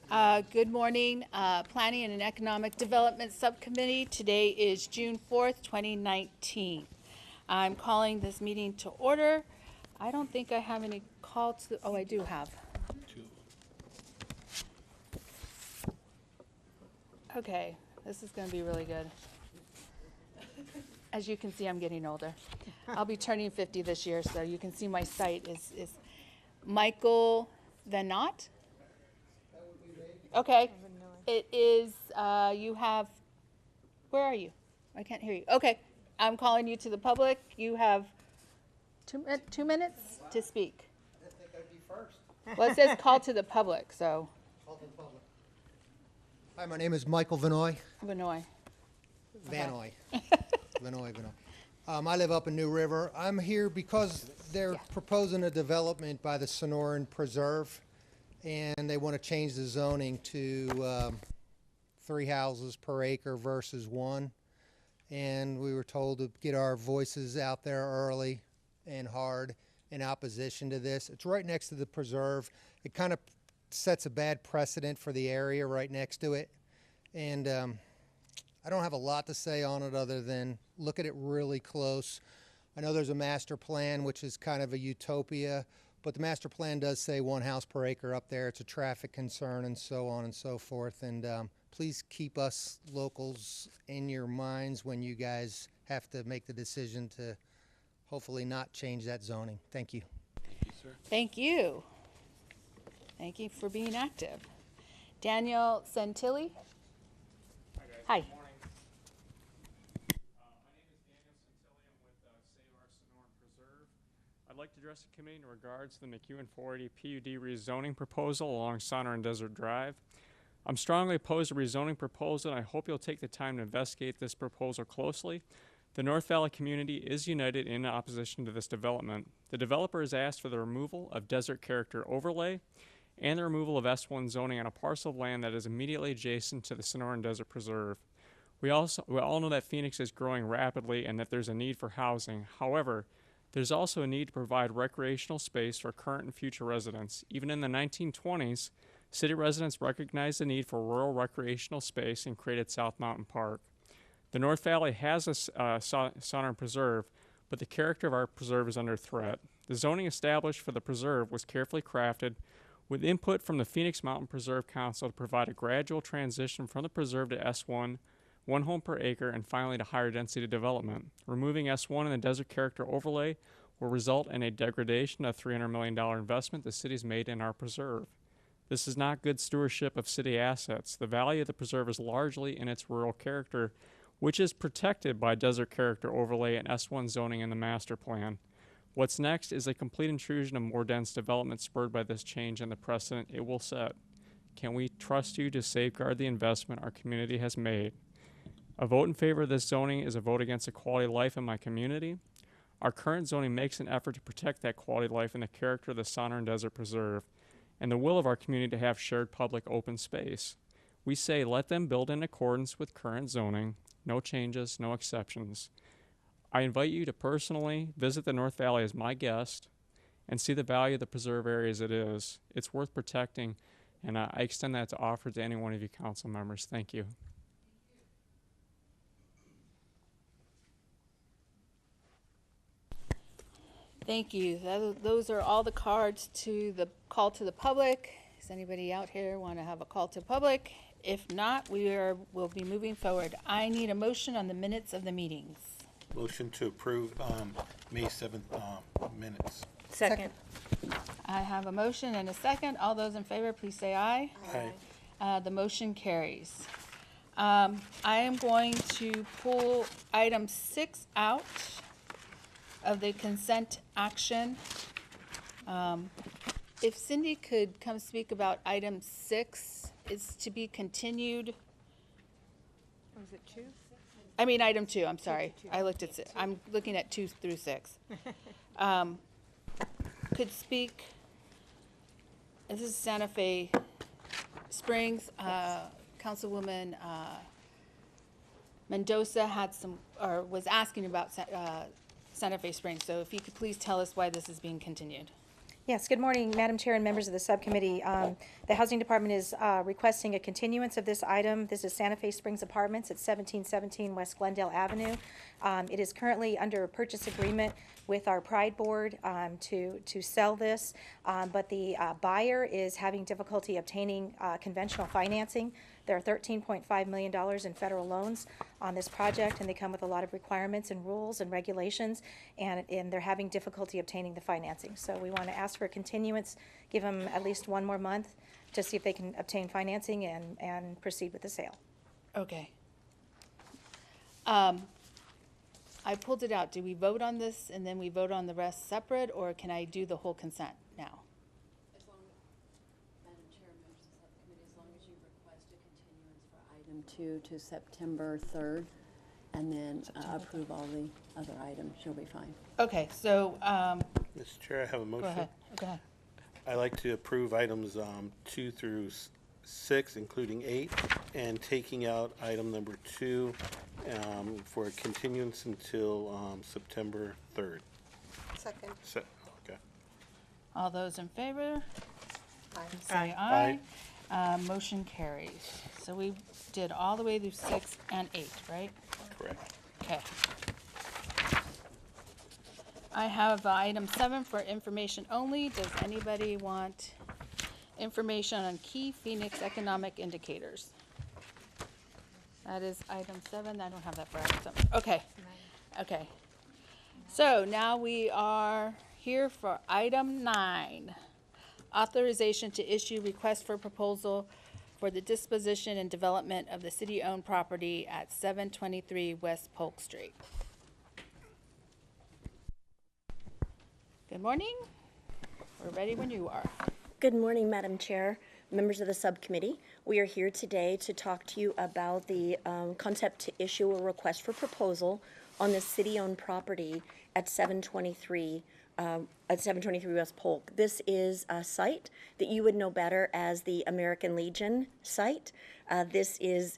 Good morning, Planning and Economic Development Subcommittee. Today is June 4th, 2019. I'm calling this meeting to order. I don't think I have any call to, oh, I do have. Okay, this is going to be really good. As you can see, I'm getting older. I'll be turning 50 this year, so you can see my sight is Michael Venoy. Okay, it is, you have, where are you? I can't hear you. Okay, I'm calling you to the public. You have 2 minutes to speak. I think I'd be first. Well, it says call to the public, so. Call to the public. Hi, my name is Michael Venoy. Venoy. Venoy. Venoy. I live up in New River. I'm here because they're proposing a development by the Sonoran Preserve, and they want to change the zoning to 3 houses per acre versus 1. And we were told to get our voices out there early and hard in opposition to this. It's right next to the preserve. It kind of sets a bad precedent for the area right next to it. And I don't have a lot to say on it other than look at it really close. I know there's a master plan, which is kind of a utopia, but the master plan does say 1 house per acre up there. It's a traffic concern and so on and so forth. And please keep us locals in your minds when you guys have to make the decision to hopefully not change that zoning. Thank you. Thank you, sir. Thank you. Thank you for being active. Daniel Santilli. Hi, guys. Hi. Good morning. My name is Daniel Santilli. I'm with Save Our Sonoran Preserve. I'd like to address the committee in regards to the McEwen 480 PUD rezoning proposal along Sonoran Desert Drive. I'm strongly opposed to rezoning proposal, and I hope you'll take the time to investigate this proposal closely. The North Valley community is united in opposition to this development. The developer has asked for the removal of desert character overlay and the removal of S1 zoning on a parcel of land that is immediately adjacent to the Sonoran Desert Preserve. We all know that Phoenix is growing rapidly and that there's a need for housing. However, there's also a need to provide recreational space for current and future residents. Even in the 1920s, city residents recognized the need for rural recreational space and created South Mountain Park. The North Valley has a Sonoran Preserve, but the character of our preserve is under threat. The zoning established for the preserve was carefully crafted with input from the Phoenix Mountain Preserve Council to provide a gradual transition from the preserve to S1, 1 home per acre, and finally to higher density development. Removing S1 and the desert character overlay will result in a degradation of $300 million investment the city's made in our preserve. This is not good stewardship of city assets. The value of the preserve is largely in its rural character, which is protected by desert character overlay and S1 zoning in the master plan. What's next is a complete intrusion of more dense development spurred by this change and the precedent it will set. Can we trust you to safeguard the investment our community has made? A vote in favor of this zoning is a vote against the quality of life in my community. Our current zoning makes an effort to protect that quality of life and the character of the Sonoran Desert Preserve and the will of our community to have shared public open space. We say let them build in accordance with current zoning. No changes, no exceptions. I invite you to personally visit the North Valley as my guest and see the value of the preserve area as it is. It's worth protecting, and I extend that to offer to any one of you council members. Thank you. Thank you. Those are all the cards to the call to the public. Does anybody out here want to have a call to public? If not, we'll be moving forward. I need a motion on the minutes of the meetings. Motion to approve May 7th minutes. Second. I have a motion and a second. All those in favor, please say aye. Aye. The motion carries. I am going to pull item 6 out of the consent action. If Cindy could come speak about item 6, it's to be continued. Was it 2? I mean, item 2, I'm sorry. I looked at, I'm looking at 2 through 6. Could speak, this is Santa Fe Springs, Councilwoman Mendoza had some, or was asking about Santa Fe Springs. So if you could please tell us why this is being continued. Yes, good morning, Madam Chair and members of the subcommittee. The Housing Department is requesting a continuance of this item. This is Santa Fe Springs Apartments at 1717 West Glendale Avenue. It is currently under a purchase agreement with our Pride Board to sell this, but the buyer is having difficulty obtaining conventional financing. There are $13.5 million in federal loans on this project, and they come with a lot of requirements and rules and regulations, and they're having difficulty obtaining the financing. So we want to ask for a continuance, give them at least one more month to see if they can obtain financing and proceed with the sale. Okay. I pulled it out. Do we vote on this and then we vote on the rest separate, or can I do the whole consent now? As long, Madam Chair, members of the subcommittee, as long as you request a continuance for item 2 to September 3rd, and then approve all the other items, you'll be fine. Okay, so, Mr. Chair, I have a go motion. ahead. Go ahead. I'd like to approve items 2 through 6, including 8, and taking out item number 2 for a continuance until September 3rd. Second. Okay. All those in favor? Aye. Say aye. Motion carries. So we did all the way through 6 and 8, right? Correct. Okay. I have item 7 for information only. Does anybody want information on key Phoenix economic indicators? That is item 7. I don't have that for item 7. Okay. Okay. So now we are here for item 9. Authorization to issue request for proposal for the disposition and development of the city-owned property at 723 West Polk Street. Good morning. We're ready when you are. Good morning, Madam Chair, members of the subcommittee. We are here today to talk to you about the concept to issue a request for proposal on the city-owned property at 723 West Polk. This is a site that you would know better as the American Legion site. This is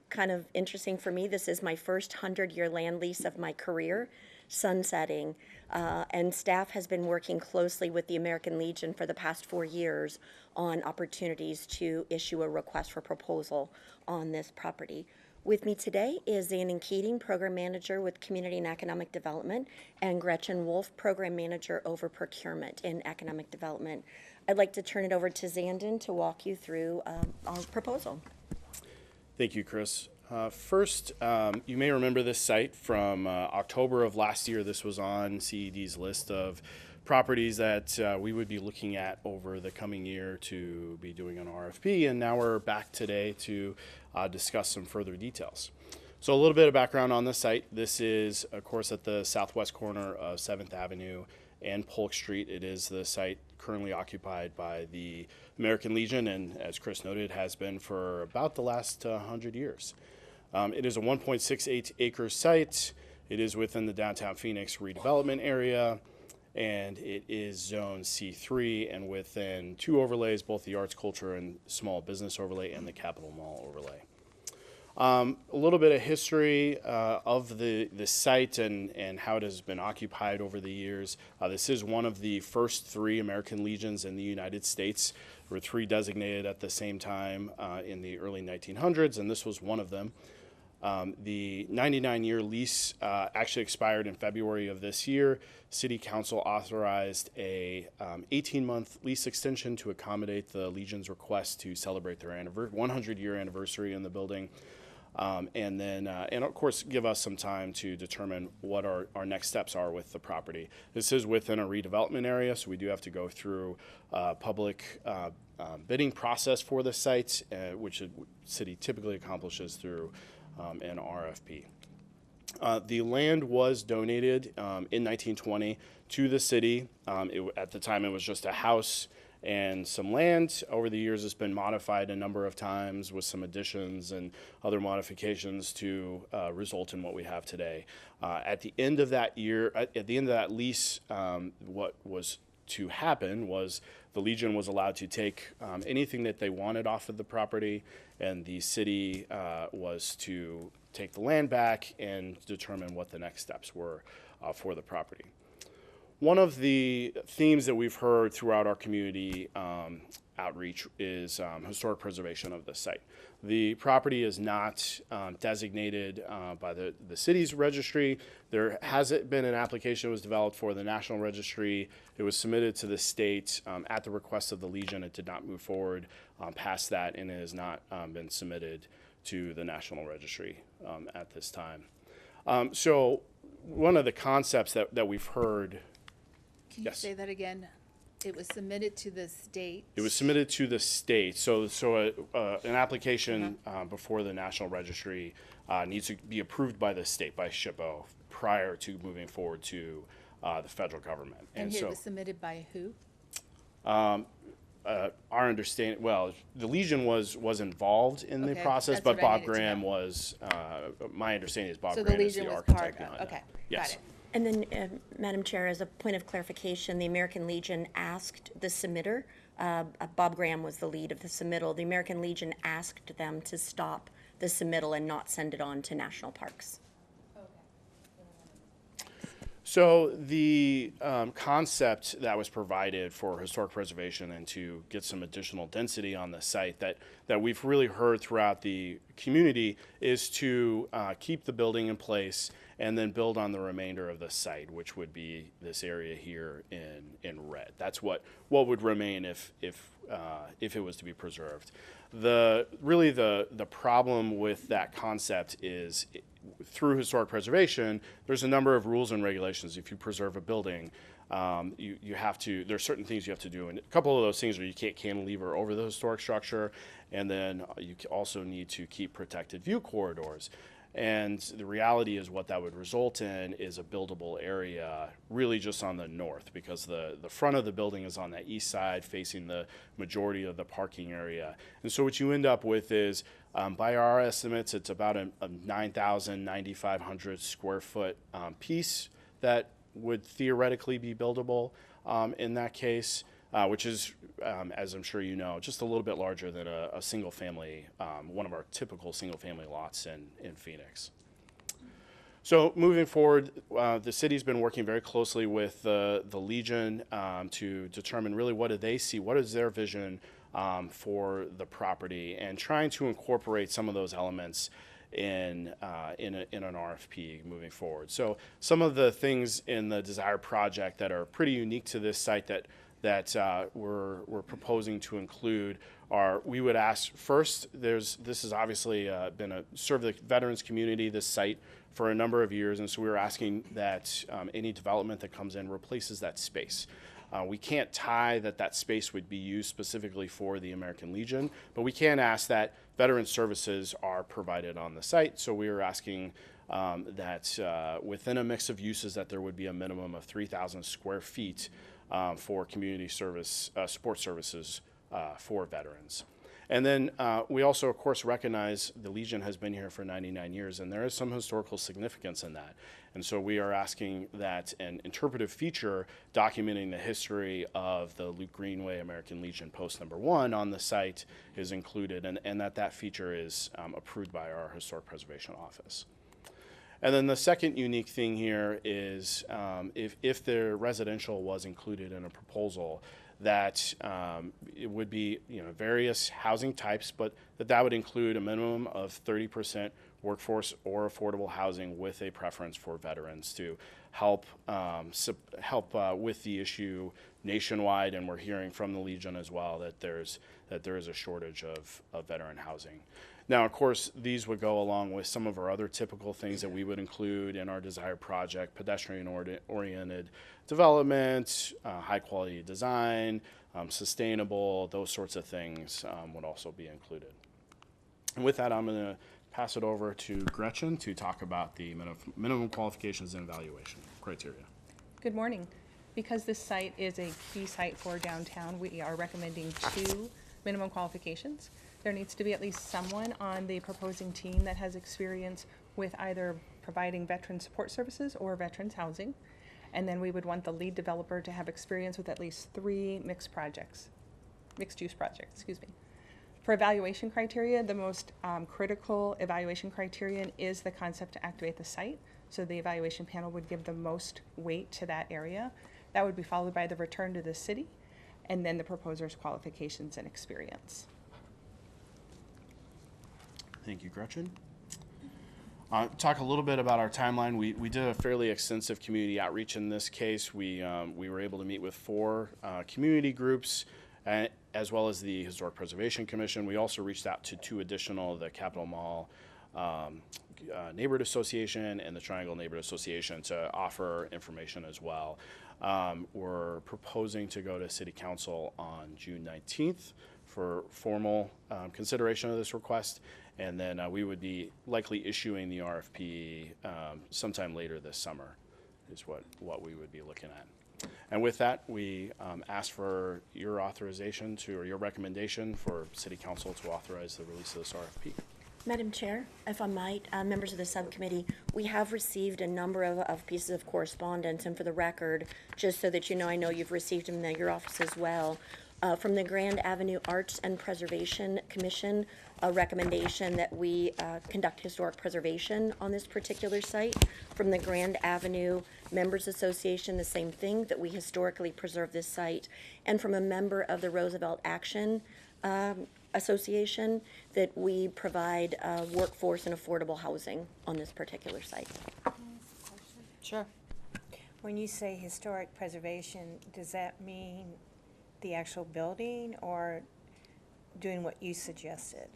kind of interesting for me. This is my first 100-year land lease of my career, sunsetting, and staff has been working closely with the American Legion for the past 4 years on opportunities to issue a request for proposal on this property. With me today is Zandon Keating, Program Manager with Community and Economic Development, and Gretchen Wolf, Program Manager over Procurement in Economic Development. I'd like to turn it over to Zandon to walk you through our proposal. Thank you, Chris. First, you may remember this site from October of last year. This was on CED's list of properties that we would be looking at over the coming year to be doing an RFP, and now we're back today to discuss some further details. So a little bit of background on the site. This is, of course, at the southwest corner of 7th Avenue and Polk Street. It is the site currently occupied by the American Legion, and as Chris noted, has been for about the last 100 years. It is a 1.68 acre site. It is within the downtown Phoenix redevelopment area, and it is zone C3 and within 2 overlays, both the arts, culture, and small business overlay and the Capitol Mall overlay. A little bit of history of the site and how it has been occupied over the years. This is one of the first 3 American Legions in the United States. There were 3 designated at the same time in the early 1900s, and this was one of them. The 99-year lease actually expired in February of this year. City Council authorized a 18-month lease extension to accommodate the Legion's request to celebrate their 100-year anniversary in the building, and of course give us some time to determine what our next steps are with the property. This is within a redevelopment area, so we do have to go through public bidding process for the site, which the city typically accomplishes through an RFP. The land was donated in 1920 to the city. At the time, it was just a house and some land. Over the years, it's been modified a number of times with some additions and other modifications to result in what we have today. At the end of that year, at the end of that lease, what was to happen was the Legion was allowed to take anything that they wanted off of the property, and the city was to take the land back and determine what the next steps were for the property. One of the themes that we've heard throughout our community outreach is historic preservation of the site. The property is not designated by the city's registry. There hasn't been an application that was developed for the National Registry. It was submitted to the state at the request of the Legion. It did not move forward past that, and it has not been submitted to the National Registry at this time. So one of the concepts that we've heard. Can you Yes. say that again? It was submitted to the state. It was submitted to the state, so an application before the National Registry needs to be approved by the state, by SHPO, prior to moving forward to the federal government. And so it was submitted by who? our understanding, well, the Legion was involved in the Okay, process, that's but what I Bob needed to Graham know. was, my understanding is Bob So the Graham is Legion the was part architect of, behind that. okay, Yes. got it. And then, Madam Chair, as a point of clarification, the American Legion asked the submitter, Bob Graham was the lead of the submittal, the American Legion asked them to stop the submittal and not send it on to national parks. So the concept that was provided for historic preservation and to get some additional density on the site that we've really heard throughout the community is to keep the building in place and then build on the remainder of the site, which would be this area here in red. That's what would remain if it was to be preserved. The problem with that concept is through historic preservation, there's a number of rules and regulations. If you preserve a building, you have to, there's certain things you have to do. And a couple of those things are you can't cantilever over the historic structure, and then you also need to keep protected view corridors. And the reality is what that would result in is a buildable area really just on the north, because the front of the building is on the east side facing the majority of the parking area. And so what you end up with is, by our estimates, it's about a 9,000, 9,500 square foot piece that would theoretically be buildable in that case, which is, as I'm sure you know, just a little bit larger than a single family, one of our typical single family lots in Phoenix. So moving forward, the city's been working very closely with the Legion to determine really what do they see, what is their vision for the property, and trying to incorporate some of those elements in an RFP moving forward. So some of the things in the desired project that are pretty unique to this site that we're proposing to include are, we would ask first, this has obviously been served the veterans community, this site, for a number of years, and so we were asking that any development that comes in replaces that space. We can't tie that space would be used specifically for the American Legion, but we can ask that veteran services are provided on the site. So we were asking that within a mix of uses that there would be a minimum of 3,000 square feet for community service, support services for veterans. And then we also, of course, recognize the Legion has been here for 99 years, and there is some historical significance in that. And so we are asking that an interpretive feature documenting the history of the Luke Greenway American Legion Post No. 1 on the site is included, and that feature is approved by our Historic Preservation Office. And then the second unique thing here is if the residential was included in a proposal, that it would be various housing types, but that would include a minimum of 30% workforce or affordable housing with a preference for veterans to help with the issue nationwide. And we're hearing from the Legion as well that there is a shortage of veteran housing. Now, of course, these would go along with some of our other typical things that we would include in our desired project: pedestrian-oriented development, high-quality design, sustainable, those sorts of things would also be included. And with that, I'm going to pass it over to Gretchen to talk about the minimum qualifications and evaluation criteria. Good morning. Because this site is a key site for downtown, we are recommending 2 minimum qualifications. There needs to be at least someone on the proposing team that has experience with either providing veteran support services or veterans housing. And then we would want the lead developer to have experience with at least 3 mixed use projects, excuse me. For evaluation criteria, the most critical evaluation criterion is the concept to activate the site. So the evaluation panel would give the most weight to that area. That would be followed by the return to the city, and then the proposer's qualifications and experience. Thank you, Gretchen. Talk a little bit about our timeline. We did a fairly extensive community outreach in this case. We were able to meet with 4 community groups, as well as the Historic Preservation Commission. We also reached out to 2 additional, the Capitol Mall Neighborhood Association and the Triangle Neighborhood Association, to offer information as well. We're proposing to go to City Council on June 19th for formal consideration of this request, and then we would be likely issuing the RFP sometime later this summer is what we would be looking at. And with that, we ask for your authorization or your recommendation for City Council to authorize the release of this RFP. Madam Chair, if I might, members of the subcommittee, we have received a number of pieces of correspondence, and for the record, just so that you know, I know you've received them in your office as well, from the Grand Avenue Arts and Preservation Commission, a recommendation that we conduct historic preservation on this particular site. From the Grand Avenue Members Association, the same thing, that we historically preserve this site. And from a member of the Roosevelt Action Association, that we provide workforce and affordable housing on this particular site. Sure. When you say historic preservation, does that mean the actual building or doing what you suggested?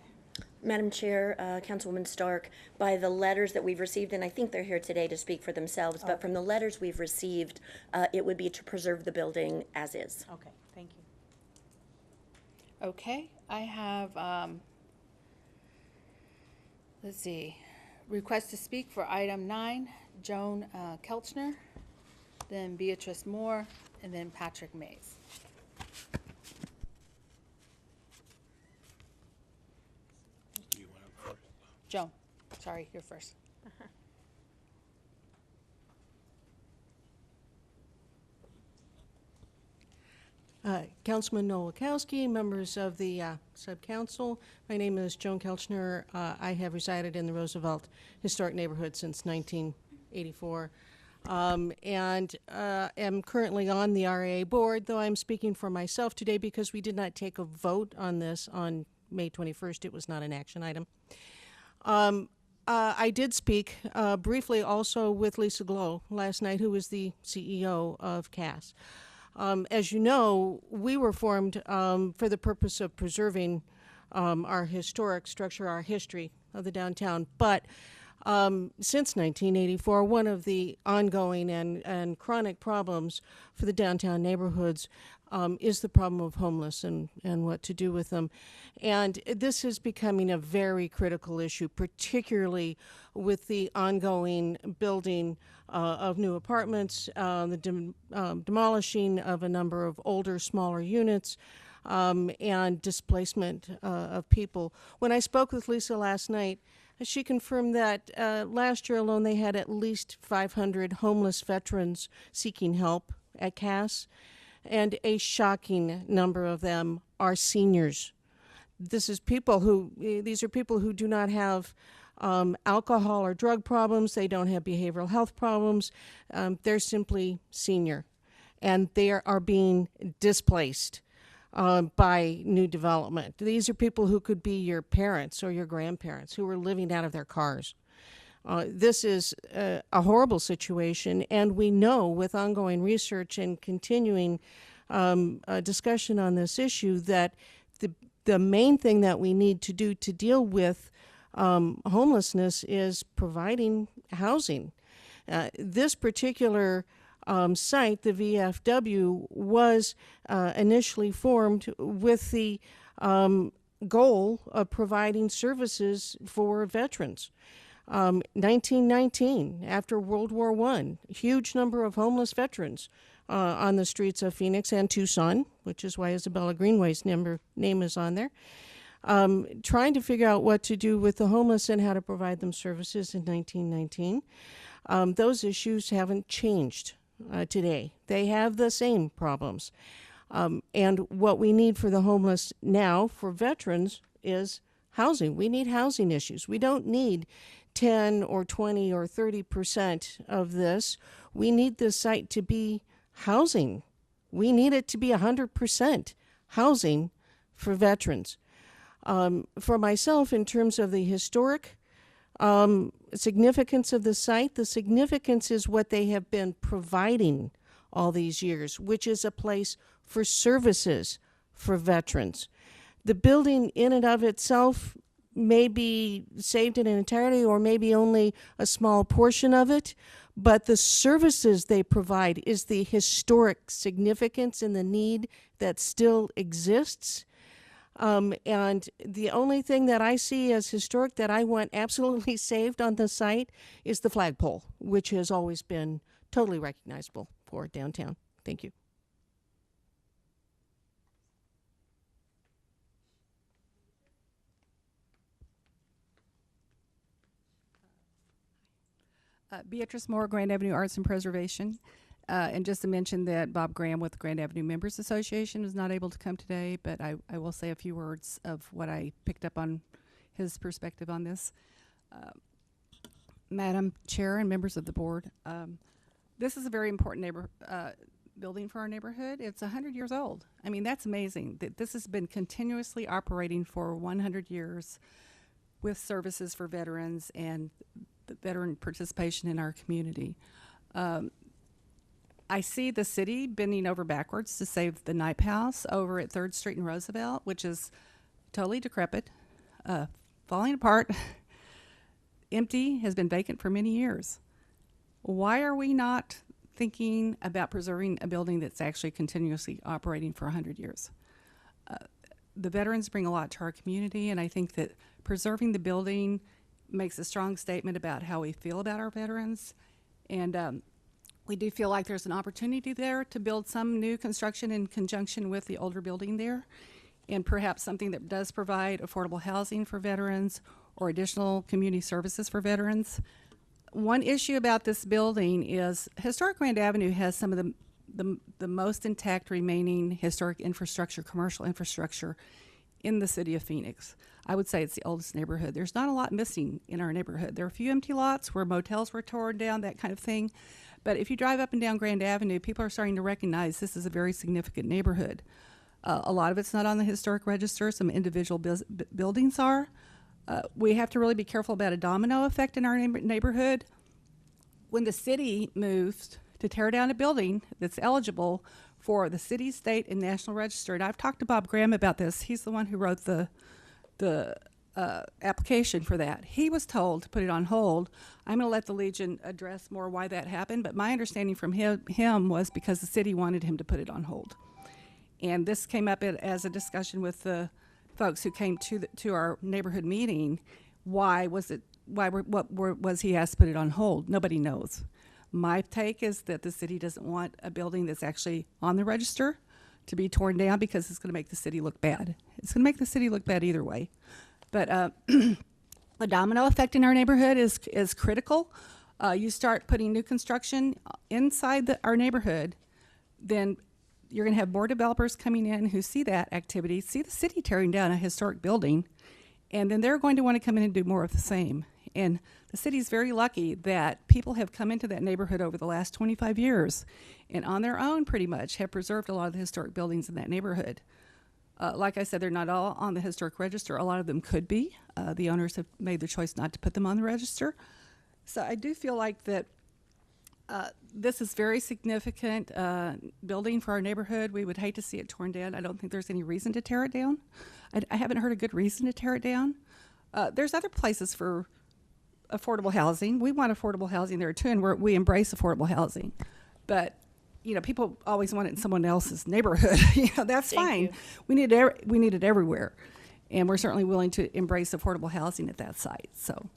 Madam Chair, Councilwoman Stark, by the letters that we've received, and I think they're here today to speak for themselves, but from the letters we've received, it would be to preserve the building as is. Okay, thank you. Okay, I have, let's see, request to speak for item 9, Joan Kelchner, then Beatrice Moore, and then Patrick Mays. Joan, sorry, you're first. Councilman Nowakowski, members of the subcouncil. My name is Joan Kelchner. I have resided in the Roosevelt Historic Neighborhood since 1984, and am currently on the RAA board, though I'm speaking for myself today because we did not take a vote on this on May 21st. It was not an action item. I did speak briefly also with Lisa Glow last night, who is the CEO of CAS. As you know, we were formed for the purpose of preserving our historic structure, our history of the downtown. But since 1984, one of the ongoing and chronic problems for the downtown neighborhoods is the problem of homeless and what to do with them. And this is becoming a very critical issue, particularly with the ongoing building of new apartments, the demolishing of a number of older, smaller units, and displacement of people. When I spoke with Lisa last night, she confirmed that last year alone they had at least 500 homeless veterans seeking help at CAS, and a shocking number of them are seniors. These are people who do not have alcohol or drug problems. They don't have behavioral health problems. They're simply senior, and they are being displaced by new development. These are people who could be your parents or your grandparents who are living out of their cars. This is a horrible situation, and we know with ongoing research and continuing discussion on this issue that the main thing that we need to do to deal with homelessness is providing housing. This particular site, the VFW, was initially formed with the goal of providing services for veterans. 1919, after World War I, huge number of homeless veterans on the streets of Phoenix and Tucson, which is why Isabella Greenway's name is on there, trying to figure out what to do with the homeless and how to provide them services in 1919. Those issues haven't changed today. They have the same problems. And what we need for the homeless now, for veterans, is housing. We need housing issues. We don't need 10 or 20 or 30% of this. We need this site to be housing. We need it to be 100% housing for veterans. For myself, in terms of the historic significance of the site, the significance is what they have been providing all these years, which is a place for services for veterans. The building in and of itself may be saved in entirety or maybe only a small portion of it, but the services they provide is the historic significance and the need that still exists. And the only thing that I see as historic that I want absolutely saved on the site is the flagpole, which has always been totally recognizable for downtown. Thank you. Beatrice Moore, Grand Avenue Arts and Preservation. And just to mention that Bob Graham with the Grand Avenue Members Association is not able to come today, but I will say a few words of what I picked up on his perspective on this. Madam Chair and members of the board, this is a very important building for our neighborhood. It's 100 years old. I mean, that's amazing. This has been continuously operating for 100 years with services for veterans and the veteran participation in our community. I see the city bending over backwards to save the Knipe House over at 3rd Street and Roosevelt, which is totally decrepit, falling apart, empty, has been vacant for many years. Why are we not thinking about preserving a building that's actually continuously operating for 100 years? The veterans bring a lot to our community, and I think that preserving the building makes a strong statement about how we feel about our veterans. And we do feel like there's an opportunity there to build some new construction in conjunction with the older building there, and perhaps something that does provide affordable housing for veterans or additional community services for veterans. One issue about this building is historic Grand Avenue has some of the most intact remaining historic infrastructure, commercial infrastructure in the city of Phoenix. I would say it's the oldest neighborhood. There's not a lot missing in our neighborhood. There are a few empty lots where motels were torn down, that kind of thing. But if you drive up and down Grand Avenue, people are starting to recognize this is a very significant neighborhood. A lot of it's not on the historic register. Some individual buildings are. We have to really be careful about a domino effect in our neighborhood. When the city moves to tear down a building that's eligible for the city, state, and national register, and I've talked to Bob Graham about this. He's the one who wrote the application for that. He was told to put it on hold. I'm going to let the Legion address more why that happened, but my understanding from him was because the city wanted him to put it on hold. And this came up as a discussion with the folks who came to our neighborhood meeting. What was he asked to put it on hold? Nobody knows. My take is that the city doesn't want a building that's actually on the register to be torn down because it's going to make the city look bad. It's going to make the city look bad either way. But the domino effect in our neighborhood is critical. You start putting new construction inside our neighborhood, then you're going to have more developers coming in who see that activity, see the city tearing down a historic building, and then they're going to want to come in and do more of the same. And the city's very lucky that people have come into that neighborhood over the last 25 years and on their own pretty much have preserved a lot of the historic buildings in that neighborhood. Like I said, they're not all on the historic register. A lot of them could be. The owners have made the choice not to put them on the register. So I do feel like that this is very significant building for our neighborhood. We would hate to see it torn down. I don't think there's any reason to tear it down. I haven't heard a good reason to tear it down. There's other places for affordable housing. We want affordable housing there too, and we embrace affordable housing. But people always want it in someone else's neighborhood. That's fine. We need it everywhere, and we're certainly willing to embrace affordable housing at that site. So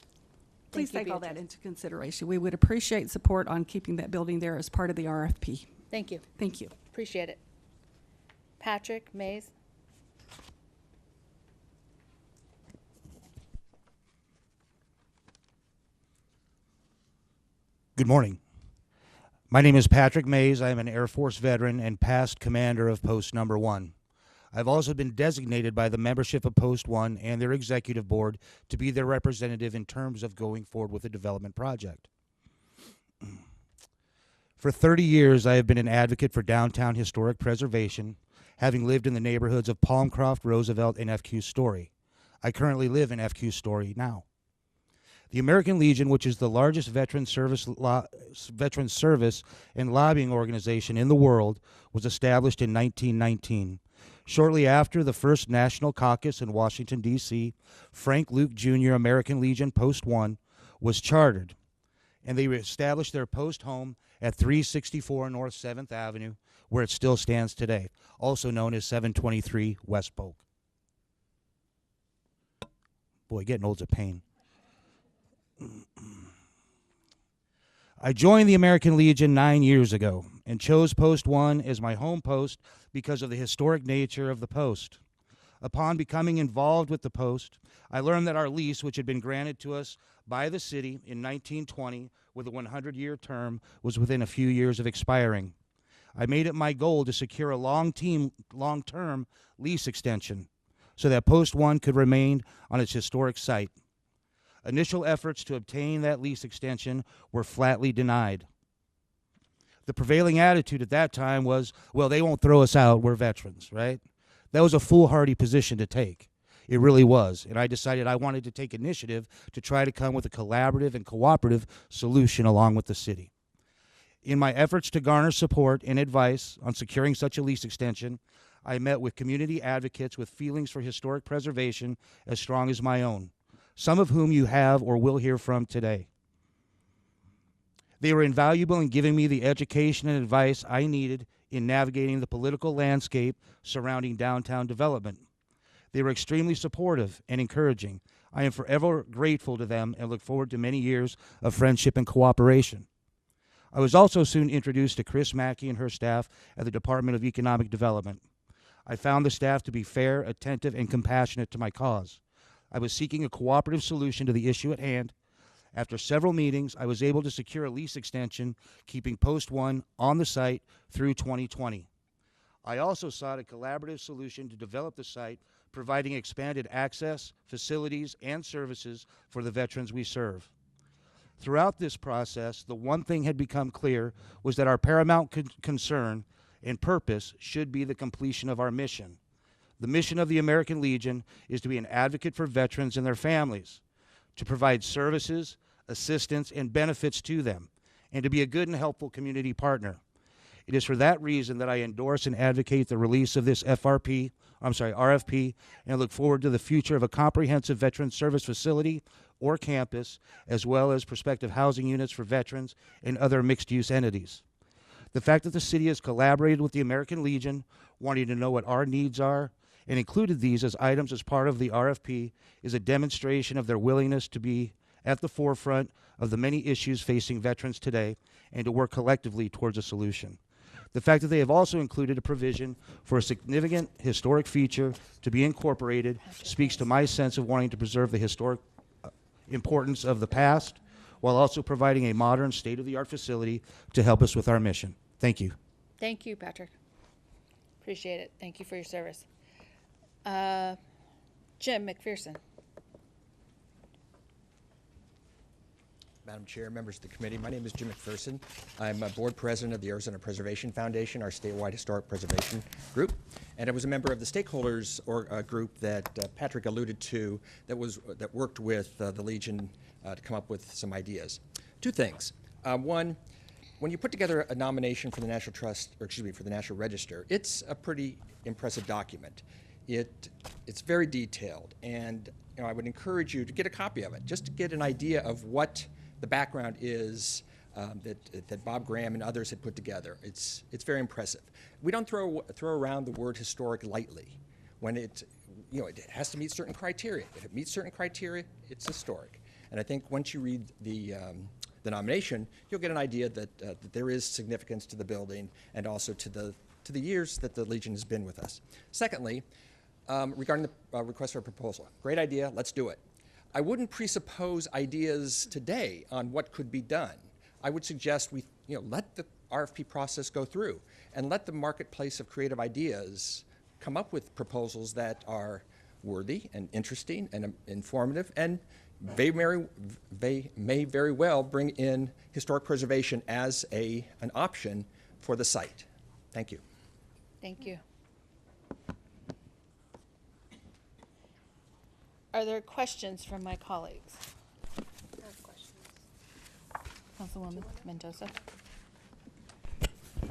please take all that into consideration. We would appreciate support on keeping that building there as part of the RFP. Thank you. Thank you. Appreciate it. Patrick Mays. Good morning. My name is Patrick Mays. I am an Air Force veteran and past commander of Post Number 1. I've also been designated by the membership of Post 1 and their executive board to be their representative in terms of going forward with the development project. For 30 years, I have been an advocate for downtown historic preservation, having lived in the neighborhoods of Palmcroft, Roosevelt, and FQ Story. I currently live in FQ Story now. The American Legion, which is the largest veteran service and lobbying organization in the world, was established in 1919. Shortly after the first National Caucus in Washington, D.C., Frank Luke Jr. American Legion Post 1 was chartered, and they established their post home at 364 North 7th Avenue, where it still stands today, also known as 723 West Polk. Boy, getting old's a pain. I joined the American Legion 9 years ago and chose Post 1 as my home post because of the historic nature of the post. Upon becoming involved with the post, I learned that our lease, which had been granted to us by the city in 1920 with a 100-year term, was within a few years of expiring. I made it my goal to secure a long-term lease extension so that Post 1 could remain on its historic site. Initial efforts to obtain that lease extension were flatly denied. The prevailing attitude at that time was, well, they won't throw us out, we're veterans, right? That was a foolhardy position to take. It really was. And I decided I wanted to take initiative to try to come with a collaborative and cooperative solution along with the city. In my efforts to garner support and advice on securing such a lease extension, I met with community advocates with feelings for historic preservation as strong as my own, some of whom you have or will hear from today. They were invaluable in giving me the education and advice I needed in navigating the political landscape surrounding downtown development. They were extremely supportive and encouraging. I am forever grateful to them and look forward to many years of friendship and cooperation. I was also soon introduced to Chris Mackey and her staff at the Department of Economic Development. I found the staff to be fair, attentive, and compassionate to my cause. I was seeking a cooperative solution to the issue at hand. After several meetings, I was able to secure a lease extension, keeping Post 1 on the site through 2020. I also sought a collaborative solution to develop the site, providing expanded access, facilities, and services for the veterans we serve. Throughout this process, the one thing had become clear was that our paramount concern and purpose should be the completion of our mission. The mission of the American Legion is to be an advocate for veterans and their families, to provide services, assistance, and benefits to them, and to be a good and helpful community partner. It is for that reason that I endorse and advocate the release of this RFP, and I look forward to the future of a comprehensive veteran service facility or campus, as well as prospective housing units for veterans and other mixed-use entities. The fact that the city has collaborated with the American Legion, wanting to know what our needs are, and included these as items as part of the RFP is a demonstration of their willingness to be at the forefront of the many issues facing veterans today and to work collectively towards a solution. The fact that they have also included a provision for a significant historic feature to be incorporated speaks to my sense of wanting to preserve the historic importance of the past while also providing a modern state-of-the-art facility to help us with our mission. Thank you. Thank you, Patrick. Appreciate it. Thank you for your service. Jim Macpherson. Madam Chair, members of the committee, my name is Jim Macpherson. I'm a board president of the Arizona Preservation Foundation, our statewide historic preservation group, and I was a member of the stakeholders group that Patrick alluded to that worked with the Legion to come up with some ideas. Two things. One, when you put together a nomination for the National Trust, or excuse me, for the National Register, it's a pretty impressive document. It's very detailed, and I would encourage you to get a copy of it, just to get an idea of what the background is that Bob Graham and others had put together. It's very impressive. We don't throw around the word historic lightly. When it has to meet certain criteria. If it meets certain criteria, it's historic. And I think once you read the nomination, you'll get an idea that there is significance to the building and also to the years that the Legion has been with us. Secondly, regarding the request for a proposal, great idea. Let's do it. I wouldn't presuppose ideas today on what could be done. I would suggest we let the RFP process go through and let the marketplace of creative ideas come up with proposals that are worthy and interesting and informative and they may very well bring in historic preservation as an option for the site. Thank you. Thank you. Are there questions from my colleagues? Councilwoman Mendoza.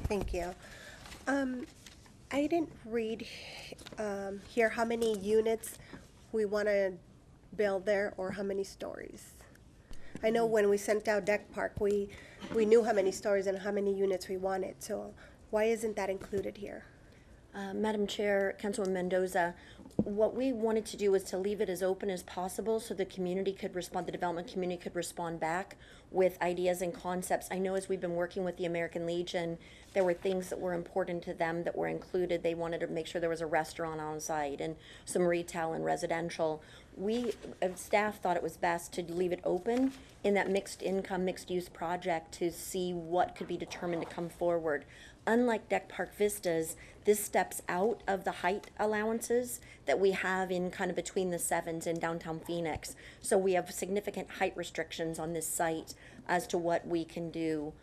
Thank you. I didn't read here how many units we want to build there or how many stories. I know when we sent out Deck Park, we knew how many stories and how many units we wanted. So why isn't that included here? Madam Chair, Councilwoman Mendoza, what we wanted to do was to leave it as open as possible so the community could respond, the development community could respond back with ideas and concepts. I know as we've been working with the American Legion, there were things that were important to them that were included. They wanted to make sure there was a restaurant on site and some retail and residential. We, staff thought it was best to leave it open in that mixed income, mixed use project to see what could be determined to come forward. Unlike Deck Park Vistas, this steps out of the height allowances that we have in kind of between the sevens in downtown Phoenix. So we have significant height restrictions on this site as to what we can do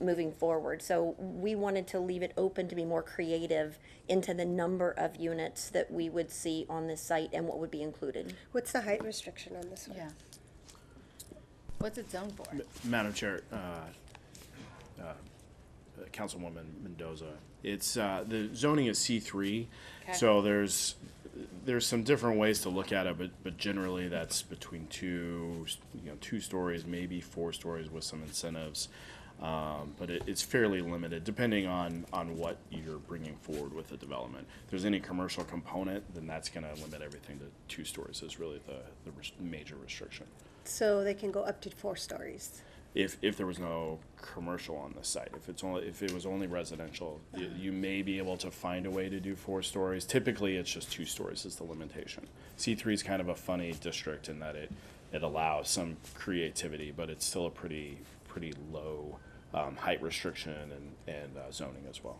moving forward. So we wanted to leave it open to be more creative into the number of units that we would see on this site and what would be included. What's the height restriction on this one? Yeah. What's it zoned for? Madam Chair, Councilwoman Mendoza, it's the zoning is C3, Okay. so there's some different ways to look at it, but generally that's between two stories, maybe 4 stories with some incentives. But it's fairly limited depending on what you're bringing forward with the development. If there's any commercial component, then that's going to limit everything to 2 stories is really the major restriction. So they can go up to 4 stories. If there was no commercial on the site, if it was only residential, you may be able to find a way to do 4 stories. Typically, it's just 2 stories is the limitation. C3 is kind of a funny district in that it allows some creativity, but it's still a pretty low height restriction and zoning as well.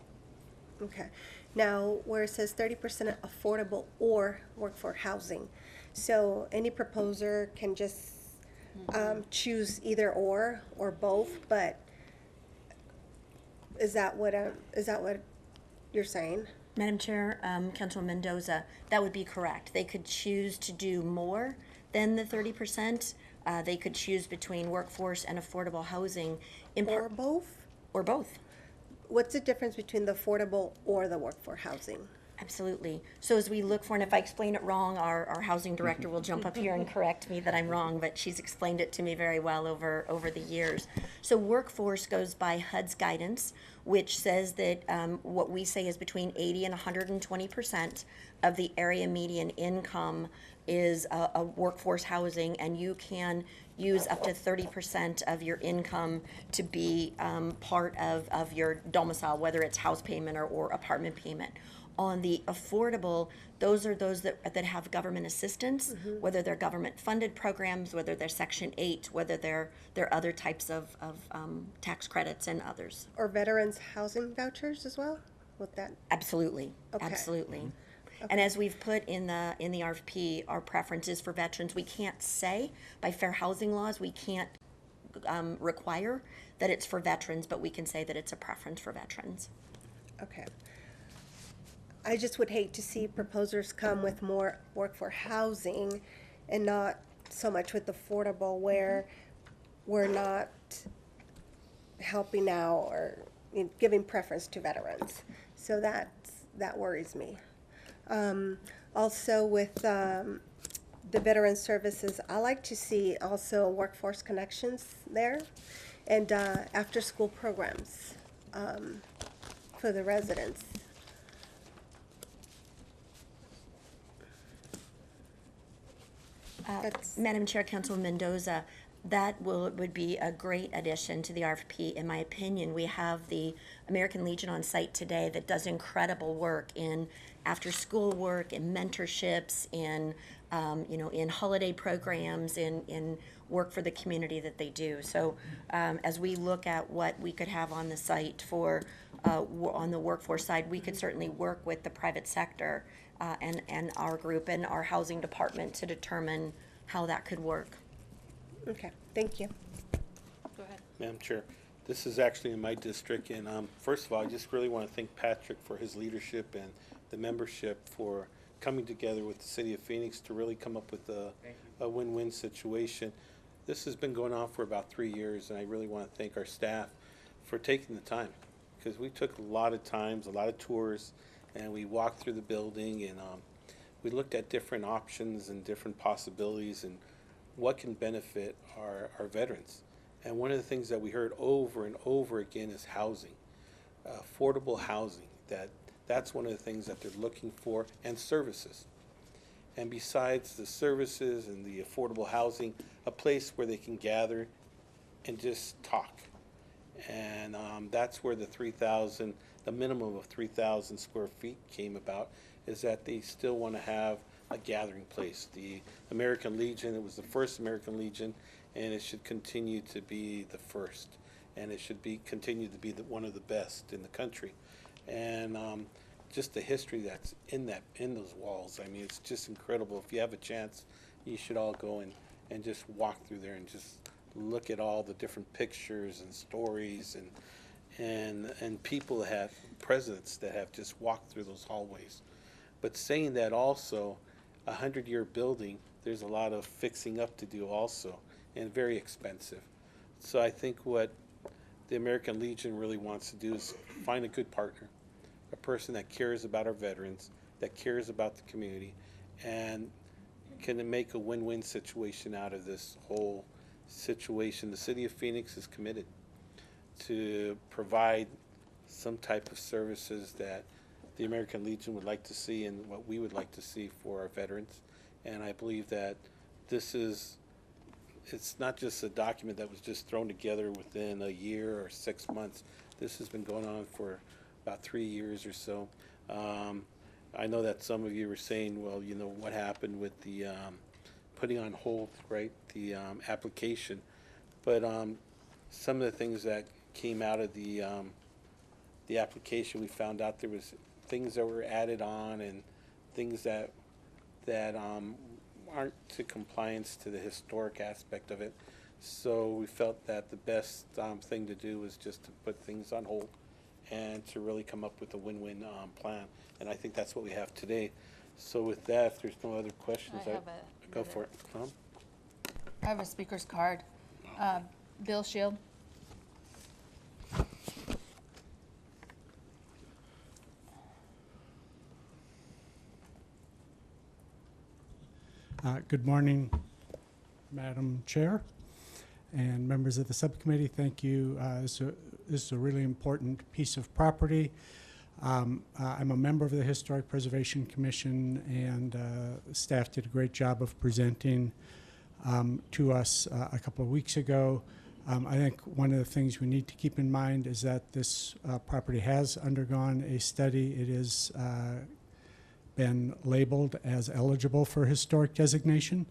Okay. Now, where it says 30% affordable or workforce housing, so any proposer can just choose either or both, but is that what you're saying? Madam Chair, Councilwoman Mendoza, that would be correct. They could choose to do more than the 30%. They could choose between workforce and affordable housing. Or both? Or both. What's the difference between the affordable or the workforce housing? Absolutely. So as we look for, and if I explain it wrong, our housing director will jump up here and correct me that I'm wrong, but she's explained it to me very well over the years. So workforce goes by HUD's guidance, which says that what we say is between 80 and 120% of the area median income is a workforce housing, and you can use up to 30% of your income to be part of your domicile, whether it's house payment or apartment payment. On the affordable, those are those that have government assistance, whether they're government-funded programs, whether they're Section 8, whether they're other types of tax credits and others. Or veterans housing vouchers as well? With that? Absolutely, Okay. absolutely. And as we've put in the RFP, our preference is for veterans. We can't say, by fair housing laws, we can't require that it's for veterans, but we can say that it's a preference for veterans. Okay. I just would hate to see proposers come with more workforce housing and not so much with affordable, where we're not helping out or giving preference to veterans. So that worries me. Also with the veteran services, I like to see also workforce connections there and after-school programs for the residents. Madam Chair, Councilwoman Mendoza, that would be a great addition to the RFP. In my opinion, we have the American Legion on site today that does incredible work in after-school work, in mentorships, in in holiday programs, in work for the community that they do. So as we look at what we could have on the site for on the workforce side, we could certainly work with the private sector and our group and our housing department to determine how that could work. Okay, thank you. Go ahead. Madam Chair, this is actually in my district, and first of all, I just really want to thank Patrick for his leadership and the membership for coming together with the City of Phoenix to really come up with a win-win situation. This has been going on for about 3 years, and I really want to thank our staff for taking the time, because we took a lot of times, a lot of tours, and we walked through the building, and we looked at different options and different possibilities and what can benefit our veterans. And one of the things that we heard over and over again is housing, affordable housing. That's one of the things that they're looking for, and services. And besides the services and the affordable housing, a place where they can gather and just talk. And that's where the minimum of 3,000 square feet came about, is that they still want to have a gathering place. The American Legion, it was the first American Legion, and it should continue to be the first, and it should continue to be one of the best in the country. And just the history that's in those walls, I mean, it's just incredible. If you have a chance, you should all go and just walk through there and just look at all the different pictures and stories and people that have, presidents that have just walked through those hallways. But saying that also, a 100-year building, there's a lot of fixing up to do also, and very expensive. So I think what the American Legion really wants to do is find a good partner, a person that cares about our veterans, that cares about the community, and can make a win-win situation out of this whole situation. The City of Phoenix is committed to provide some type of services that the American Legion would like to see and what we would like to see for our veterans. And I believe that it's not just a document that was just thrown together within a year or 6 months. This has been going on for about 3 years or so. I know that some of you were saying, well, you know, what happened with the putting on hold, right, the application. But some of the things that came out of the application, we found out there was things that were added on and things that aren't to compliance to the historic aspect of it. So we felt that the best thing to do was just to put things on hold and to really come up with a win-win plan. And I think that's what we have today. So with that, if there's no other questions, go for it. I have a speaker's card. Bill Shield. Good morning, Madam Chair and members of the subcommittee. Thank you. This is a really important piece of property. I'm a member of the Historic Preservation Commission, and staff did a great job of presenting to us a couple of weeks ago. I think one of the things we need to keep in mind is that this property has undergone a study. It is been labeled as eligible for historic designation.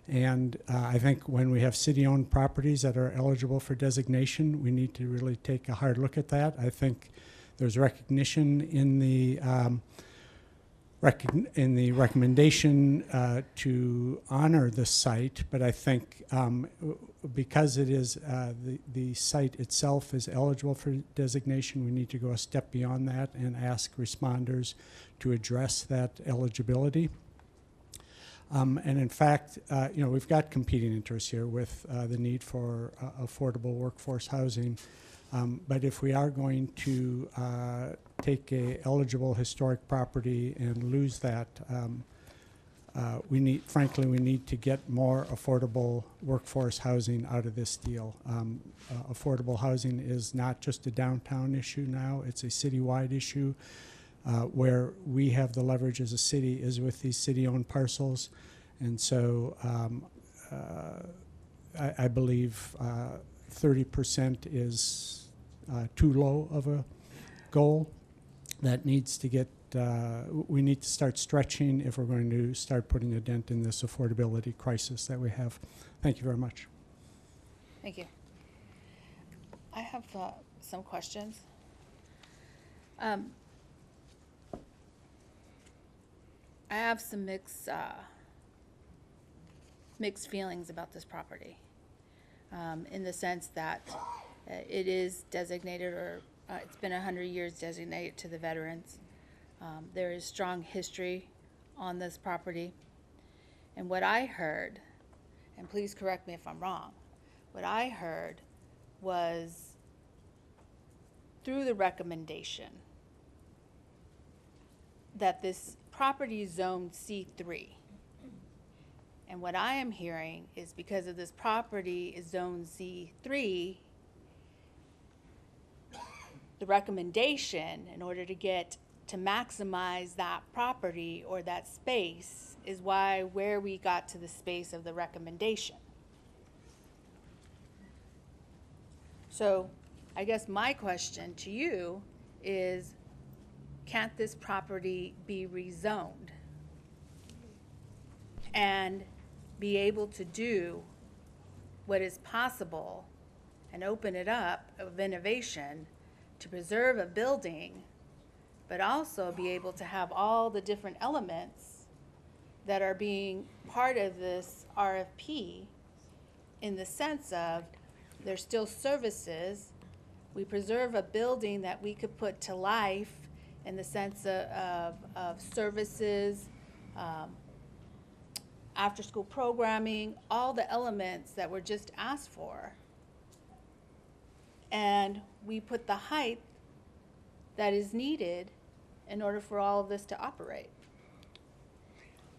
And I think when we have city-owned properties that are eligible for designation, we need to really take a hard look at that. I think there's recognition in the recommendation to honor the site, but I think because it is the site itself is eligible for designation, we need to go a step beyond that and ask responders to address that eligibility. And in fact, you know, we've got competing interests here with the need for affordable workforce housing. But if we are going to take a eligible historic property and lose that, frankly, we need to get more affordable workforce housing out of this deal. Affordable housing is not just a downtown issue now, it's a citywide issue. Where we have the leverage as a city is with these city-owned parcels. And so I believe 30% is too low of a goal. That needs to get, we need to start stretching if we're going to start putting a dent in this affordability crisis that we have. Thank you very much. Thank you. I have some questions. I have some mixed feelings about this property. in the sense that it is designated, or it's been 100 years designated to the veterans. There is strong history on this property. And what I heard, and please correct me if I'm wrong, what I heard was through the recommendation that this property is zoned C3. And what I am hearing is because of this property is zoned C3, the recommendation in order to get to maximize that property or that space is where we got to the space of the recommendation. So I guess my question to you is, can't this property be rezoned and be able to do what is possible and open it up of innovation to preserve a building, but also be able to have all the different elements that are being part of this RFP in the sense of there's still services. We preserve a building that we could put to life in the sense of services, after-school programming, all the elements that were just asked for. And we put the height that is needed in order for all of this to operate.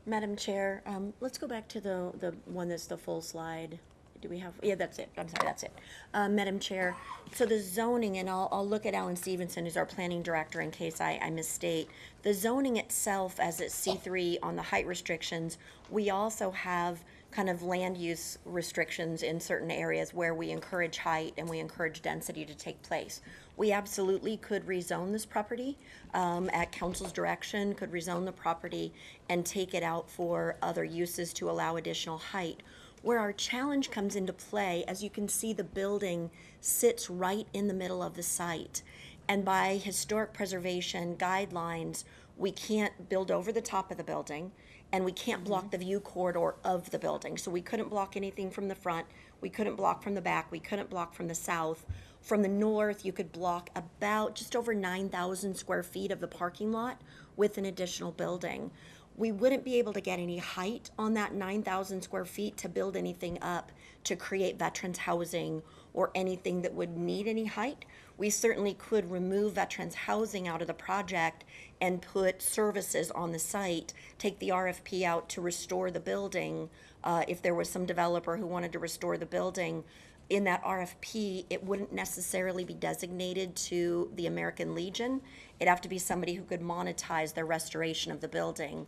Madam Chair, let's go back to the one that's the full slide. Do we have, yeah, that's it, I'm sorry, that's it. Madam Chair, so the zoning, and I'll look at Alan Stevenson, who's our planning director, in case I misstate. The zoning itself, as it's C3 on the height restrictions, we also have kind of land use restrictions in certain areas where we encourage height and we encourage density to take place. We absolutely could rezone this property, at council's direction, could rezone the property and take it out for other uses to allow additional height. Where our challenge comes into play, as you can see, the building sits right in the middle of the site. And by historic preservation guidelines, we can't build over the top of the building, and we can't block the view corridor of the building. So we couldn't block anything from the front, we couldn't block from the back, we couldn't block from the south. From the north, you could block about just over 9,000 square feet of the parking lot with an additional building. We wouldn't be able to get any height on that 9,000 square feet to build anything up to create veterans housing or anything that would need any height. We certainly could remove veterans housing out of the project and put services on the site, take the RFP out to restore the building. If there was some developer who wanted to restore the building, in that RFP, it wouldn't necessarily be designated to the American Legion. It'd have to be somebody who could monetize their restoration of the building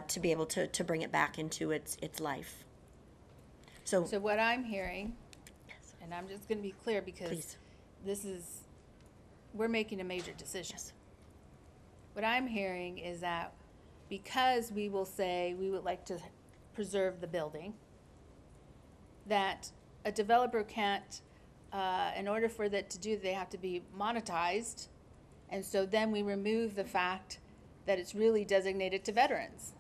to be able to bring it back into its life. So what I'm hearing, and I'm just gonna be clear because we're making a major decision. What I'm hearing is that because we will say we would like to preserve the building, that a developer can't, in order for that to do, they have to be monetized. And so then we remove the fact that it's really designated to veterans.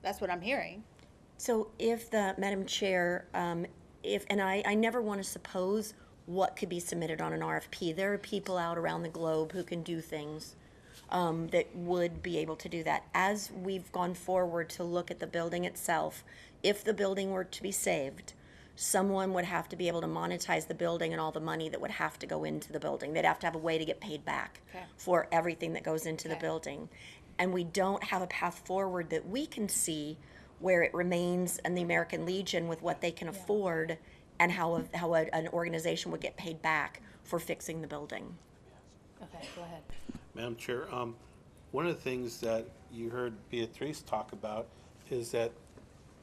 That's what I'm hearing. So if Madam Chair, and I never want to suppose what could be submitted on an RFP. There are people out around the globe who can do things that would be able to do that. As we've gone forward to look at the building itself, if the building were to be saved, someone would have to be able to monetize the building and all the money that would have to go into the building. They'd have to have a way to get paid back for everything that goes into the building. And we don't have a path forward that we can see where it remains in the American Legion with what they can afford and how an organization would get paid back for fixing the building. Okay, go ahead. Madam Chair, one of the things that you heard Beatrice talk about is that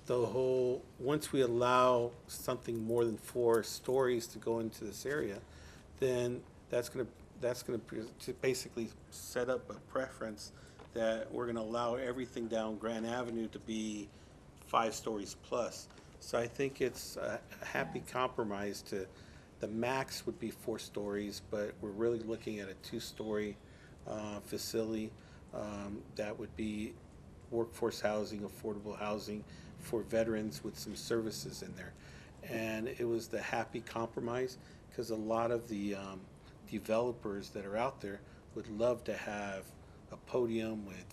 the whole, once we allow something more than 4 stories to go into this area, then that's going to basically set up a preference that we're going to allow everything down Grand Avenue to be 5 stories plus. So I think it's a happy compromise to, the max would be 4 stories, but we're really looking at a 2-story facility that would be workforce housing, affordable housing for veterans with some services in there. and it was the happy compromise, because a lot of the developers that are out there would love to have a podium with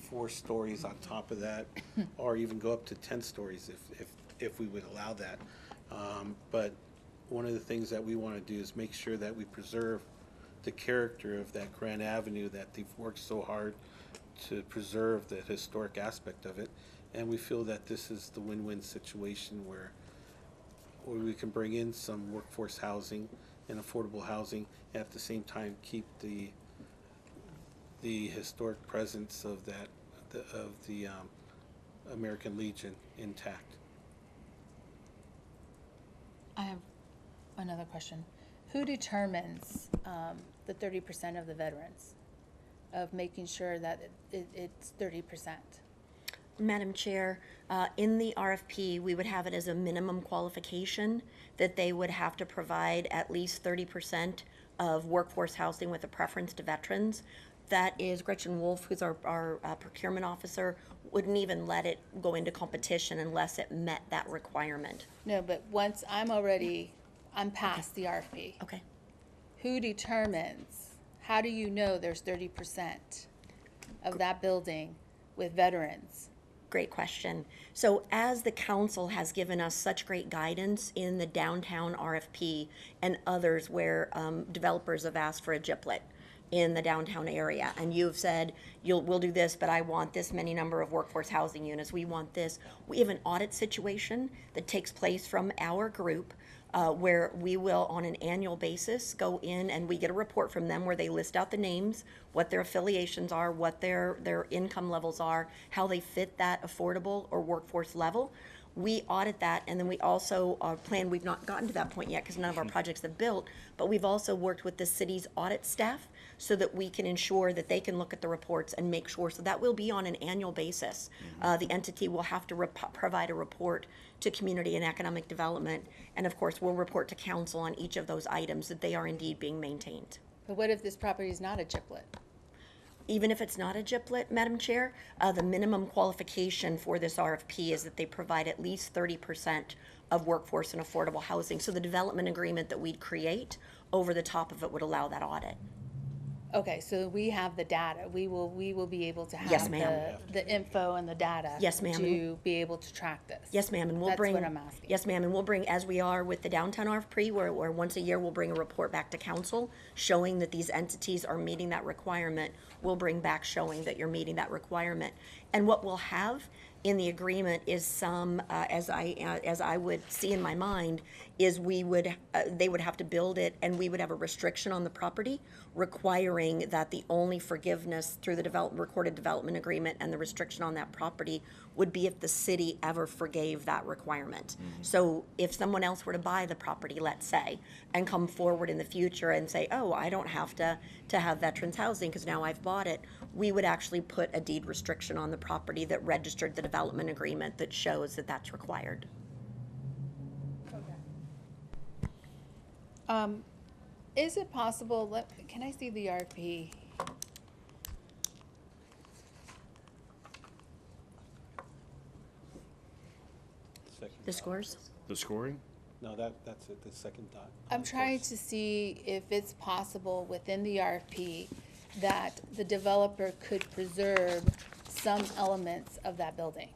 4 stories on top of that, or even go up to 10 stories if we would allow that. But one of the things that we want to do is make sure that we preserve the character of that Grand Avenue that they've worked so hard to preserve, the historic aspect of it. And we feel that this is the win-win situation where we can bring in some workforce housing and affordable housing, and at the same time keep the historic presence of the American Legion intact. I have another question. Who determines the 30% of the veterans, of making sure that it's 30%? Madam Chair, in the RFP, we would have it as a minimum qualification that they would have to provide at least 30% of workforce housing with a preference to veterans. That is Gretchen Wolf, who's our procurement officer, wouldn't even let it go into competition unless it met that requirement. No, but once I'm past the RFP. Okay. Who determines, how do you know there's 30% of that building with veterans? Great question. So as the council has given us such great guidance in the downtown RFP and others where developers have asked for a GIPLET in the downtown area, and you've said, we'll do this, but I want this many number of workforce housing units, we want this. We have an audit situation that takes place from our group where we will, on an annual basis, go in and we get a report from them where they list out the names, what their affiliations are, what their income levels are, how they fit that affordable or workforce level. We audit that, and then we also plan, we've not gotten to that point yet because none of our projects have built, but we've also worked with the city's audit staff so that we can ensure that they can look at the reports and make sure. So that will be on an annual basis. The entity will have to provide a report to community and economic development, and of course, we'll report to council on each of those items that they are indeed being maintained. But what if this property is not a GIPLET? Even if it's not a GIPLET, Madam Chair, the minimum qualification for this RFP is that they provide at least 30% of workforce and affordable housing. So the development agreement that we'd create over the top of it would allow that audit. Okay, so we have the data. We will be able to have Yes, ma'am. the info and the data. Yes, ma'am. To be able to track this. Yes, ma'am, and we'll That's bring. what I'm asking. Yes, ma'am, and we'll bring, as we are with the downtown RFP, where once a year we'll bring a report back to council showing that these entities are meeting that requirement. We'll bring back showing that you're meeting that requirement. And what we'll have in the agreement is some, as I would see in my mind, is they would have to build it, and we would have a restriction on the property requiring that the only forgiveness through the recorded development agreement and the restriction on that property would be if the city ever forgave that requirement. So if someone else were to buy the property, let's say, and come forward in the future and say, oh, I don't have to have veterans housing because now I've bought it, we would actually put a deed restriction on the property that registered the development agreement that shows that that's required. Is it possible, can I see the RFP? The scores? The scoring? No, that's it, the second dot. I'm trying to see if it's possible within the RFP that the developer could preserve some elements of that building.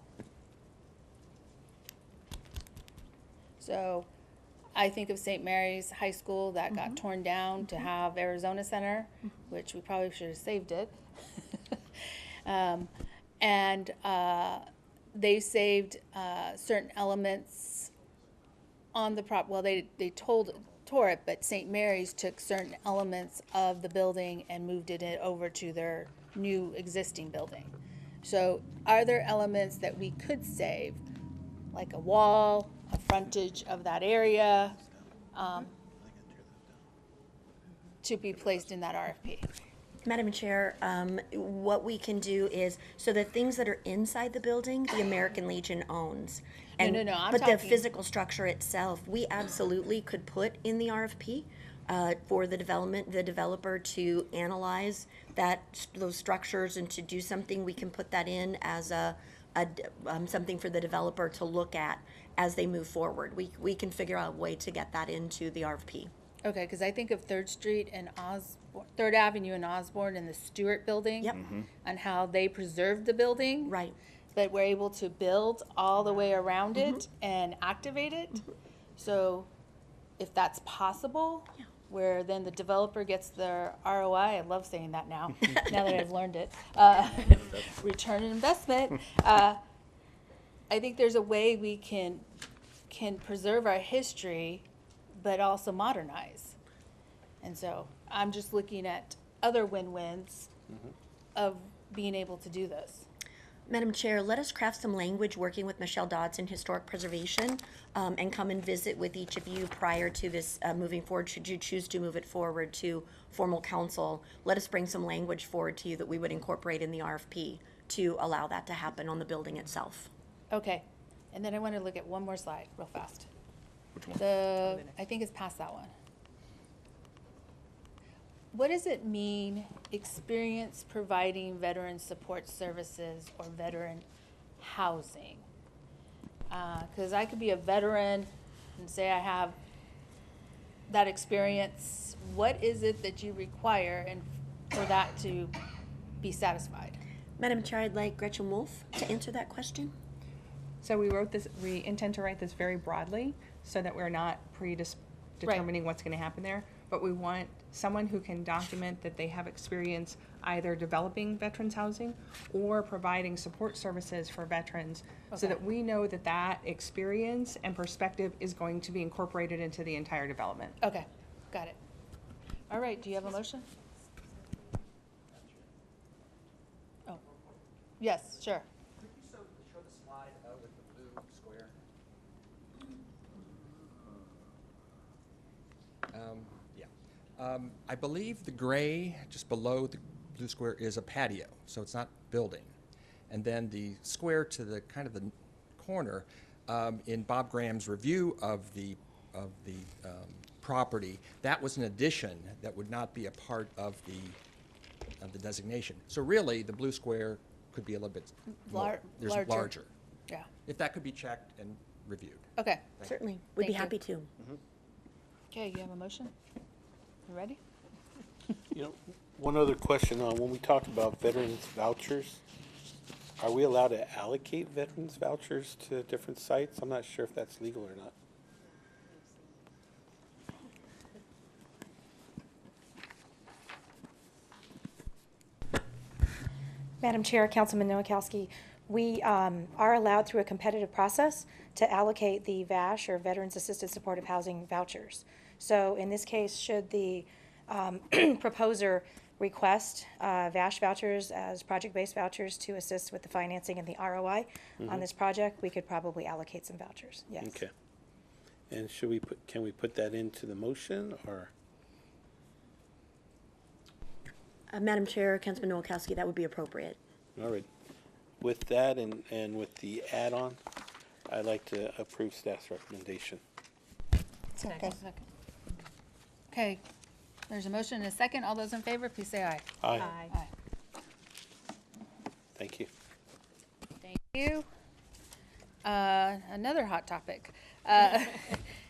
So I think of St. Mary's High School that got torn down to have Arizona Center, which we probably should have saved it. And they saved certain elements on the well, they tore it, but St. Mary's took certain elements of the building and moved it over to their new existing building. So are there elements that we could save, like a wall, a frontage of that area, to be placed in that RFP? Madam Chair, what we can do is, so the things that are inside the building, the American Legion owns. And, No, I'm but talking. the physical structure itself, we absolutely could put in the RFP for the developer to analyze those structures and to do something. We can put that in as a something for the developer to look at as they move forward. We can figure out a way to get that into the RFP. Okay, because I think of Third Street and Third Avenue and Osborne and the Stewart Building. Yep. And how they preserved the building. Right. But we're able to build all the way around it and activate it. So if that's possible, where then the developer gets their ROI, I love saying that now, now that I've learned it, return on investment, I think there's a way we can preserve our history, but also modernize. And so I'm just looking at other win-wins of being able to do this. Madam Chair, let us craft some language working with Michelle Dodson, Historic Preservation, and come and visit with each of you prior to this moving forward. Should you choose to move it forward to formal council, let us bring some language forward to you that we would incorporate in the RFP to allow that to happen on the building itself. Okay, and then I want to look at one more slide real fast. Which one? I think it's past that one. What does it mean, experience providing veteran support services or veteran housing? Because I could be a veteran and say I have that experience. What is it that you require and for that to be satisfied? Madam Chair, I'd like Gretchen Wolf to answer that question. So we intend to write this very broadly so that we're not determining what's going to happen there, but we want someone who can document that they have experience either developing veterans housing or providing support services for veterans, so that we know that that experience and perspective is going to be incorporated into the entire development. Okay, got it. All right, do you have a motion? Oh, yes, sure. Could you show the slide with the blue square? I believe the gray just below the blue square is a patio, so it's not building. And then the square to the kind of the corner, in Bob Graham's review of the property, that was an addition that would not be a part of the designation. So really, the blue square could be a little bit larger. Yeah. If that could be checked and reviewed. Okay. Certainly, we'd be happy to. Okay, you have a motion? You ready? You know, one other question, when we talk about veterans vouchers, are we allowed to allocate veterans vouchers to different sites? I'm not sure if that's legal or not. Madam Chair, Councilman Nowakowski, we are allowed through a competitive process to allocate the VASH, or Veterans Assisted Supportive Housing vouchers. So in this case, should the proposer request VASH vouchers as project-based vouchers to assist with the financing and the ROI on this project, we could probably allocate some vouchers, yes. Okay. And can we put that into the motion, or? Madam Chair, Councilman Nowakowski, that would be appropriate. All right. With that and with the add-on, I'd like to approve staff's recommendation. Second. Okay, there's a motion and a second. All those in favor, please say aye. Aye. Aye. Thank you. Thank you. Another hot topic.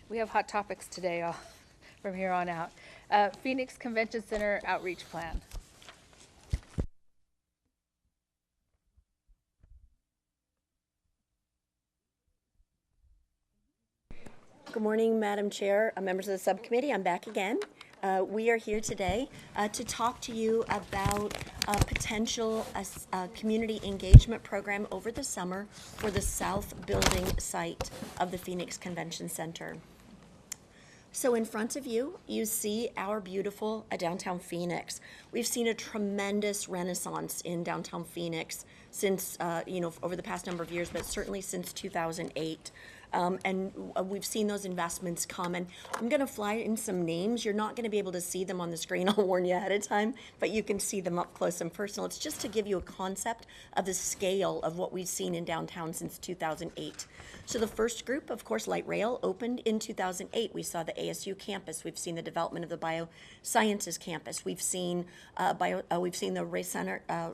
We have hot topics today from here on out. Phoenix Convention Center Outreach Plan. Good morning, Madam Chair, members of the subcommittee. I'm back again. We are here today to talk to you about a potential community engagement program over the summer for the south building site of the Phoenix Convention Center. So in front of you, you see our beautiful downtown Phoenix. We've seen a tremendous renaissance in downtown Phoenix since, over the past number of years, but certainly since 2008. And we've seen those investments come. And I'm going to fly in some names. You're not going to be able to see them on the screen. I'll warn you ahead of time, but you can see them up close and personal. It's just to give you a concept of the scale of what we've seen in downtown since 2008. So the first group, of course, light rail opened in 2008. We saw the ASU campus. We've seen the development of the biosciences campus. We've seen the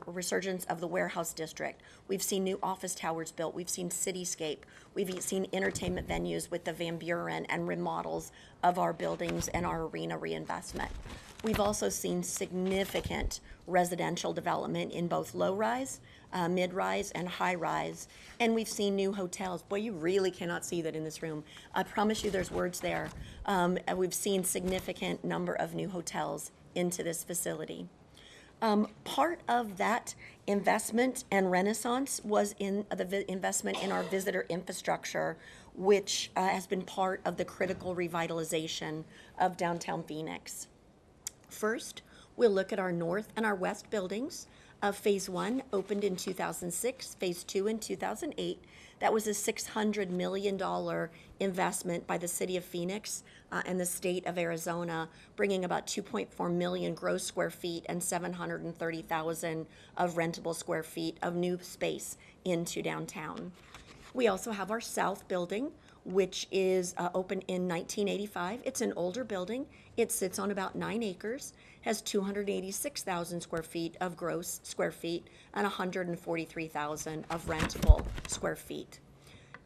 resurgence of the warehouse district. We've seen new office towers built. We've seen cityscape. We've seen entertainment venues with the Van Buren and remodels of our buildings and our arena reinvestment. We've also seen significant residential development in both low-rise, mid-rise, and high-rise. And we've seen new hotels. Boy, you really cannot see that in this room. I promise you there's words there. And we've seen significant number of new hotels into this facility. Part of that investment and renaissance was in the investment in our visitor infrastructure, which has been part of the critical revitalization of downtown Phoenix. First, we'll look at our north and our west buildings. Phase 1 opened in 2006, Phase 2 in 2008. That was a $600 million investment by the City of Phoenix and the state of Arizona, bringing about 2.4 million gross square feet and 730,000 of rentable square feet of new space into downtown. We also have our south building, which is opened in 1985. It's an older building. It sits on about 9 acres, has 286,000 square feet of gross square feet and 143,000 of rentable square feet.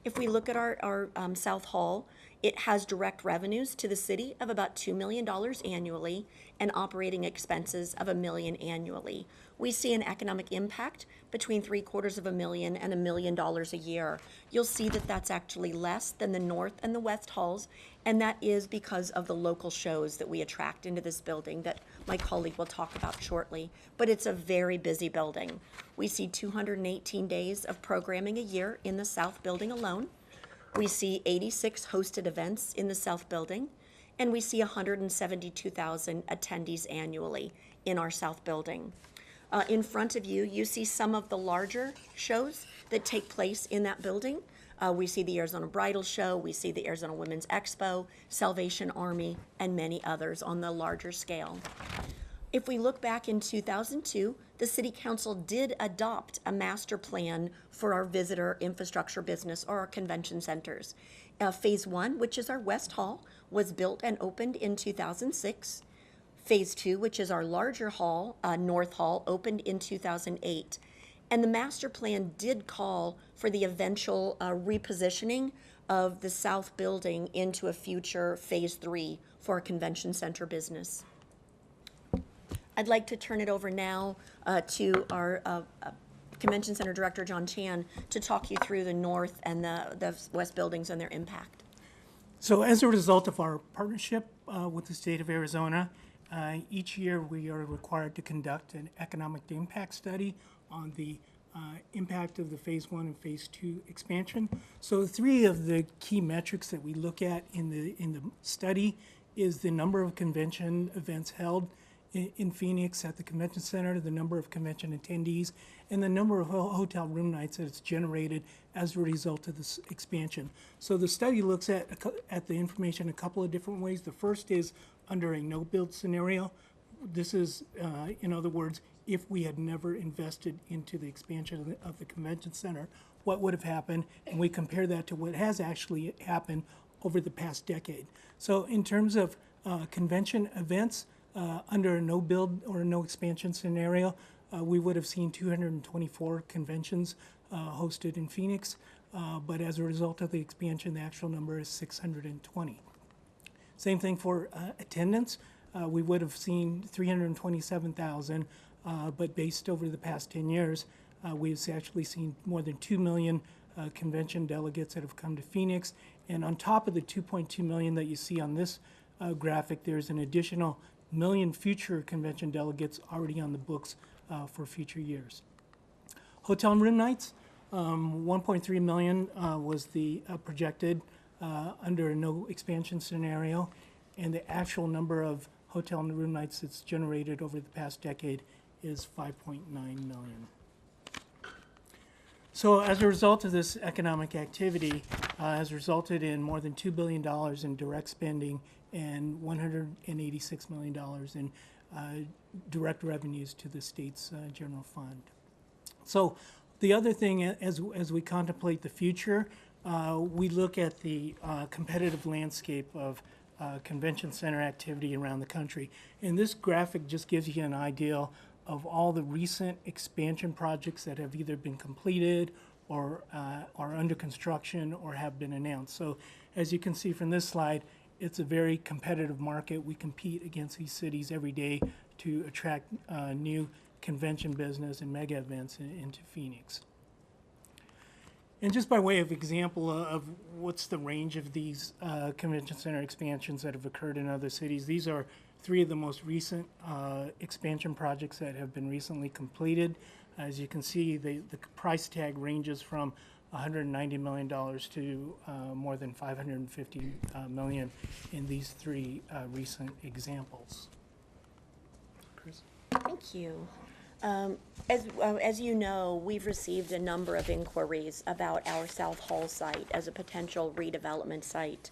If we look at our South Hall, it has direct revenues to the city of about $2 million annually and operating expenses of $1 million annually. We see an economic impact between $750,000 and $1 million a year. You'll see that that's actually less than the North and the West Halls, and that is because of the local shows that we attract into this building that my colleague will talk about shortly. But it's a very busy building. We see 218 days of programming a year in the South Building alone. We see 86 hosted events in the South Building, and we see 172,000 attendees annually in our South Building. In front of you, you see some of the larger shows that take place in that building. We see the Arizona Bridal Show, we see the Arizona Women's Expo, Salvation Army, and many others on the larger scale. If we look back in 2002, the City Council did adopt a master plan for our visitor infrastructure business or our convention centers. Phase 1, which is our West Hall, was built and opened in 2006. Phase 2, which is our larger hall, North Hall, opened in 2008. And the master plan did call for the eventual repositioning of the South Building into a future Phase 3 for our convention center business. I'd like to turn it over now to our Convention Center Director, John Chan, to talk you through the North and the West buildings and their impact. So as a result of our partnership with the state of Arizona, each year we are required to conduct an economic impact study on the impact of the Phase 1 and Phase 2 expansion. So 3 of the key metrics that we look at in the study is the number of convention events held in Phoenix at the convention center, the number of convention attendees, and the number of hotel room nights that it's generated as a result of this expansion. So the study looks at the information a couple of different ways. The first is under a no-build scenario. This is, in other words, if we had never invested into the expansion of the convention center, what would have happened? And we compare that to what has actually happened over the past decade. So in terms of convention events, under a no-build or no expansion scenario, we would have seen 224 conventions hosted in Phoenix, but as a result of the expansion, the actual number is 620. Same thing for attendance. We would have seen 327,000, but based over the past 10 years, we've actually seen more than 2 million convention delegates that have come to Phoenix. And on top of the 2.2 million that you see on this graphic, there's an additional million future convention delegates already on the books for future years. Hotel and room nights, 1.3 million was the projected under a no expansion scenario, and the actual number of hotel and room nights that's generated over the past decade is 5.9 million. So as a result of this economic activity, has resulted in more than $2 billion in direct spending and $186 million in direct revenues to the state's general fund. So the other thing, as we contemplate the future, we look at the competitive landscape of convention center activity around the country. And this graphic just gives you an idea of all the recent expansion projects that have either been completed or are under construction or have been announced. So as you can see from this slide, it's a very competitive market. We compete against these cities every day to attract new convention business and mega events into Phoenix. And just by way of example of what's the range of these convention center expansions that have occurred in other cities, these are 3 of the most recent expansion projects that have been recently completed. As you can see, the price tag ranges from $190 million to more than $550 million in these 3 recent examples. Chris? Thank you. As you know, we've received a number of inquiries about our South Hall site as a potential redevelopment site.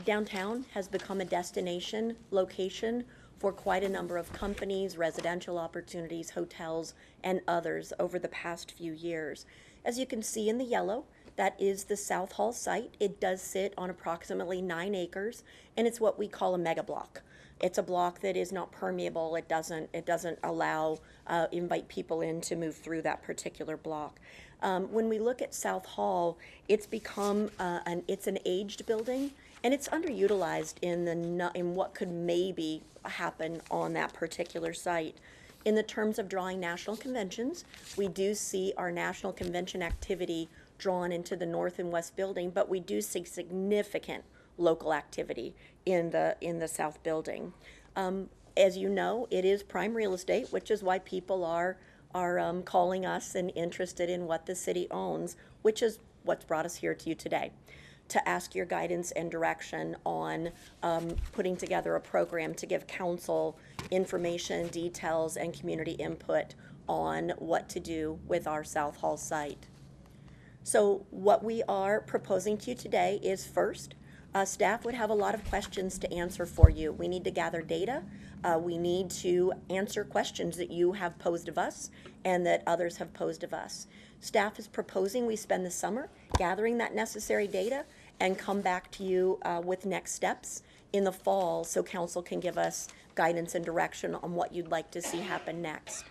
Downtown has become a destination location for quite a number of companies, residential opportunities, hotels, and others over the past few years. As you can see in the yellow, that is the South Hall site. It does sit on approximately 9 acres, and it's what we call a mega block. It's a block that is not permeable. It doesn't allow, invite people in to move through that particular block. When we look at South Hall, it's become it's an aged building, and it's underutilized in what could maybe happen on that particular site. In the terms of drawing national conventions, we do see our national convention activity drawn into the north and west building, but we do see significant local activity in the south building. As you know, it is prime real estate, which is why people are calling us and interested in what the city owns, which is what's brought us here to you today, to ask your guidance and direction on putting together a program to give council information, details, and community input on what to do with our South Hall site. So what we are proposing to you today is, first, staff would have a lot of questions to answer for you. We need to gather data. We need to answer questions that you have posed of us and that others have posed of us. Staff is proposing we spend the summer gathering that necessary data and come back to you with next steps in the fall so council can give us guidance and direction on what you'd like to see happen next.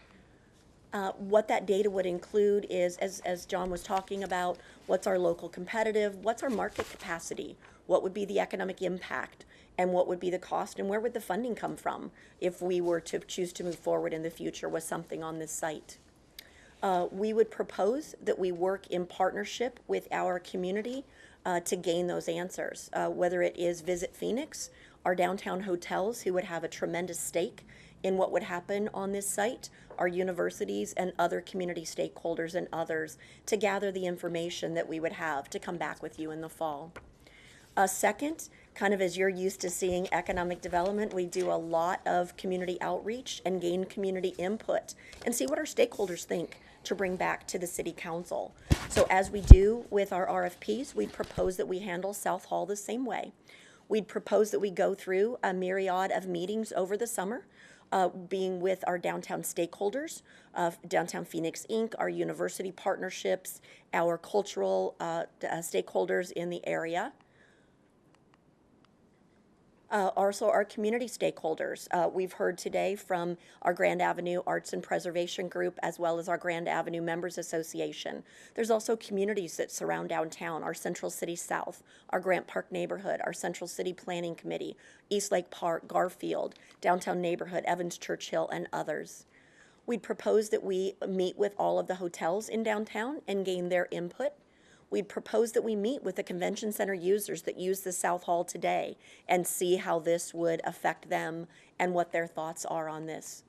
What that data would include is, as John was talking about, what's our local competitive, what's our market capacity, what would be the economic impact, and what would be the cost, and where would the funding come from if we were to choose to move forward in the future with something on this site. We would propose that we work in partnership with our community to gain those answers, whether it is Visit Phoenix, our downtown hotels who would have a tremendous stake in what would happen on this site, our universities and other community stakeholders and others to gather the information that we would have to come back with you in the fall. Second, kind of as you're used to seeing economic development, we do a lot of community outreach and gain community input and see what our stakeholders think to bring back to the city council. So as we do with our RFPs, we propose that we handle South Hall the same way. We'd propose that we go through a myriad of meetings over the summer, being with our downtown stakeholders, Downtown Phoenix Inc., our university partnerships, our cultural stakeholders in the area. Also our community stakeholders. We've heard today from our Grand Avenue Arts and Preservation Group as well as our Grand Avenue Members Association. There's also communities that surround downtown, our Central City South, our Grant Park neighborhood, our Central City Planning Committee, East Lake Park, Garfield, Downtown Neighborhood, Evans Churchill, and others. We'd propose that we meet with all of the hotels in downtown and gain their input. We'd propose that we meet with the convention center users that use the South Hall today and see how this would affect them and what their thoughts are on this.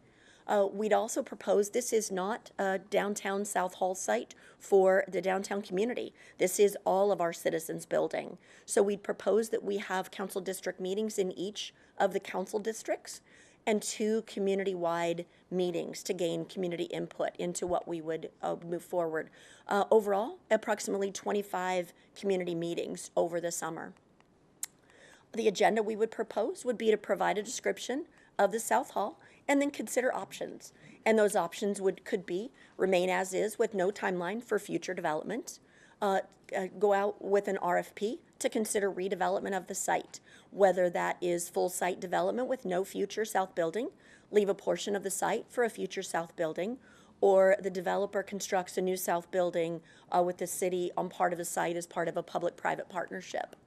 We'd also propose this is not a downtown South Hall site for the downtown community. This is all of our citizens' building. So we'd propose that we have council district meetings in each of the council districts and 2 community-wide meetings to gain community input into what we would move forward. Overall, approximately 25 community meetings over the summer. The agenda we would propose would be to provide a description of the South Hall and then consider options. And those options could be remain as is with no timeline for future development, go out with an RFP to consider redevelopment of the site, whether that is full site development with no future south building, leave a portion of the site for a future south building, or the developer constructs a new south building with the city on part of the site as part of a public-private partnership.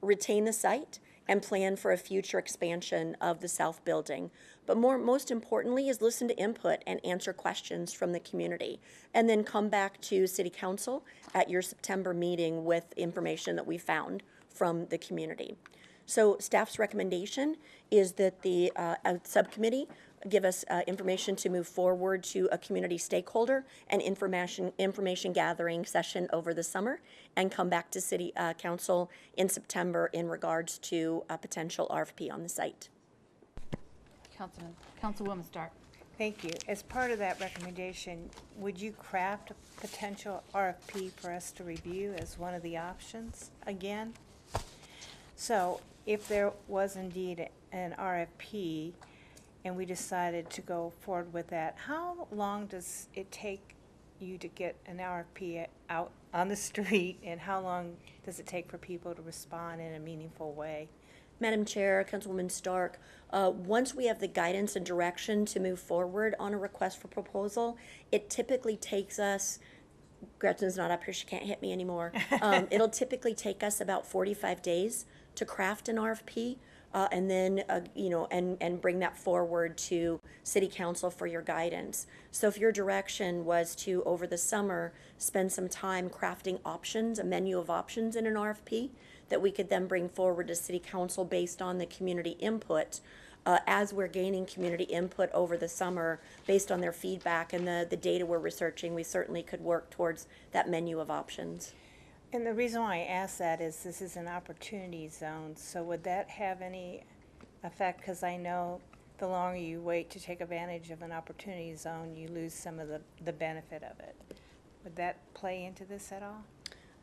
Retain the site and plan for a future expansion of the south building. But most importantly is listen to input and answer questions from the community. And then come back to City Council at your September meeting with information that we found from the community. So staff's recommendation is that the subcommittee give us information to move forward to a community stakeholder and information gathering session over the summer, and come back to City Council in September in regards to a potential RFP on the site. Councilwoman Stark. Thank you. As part of that recommendation, would you craft a potential RFP for us to review as one of the options again? So if there was indeed an RFP and we decided to go forward with that, how long does it take you to get an RFP out on the street, and how long does it take for people to respond in a meaningful way? Madam Chair, Councilwoman Stark, once we have the guidance and direction to move forward on a request for proposal, it typically takes us, Gretchen's not up here, she can't hit me anymore. It'll typically take us about 45 days to craft an RFP. And then, and bring that forward to City Council for your guidance. So if your direction was to, over the summer, spend some time crafting options, a menu of options in an RFP, that we could then bring forward to City Council based on the community input, as we're gaining community input over the summer, based on their feedback and the data we're researching, we certainly could work towards that menu of options. And the reason why I ask that is this is an opportunity zone, so would that have any effect? Because I know the longer you wait to take advantage of an opportunity zone, you lose some of the benefit of it. Would that play into this at all?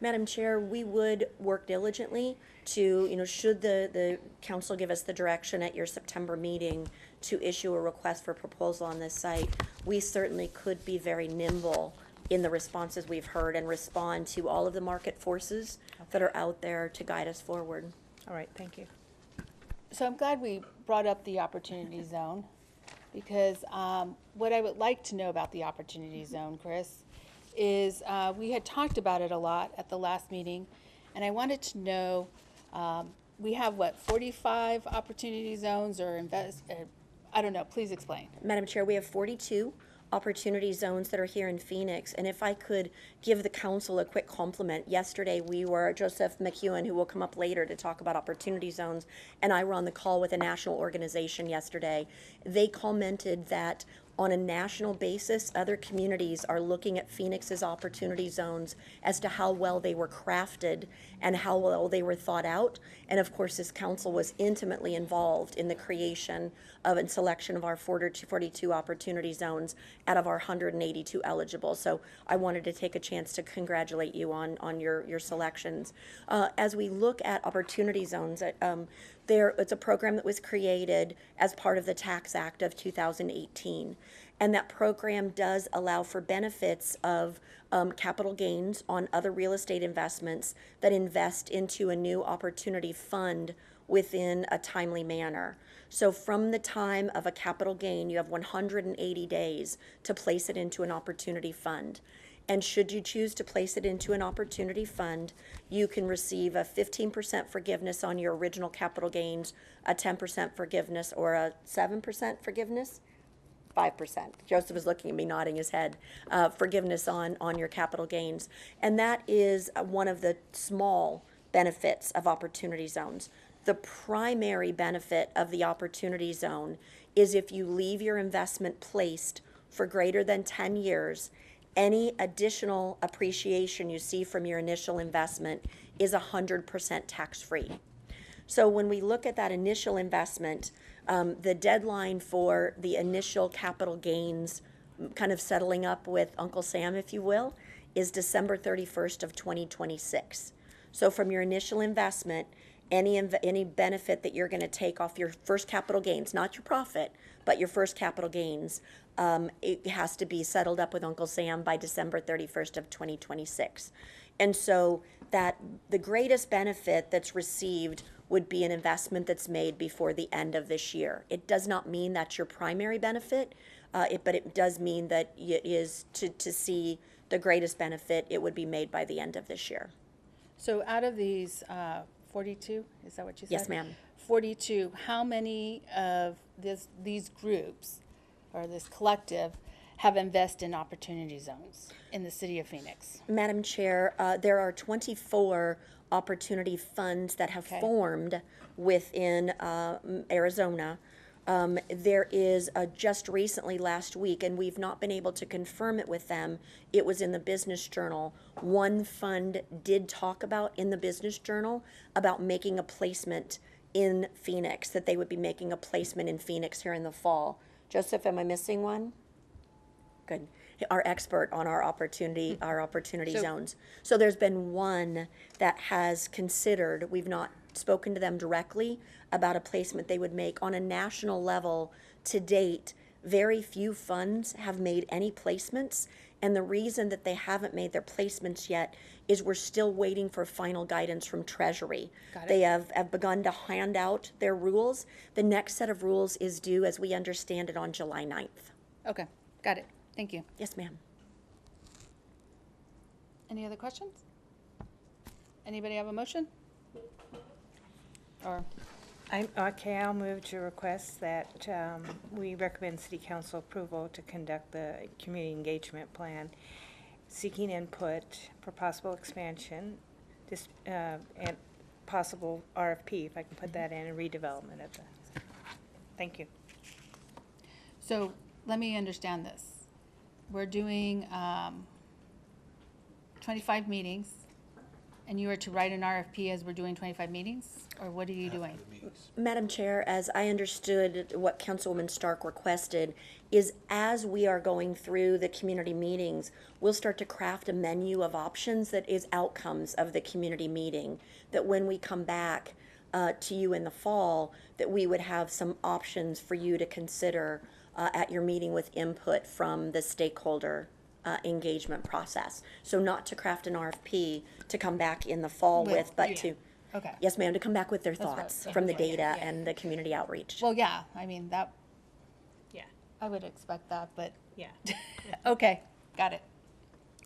Madam Chair, we would work diligently to, should the council give us the direction at your September meeting to issue a request for proposal on this site, we certainly could be very nimble in the responses we've heard and respond to all of the market forces that are out there to guide us forward. All right, thank you. So I'm glad we brought up the opportunity zone, because what I would like to know about the opportunity zone, Chris, is we had talked about it a lot at the last meeting, and I wanted to know, we have 45 opportunity zones or I don't know, please explain. Madam Chair, we have 42 opportunity zones that are here in Phoenix. And if I could give the council a quick compliment, yesterday Joseph McEwen, who will come up later to talk about opportunity zones, and I were on the call with a national organization yesterday. They commented that on a national basis, other communities are looking at Phoenix's opportunity zones as to how well they were crafted and how well they were thought out. And of course, this council was intimately involved in the creation of and selection of our 42 opportunity zones out of our 182 eligible. So I wanted to take a chance to congratulate you on your selections. As we look at opportunity zones, it's a program that was created as part of the Tax Act of 2018. And that program does allow for benefits of capital gains on other real estate investments that invest into a new opportunity fund within a timely manner. So from the time of a capital gain, you have 180 days to place it into an opportunity fund. And should you choose to place it into an opportunity fund, you can receive a 15% forgiveness on your original capital gains, a 10% forgiveness, or a 7% forgiveness? 5%. Joseph is looking at me, nodding his head. Forgiveness on your capital gains. And that is one of the small benefits of opportunity zones. The primary benefit of the opportunity zone is if you leave your investment placed for greater than 10 years, any additional appreciation you see from your initial investment is 100% tax-free. So when we look at that initial investment, The deadline for the initial capital gains, kind of settling up with Uncle Sam, if you will, is December 31st of 2026. So from your initial investment, any benefit that you're going to take off your first capital gains, not your profit, but your first capital gains, it has to be settled up with Uncle Sam by December 31st of 2026. And so that the greatest benefit that's received would be an investment that's made before the end of this year. It does not mean that's your primary benefit, but it does mean that it is to see the greatest benefit, it would be made by the end of this year. So out of these 42, is that what you said? Yes, ma'am. 42, how many of these groups or this collective have invested in opportunity zones in the city of Phoenix? Madam Chair, there are 24 opportunity funds that have formed within Arizona. There is just recently last week, and we've not been able to confirm it with them, it was in the Business Journal. One fund did talk about in the Business Journal about making a placement in Phoenix, that they would be making a placement in Phoenix here in the fall. Joseph, am I missing one? Good. Our expert on our opportunity zones. So there's been one that has considered, we've not spoken to them directly about a placement they would make on a national level. To date, very few funds have made any placements, and the reason that they haven't made their placements yet is we're still waiting for final guidance from Treasury. They have begun to hand out their rules. The next set of rules is due, as we understand it, on July 9th. Okay, got it. Thank you. Yes, ma'am. Any other questions? Anybody have a motion? Or I'll move to request that we recommend City Council approval to conduct the community engagement plan, seeking input for possible expansion, and possible RFP, if I can put that in, and redevelopment of the. Thank you. So let me understand this. We're doing 25 meetings, and you are to write an RFP as we're doing 25 meetings? Or what are you doing? Madam Chair, as I understood what Councilwoman Stark requested, is as we are going through the community meetings, we'll start to craft a menu of options that is outcomes of the community meeting, that when we come back to you in the fall, that we would have some options for you to consider at your meeting with input from the stakeholder engagement process. So not to craft an RFP to come back in the fall with, but to, yes ma'am, to come back with their thoughts from the data and the community outreach. Well, yeah, I mean, that, I would expect that, but. Okay, got it.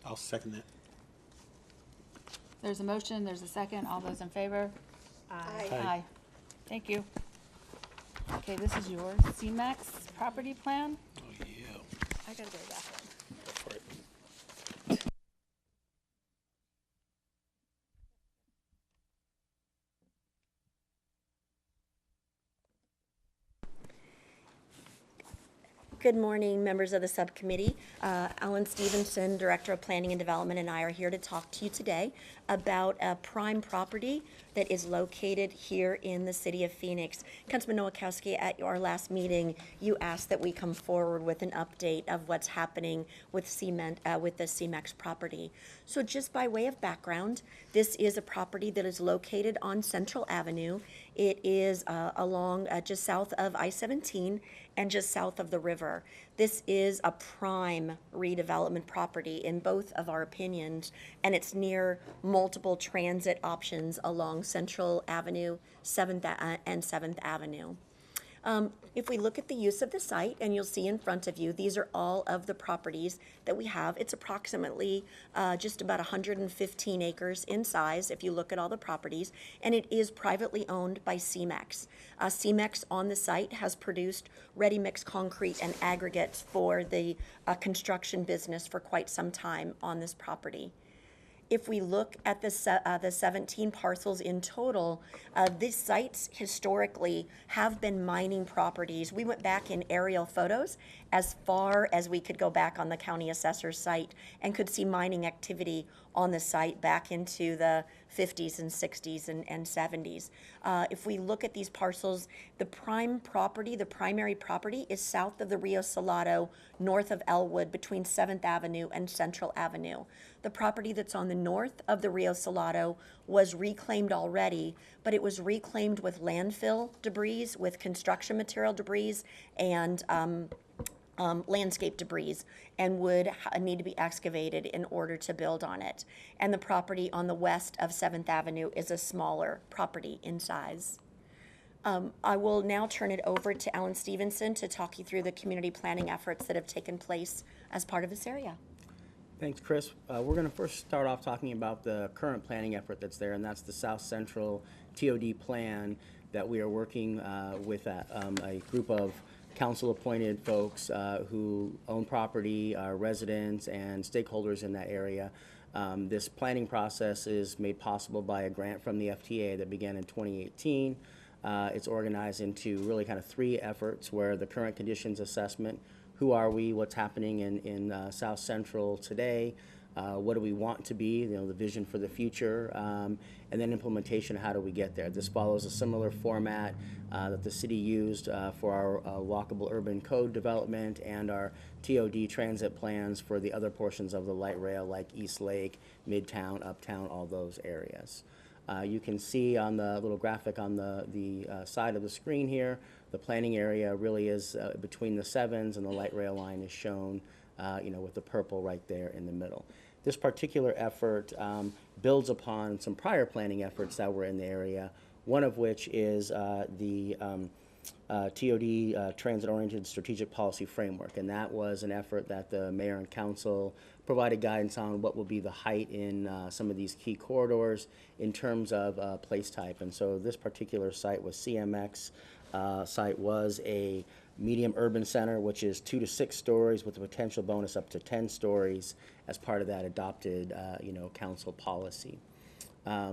I'll second that. There's a motion, there's a second. All those in favor? Aye. Aye. Thank you. Okay, this is yours. CMAX property plan? Oh, yeah. I gotta go to that one. Go for it. Good morning, members of the subcommittee. Alan Stevenson, Director of Planning and Development, and I are here to talk to you today about a prime property that is located here in the city of Phoenix. Councilman Nowakowski, at our last meeting, you asked that we come forward with an update of what's happening with the CMAX property. So just by way of background, this is a property that is located on Central Avenue. It is along just south of I-17 and just south of the river. This is a prime redevelopment property in both of our opinions, and it's near multiple transit options along Central Avenue, 7th and 7th Avenue. If we look at the use of the site, and you'll see in front of you, these are all of the properties that we have. It's approximately just about 115 acres in size if you look at all the properties, and it is privately owned by CMAX. CMAX on the site has produced ready-mix concrete and aggregates for the construction business for quite some time on this property. If we look at the 17 parcels in total, these sites historically have been mining properties. We went back in aerial photos, as far as we could go back on the county assessor's site and could see mining activity on the site back into the 50s and 60s and 70s. If we look at these parcels, the primary property is south of the Rio Salado, north of Elwood, between 7th Avenue and Central Avenue. The property that's on the north of the Rio Salado was reclaimed already, but it was reclaimed with landfill debris, with construction material debris, and landscape debris, and would need to be excavated in order to build on it. And the property on the west of 7th Avenue is a smaller property in size. I will now turn it over to Alan Stevenson to talk you through the community planning efforts that have taken place as part of this area. Thanks, Chris. We're going to first start off talking about the current planning effort that's there, and that's the South Central TOD plan that we are working with a group of council-appointed folks who own property, are residents, and stakeholders in that area. This planning process is made possible by a grant from the FTA that began in 2018. It's organized into really kind of three efforts, where the current conditions assessment, who are we, what's happening in South Central today, what do we want to be, the vision for the future, and then implementation, how do we get there. This follows a similar format that the city used for our walkable urban code development and our TOD transit plans for the other portions of the light rail, like East Lake, Midtown, Uptown, all those areas. You can see on the little graphic on the side of the screen here, the planning area really is between the 7s, and the light rail line is shown with the purple right there in the middle. This particular effort builds upon some prior planning efforts that were in the area, one of which is the TOD Transit-Oriented Strategic Policy Framework, and that was an effort that the mayor and council provided guidance on what will be the height in some of these key corridors in terms of place type. And so this particular site was CMX site was a medium urban center, which is 2 to 6 stories with a potential bonus up to 10 stories as part of that adopted council policy.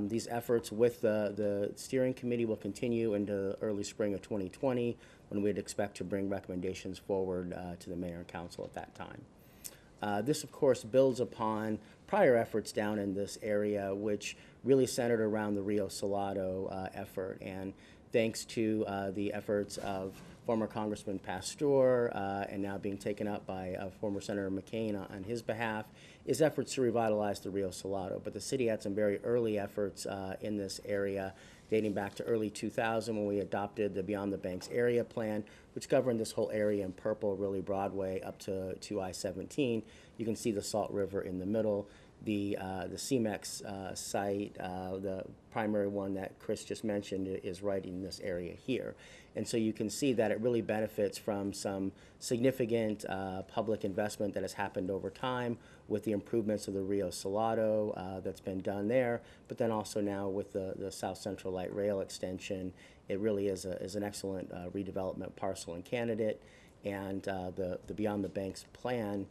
These efforts with the steering committee will continue into early spring of 2020, when we'd expect to bring recommendations forward to the mayor and council at that time. This, of course, builds upon prior efforts down in this area, which really centered around the Rio Salado effort. And thanks to the efforts of former Congressman Pasteur, and now being taken up by former Senator McCain on his behalf, is efforts to revitalize the Rio Salado. But the city had some very early efforts in this area, dating back to early 2000, when we adopted the Beyond the Banks area plan, which governed this whole area in purple, really Broadway up to I-17. You can see the Salt River in the middle. The CMEX site, the primary one that Chris just mentioned, is right in this area here. And so you can see that it really benefits from some significant public investment that has happened over time with the improvements of the Rio Salado that's been done there, but then also now with the South Central Light Rail extension, it really is an excellent redevelopment parcel and candidate. And the Beyond the Banks plan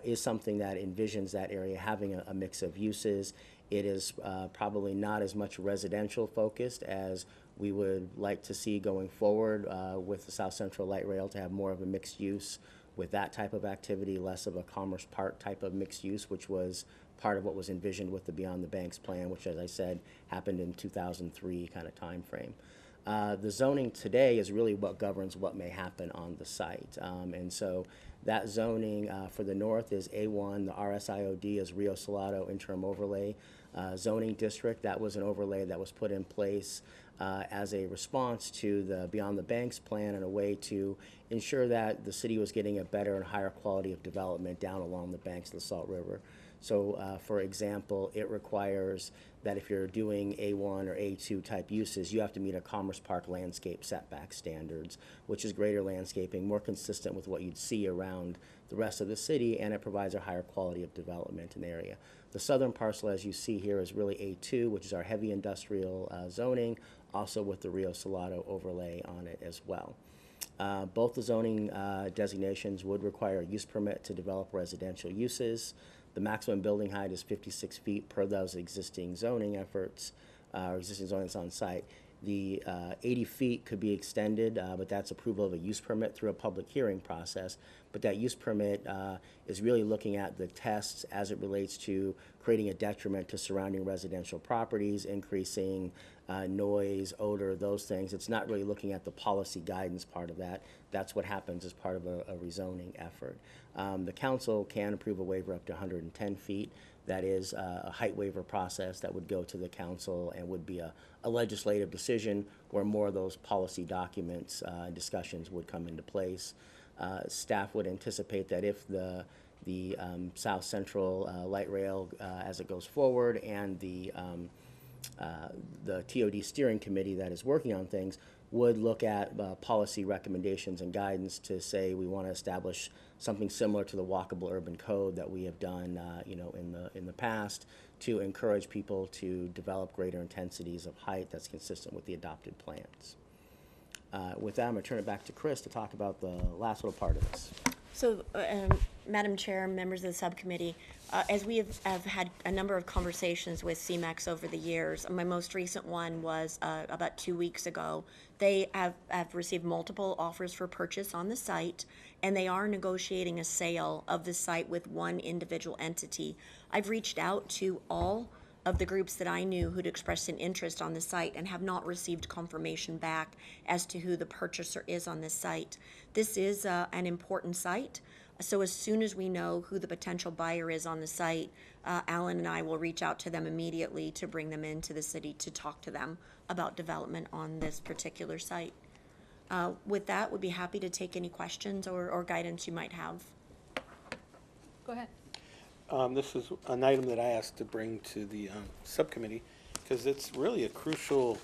is something that envisions that area having a mix of uses. It is probably not as much residential focused as we would like to see going forward with the South Central Light Rail, to have more of a mixed use with that type of activity, less of a Commerce Park type of mixed use, which was part of what was envisioned with the Beyond the Banks plan, which, as I said, happened in 2003 kind of time frame. The zoning today is really what governs what may happen on the site. And so that zoning for the north is A1, the RSIOD is Rio Salado Interim Overlay Zoning District. That was an overlay that was put in place as a response to the Beyond the Banks plan, and a way to ensure that the city was getting a better and higher quality of development down along the banks of the Salt River. So, for example, it requires that if you're doing A1 or A2 type uses, you have to meet a Commerce Park landscape setback standards, which is greater landscaping, more consistent with what you'd see around the rest of the city, and it provides a higher quality of development in the area. The southern parcel, as you see here, is really A2, which is our heavy industrial zoning, also with the Rio Salado overlay on it as well. Both the zoning designations would require a use permit to develop residential uses. The maximum building height is 56 feet per those existing zoning efforts, or existing zonings on site. The 80 feet could be extended, but that's approval of a use permit through a public hearing process. But that use permit is really looking at the tests as it relates to creating a detriment to surrounding residential properties, increasing noise, odor, those things. It's not really looking at the policy guidance part of that. That's what happens as part of a rezoning effort. The council can approve a waiver up to 110 feet. That is a height waiver process that would go to the council and would be a legislative decision where more of those policy documents and discussions would come into place. Staff would anticipate that if the South Central light rail, as it goes forward, and the TOD steering committee that is working on things would look at policy recommendations and guidance to say we want to establish something similar to the walkable urban code that we have done, in the past, to encourage people to develop greater intensities of height that's consistent with the adopted plans. With that, I'm going to turn it back to Chris to talk about the last little part of this. So, Madam Chair, members of the subcommittee, as we have had a number of conversations with CMEX over the years, my most recent one was about 2 weeks ago. They have received multiple offers for purchase on the site, and they are negotiating a sale of the site with one individual entity. I've reached out to all of the groups that I knew who'd expressed an interest on the site and have not received confirmation back as to who the purchaser is on this site. This is an important site, so as soon as we know who the potential buyer is on the site, Alan and I will reach out to them immediately to bring them into the city to talk to them about development on this particular site. With that, we'd be happy to take any questions or guidance you might have. Go ahead. This is an item that I asked to bring to the subcommittee because it's really a crucial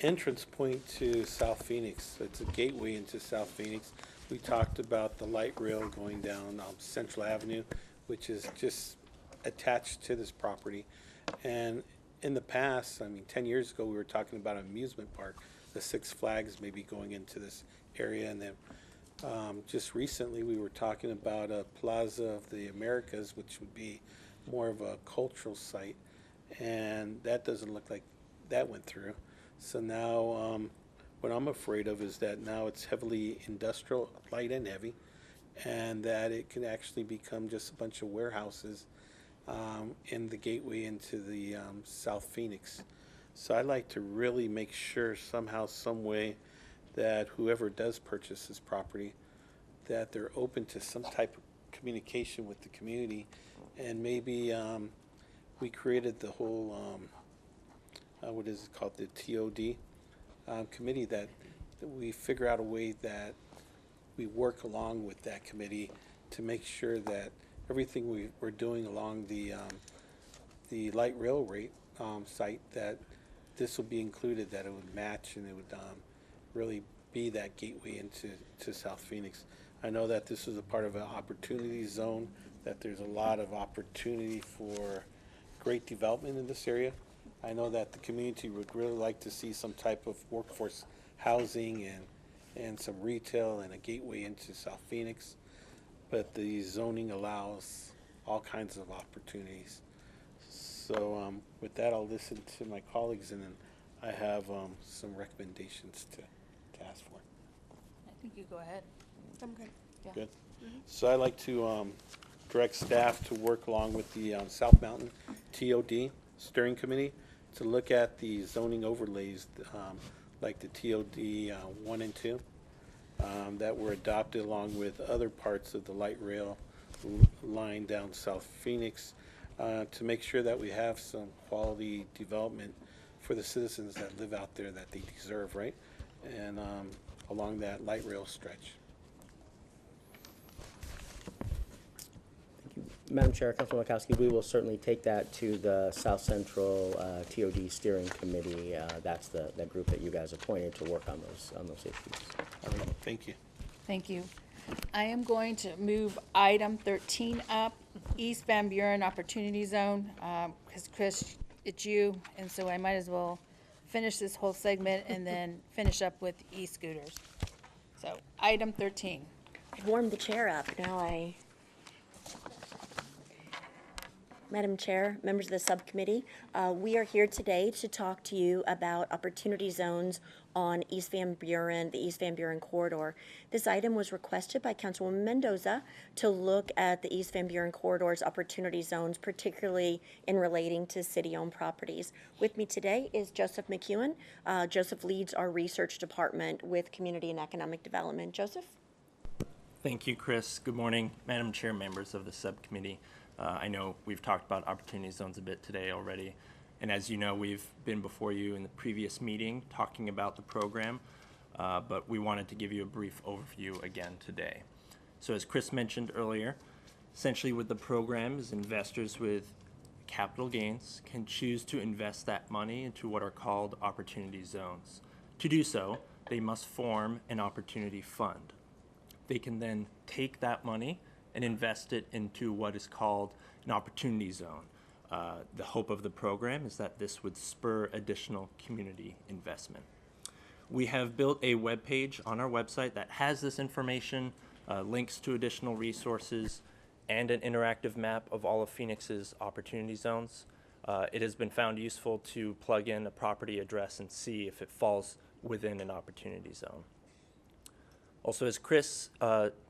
entrance point to South Phoenix. It's a gateway into South Phoenix. We talked about the light rail going down Central Avenue, which is just attached to this property. And in the past, 10 years ago, we were talking about an amusement park, the Six Flags maybe going into this area. And then just recently, we were talking about a Plaza of the Americas, which would be more of a cultural site. And that doesn't look like that went through. So now what I'm afraid of is that now it's heavily industrial, light and heavy, and that it can actually become just a bunch of warehouses in the gateway into the South Phoenix. So I'd like to really make sure somehow, some way, that whoever does purchase this property, that they're open to some type of communication with the community. And maybe we created the whole, what is it called, the TOD committee, that we figure out a way that we work along with that committee to make sure that everything we're doing along the light rail rate site, that this will be included, that it would match, and it would really be that gateway into South Phoenix. I know that this is a part of an opportunity zone, that there's a lot of opportunity for great development in this area. I know that the community would really like to see some type of workforce housing and some retail and a gateway into South Phoenix, but the zoning allows all kinds of opportunities. So with that, I'll listen to my colleagues, and then I have some recommendations to ask for. I think you go ahead. I'm good. Yeah. Good. So I'd like to direct staff to work along with the South Mountain TOD Steering Committee to look at the zoning overlays, like the TOD 1 and 2, that were adopted along with other parts of the light rail line down South Phoenix, to make sure that we have some quality development for the citizens that live out there that they deserve, right? And along that light rail stretch. Madam Chair, Councilman Nowakowski, we will certainly take that to the South Central TOD Steering Committee. That's the group that you guys appointed to work on those issues. All right, thank you. Thank you. I am going to move item 13 up, East Van Buren Opportunity Zone, because Chris, it's you, and so I might as well finish this whole segment and then finish up with e-scooters. So, item 13. I've warmed the chair up. Now Madam Chair, members of the subcommittee, we are here today to talk to you about opportunity zones on East Van Buren, the East Van Buren corridor. This item was requested by Councilwoman Mendoza to look at the East Van Buren corridor's opportunity zones, particularly in relating to city-owned properties. With me today is Joseph McEwen. Joseph leads our research department with Community and Economic Development. Joseph? Thank you, Chris. Good morning, Madam Chair, members of the subcommittee. I know we've talked about opportunity zones a bit today already, and as you know, we've been before you in the previous meeting talking about the program, but we wanted to give you a brief overview again today. So as Chris mentioned earlier, essentially what the program is, investors with capital gains can choose to invest that money into what are called opportunity zones. To do so, they must form an opportunity fund. They can then take that money and invest it into what is called an opportunity zone. The hope of the program is that this would spur additional community investment. We have built a web page on our website that has this information, links to additional resources, and an interactive map of all of Phoenix's opportunity zones. It has been found useful to plug in a property address and see if it falls within an opportunity zone. Also, as Chris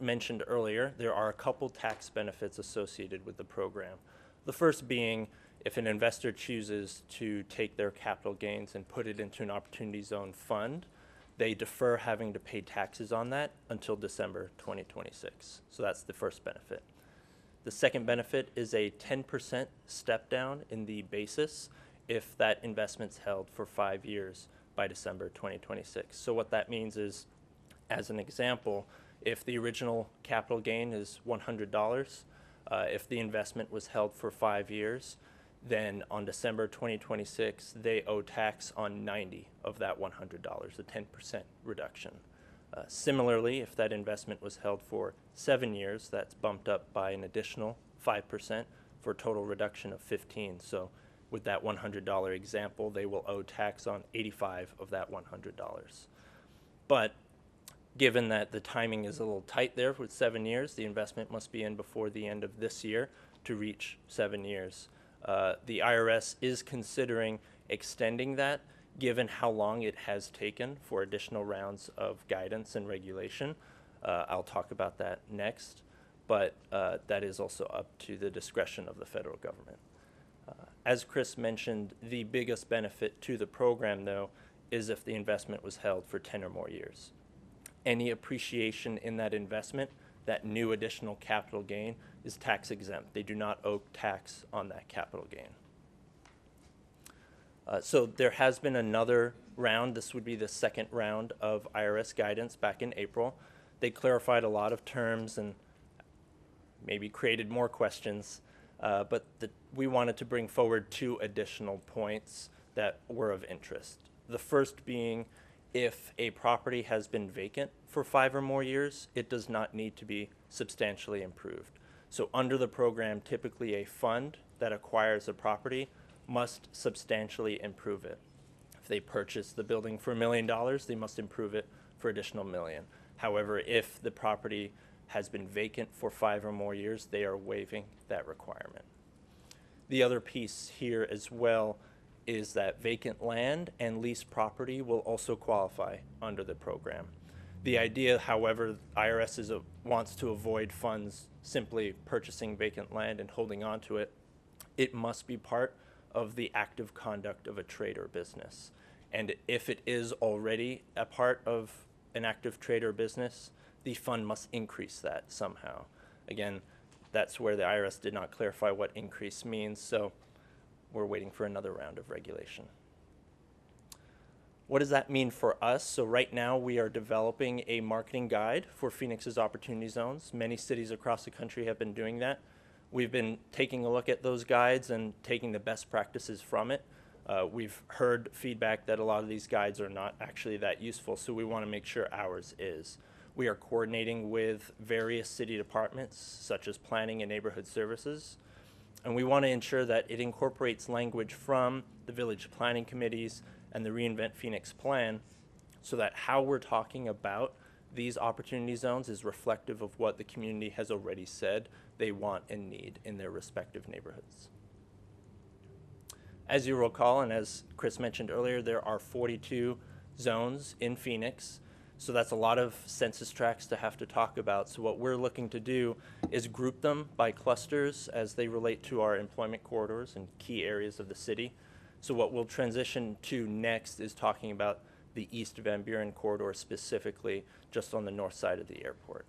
mentioned earlier, there are a couple tax benefits associated with the program. The first being if an investor chooses to take their capital gains and put it into an opportunity zone fund, they defer having to pay taxes on that until December 2026. So that's the first benefit. The second benefit is a 10% step down in the basis if that investment's held for 5 years by December 2026. So what that means is, as an example, if the original capital gain is $100, if the investment was held for 5 years, then on December 2026, they owe tax on 90 of that $100, a 10% reduction. Similarly, if that investment was held for 7 years, that's bumped up by an additional 5% for a total reduction of 15. So with that $100 example, they will owe tax on 85 of that $100. But given that the timing is a little tight there with 7 years, the investment must be in before the end of this year to reach 7 years. The IRS is considering extending that given how long it has taken for additional rounds of guidance and regulation. I'll talk about that next, but that is also up to the discretion of the federal government. As Chris mentioned, the biggest benefit to the program, though, is if the investment was held for 10 or more years. Any appreciation in that investment, that new additional capital gain, is tax exempt. They do not owe tax on that capital gain. So there has been another round. This would be the second round of IRS guidance back in April. They clarified a lot of terms and maybe created more questions, but we wanted to bring forward 2 additional points that were of interest. The first being, if a property has been vacant for 5 or more years, it does not need to be substantially improved. So under the program, typically a fund that acquires a property must substantially improve it. If they purchase the building for $1 million, they must improve it for additional $1 million. However, if the property has been vacant for 5 or more years, they are waiving that requirement. The other piece here as well is that vacant land and leased property will also qualify under the program. The idea, however, IRS wants to avoid funds simply purchasing vacant land and holding on to it. It must be part of the active conduct of a trade or business. And if it is already a part of an active trade or business, the fund must increase that somehow. Again, that's where the IRS did not clarify what increase means, so we're waiting for another round of regulation. What does that mean for us? So right now we are developing a marketing guide for Phoenix's opportunity zones. Many cities across the country have been doing that. We've been taking a look at those guides and taking the best practices from it. We've heard feedback that a lot of these guides are not actually that useful, so we want to make sure ours is. We are coordinating with various city departments, such as planning and neighborhood services, and we want to ensure that it incorporates language from the village planning committees and the Reinvent Phoenix plan so that how we're talking about these opportunity zones is reflective of what the community has already said they want and need in their respective neighborhoods. As you recall, and as Chris mentioned earlier, there are 42 zones in Phoenix. So that's a lot of census tracts to have to talk about. So what we're looking to do is group them by clusters as they relate to our employment corridors and key areas of the city. So what we'll transition to next is talking about the East Van Buren corridor specifically, just on the north side of the airport.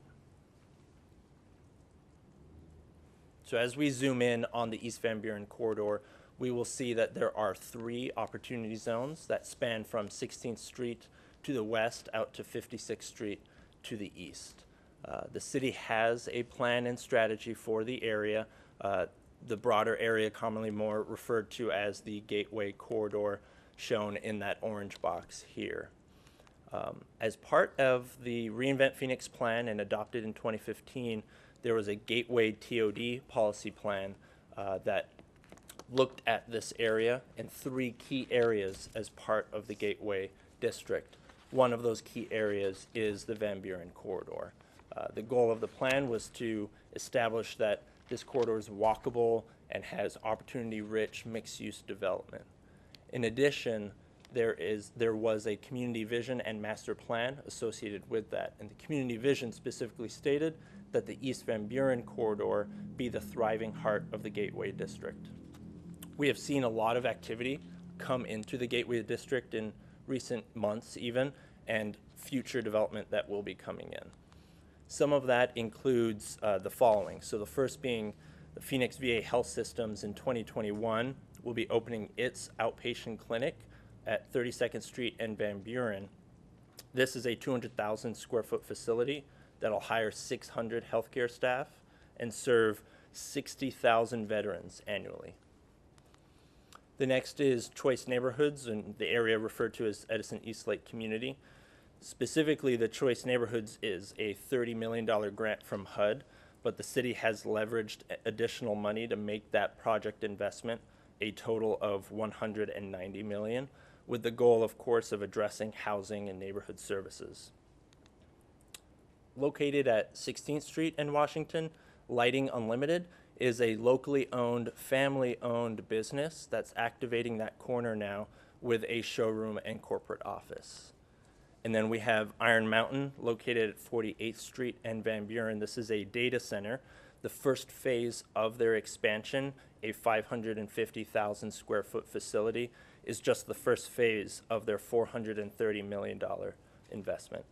So as we zoom in on the East Van Buren corridor, we will see that there are 3 opportunity zones that span from 16th Street to the west out to 56th Street to the east. The city has a plan and strategy for the area, the broader area commonly more referred to as the Gateway Corridor, shown in that orange box here. As part of the Reinvent Phoenix plan and adopted in 2015, there was a Gateway TOD policy plan that looked at this area and 3 key areas as part of the Gateway District. One of those key areas is the Van Buren corridor. The goal of the plan was to establish that this corridor is walkable and has opportunity-rich mixed-use development. In addition, there was a community vision and master plan associated with that, and the community vision specifically stated that the East Van Buren corridor be the thriving heart of the Gateway District. We have seen a lot of activity come into the Gateway District in recent months even, and future development that will be coming in. Some of that includes the following. So the first being the Phoenix VA Health Systems in 2021 will be opening its outpatient clinic at 32nd Street and Van Buren. This is a 200,000 square foot facility that'll hire 600 healthcare staff and serve 60,000 veterans annually. The next is Choice Neighborhoods, in the area referred to as Edison Eastlake Community. Specifically, the Choice Neighborhoods is a $30 million grant from HUD, but the city has leveraged additional money to make that project investment a total of $190 million, with the goal, of course, of addressing housing and neighborhood services. Located at 16th Street and Washington, Lighting Unlimited is a locally owned, family-owned business that's activating that corner now with a showroom and corporate office. And then we have Iron Mountain, located at 48th Street and Van Buren. This is a data center. The first phase of their expansion, a 550,000 square foot facility, is just the first phase of their $430 million investment.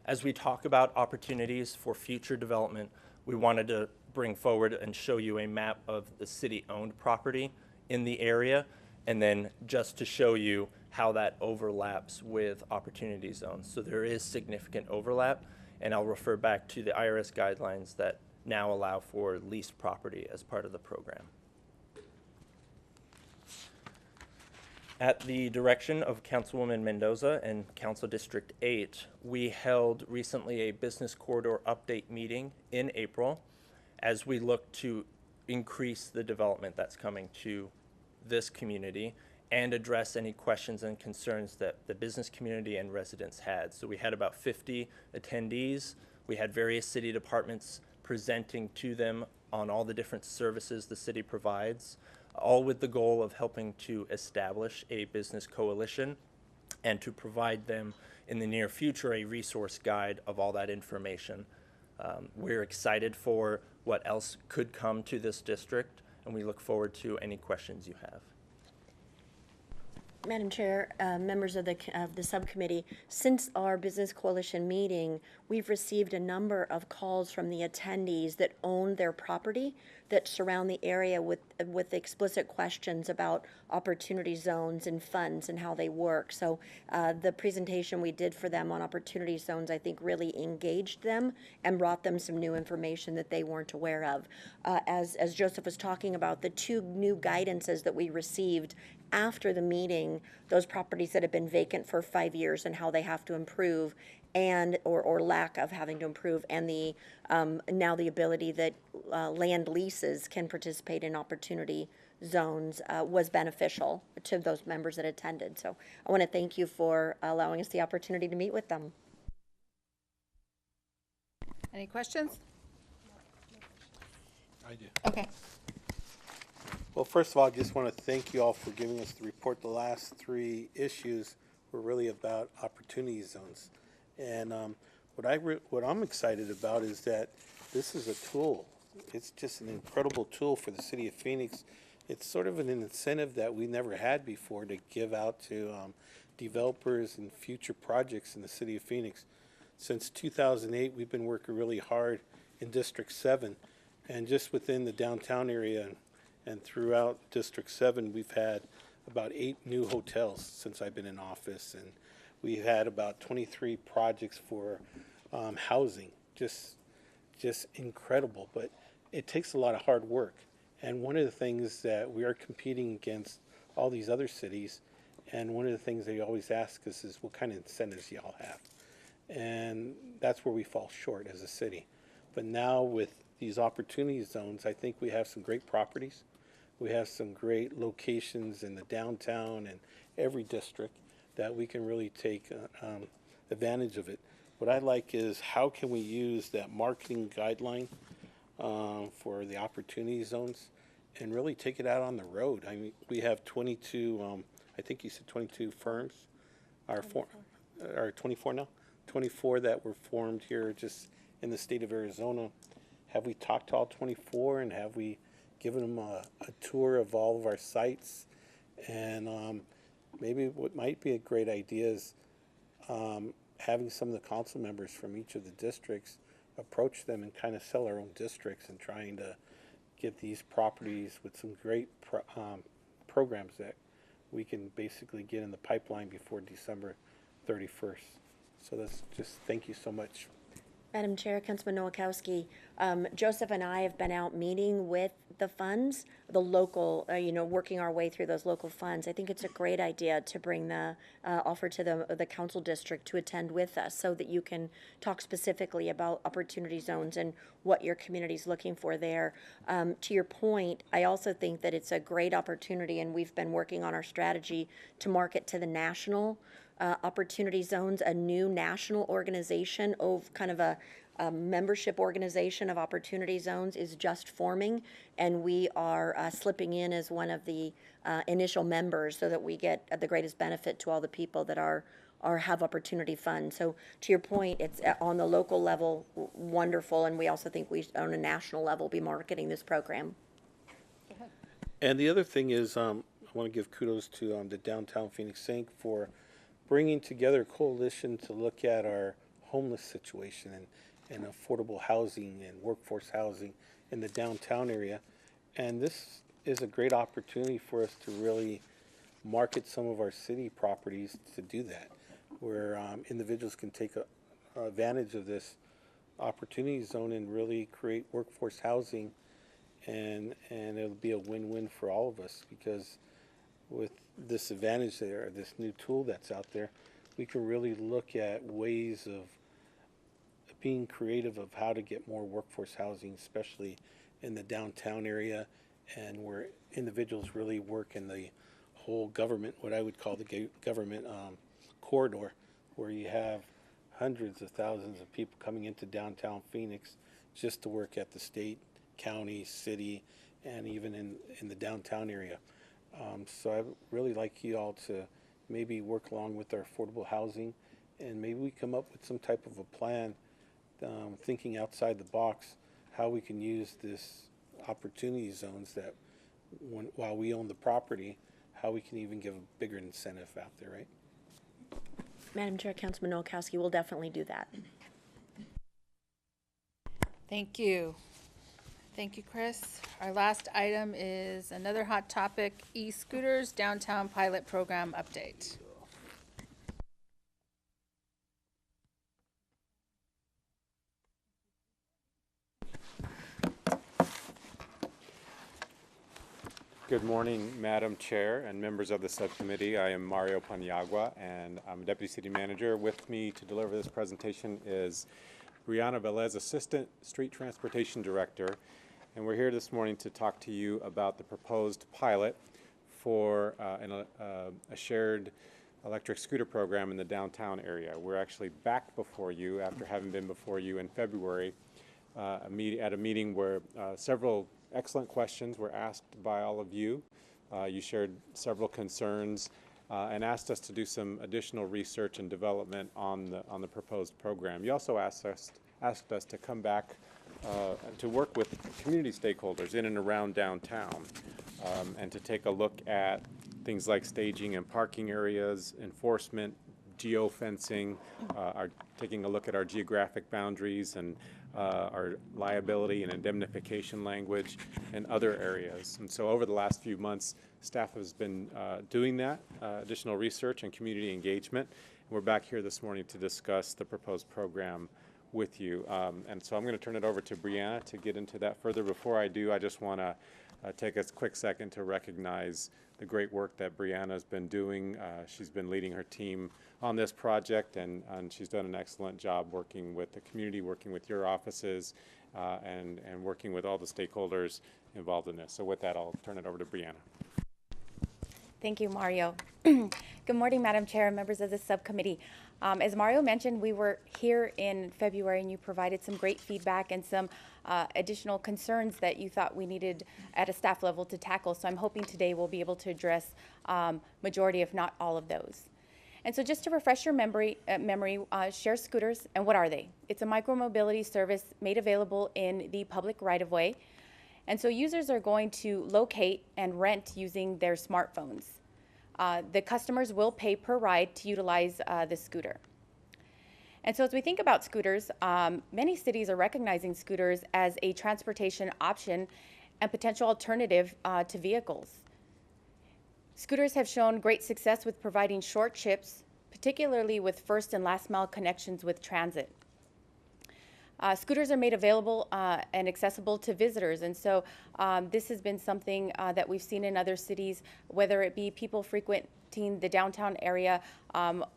As we talk about opportunities for future development, we wanted to bring forward and show you a map of the city-owned property in the area, and then just to show you how that overlaps with opportunity zones. So there is significant overlap, and I'll refer back to the IRS guidelines that now allow for leased property as part of the program. At the direction of Councilwoman Mendoza and Council District 8, we held recently a business corridor update meeting in April as we look to increase the development that's coming to this community and address any questions and concerns that the business community and residents had. So we had about 50 attendees. We had various city departments presenting to them on all the different services the city provides, all with the goal of helping to establish a business coalition and to provide them in the near future a resource guide of all that information. We're excited for what else could come to this district, and we look forward to any questions you have. Madam Chair, members of the subcommittee, since our Business Coalition meeting, we've received a number of calls from the attendees that own their property that surround the area with explicit questions about opportunity zones and funds and how they work. So the presentation we did for them on opportunity zones, I think, really engaged them and brought them some new information that they weren't aware of. As Joseph was talking about, the 2 new guidances that we received after the meeting, those properties that have been vacant for 5 years and how they have to improve, and or lack of having to improve, and the now the ability that land leases can participate in opportunity zones was beneficial to those members that attended. So I want to thank you for allowing us the opportunity to meet with them. Any questions? I do. Okay. Well, first of all, I just want to thank you all for giving us the report. The last 3 issues were really about opportunity zones. And what I'm excited about is that this is a tool. It's just an incredible tool for the city of Phoenix. It's sort of an incentive that we never had before to give out to developers and future projects in the city of Phoenix. Since 2008, we've been working really hard in District 7, and just within the downtown area and throughout District 7, we've had about 8 new hotels since I've been in office, and we've had about 23 projects for housing. Just incredible, but it takes a lot of hard work. And one of the things that we are competing against all these other cities, and one of the things they always ask us is, what kind of incentives y'all have? And that's where we fall short as a city. But now with these opportunity zones, I think we have some great properties. We have some great locations in the downtown and every district that we can really take advantage of it. What I like is, how can we use that marketing guideline for the opportunity zones and really take it out on the road? I mean, we have 22, I think you said 22 firms, or 24 now? 24 that were formed here just in the state of Arizona. Have we talked to all 24, and have we given them a tour of all of our sites? And maybe what might be a great idea is having some of the council members from each of the districts approach them and kind of sell our own districts, and trying to get these properties with some great programs that we can basically get in the pipeline before December 31st. So that's just, thank you so much. Madam Chair, Councilman Nowakowski, Joseph and I have been out meeting with the funds, the local, working our way through those local funds. I think it's a great idea to bring the offer to the council district to attend with us, so that you can talk specifically about opportunity zones and what your community's looking for there. To your point, I also think that it's a great opportunity, and we've been working on our strategy to market to the national opportunity zones. A new national organization of kind of a membership organization of opportunity zones is just forming, and we are slipping in as one of the initial members, so that we get the greatest benefit to all the people that have opportunity funds. So to your point, it's on the local level, wonderful, and we also think we on a national level be marketing this program. And the other thing is, I want to give kudos to the Downtown Phoenix Inc. for bringing together a coalition to look at our homeless situation and affordable housing and workforce housing in the downtown area. And this is a great opportunity for us to really market some of our city properties to do that, where individuals can take advantage of this opportunity zone and really create workforce housing, and it'll be a win-win for all of us, because with this advantage there, this new tool that's out there, we can really look at ways of being creative of how to get more workforce housing, especially in the downtown area, and where individuals really work in the whole government, what I would call the government corridor, where you have hundreds of thousands of people coming into downtown Phoenix just to work at the state, county, city, and even in the downtown area. So I really like you all to maybe work along with our affordable housing, and maybe we come up with some type of a plan, thinking outside the box, how we can use this opportunity zones that, while we own the property, how we can even give a bigger incentive out there, right? Madam Chair, Councilman Nowakowski will definitely do that. Thank you. Thank you, Chris. Our last item is another hot topic, e-scooters downtown pilot program update. Good morning, Madam Chair and members of the subcommittee. I am Mario Paniagua, and I'm Deputy City Manager. With me to deliver this presentation is Brianna Velez, Assistant Street Transportation Director, and we're here this morning to talk to you about the proposed pilot for a shared electric scooter program in the downtown area. We're actually back before you after having been before you in February at a meeting where several excellent questions were asked by all of you. You shared several concerns and asked us to do some additional research and development on the proposed program. You also asked us to come back to work with community stakeholders in and around downtown and to take a look at things like staging and parking areas, enforcement, geofencing, taking a look at our geographic boundaries and our liability and indemnification language and other areas. And so over the last few months, staff has been doing that, additional research and community engagement. We're back here this morning to discuss the proposed program with you. And so I'm going to turn it over to Brianna to get into that further. Before I do, I just want to take a quick second to recognize the great work that Brianna's been doing. She's been leading her team on this project, and she's done an excellent job working with the community, working with your offices, and working with all the stakeholders involved in this. So with that, I'll turn it over to Brianna. Thank you, Mario. Good morning, Madam Chair and members of the subcommittee. As Mario mentioned, we were here in February and you provided some great feedback and some additional concerns that you thought we needed at a staff level to tackle. So I'm hoping today we'll be able to address majority, if not all of those. And so just to refresh your memory, share scooters, and what are they? It's a micromobility service made available in the public right-of-way. And so users are going to locate and rent using their smartphones. The customers will pay per ride to utilize the scooter. And so as we think about scooters, many cities are recognizing scooters as a transportation option and potential alternative to vehicles. Scooters have shown great success with providing short trips, particularly with first and last mile connections with transit. Scooters are made available and accessible to visitors, and so this has been something that we've seen in other cities, whether it be people frequenting the downtown area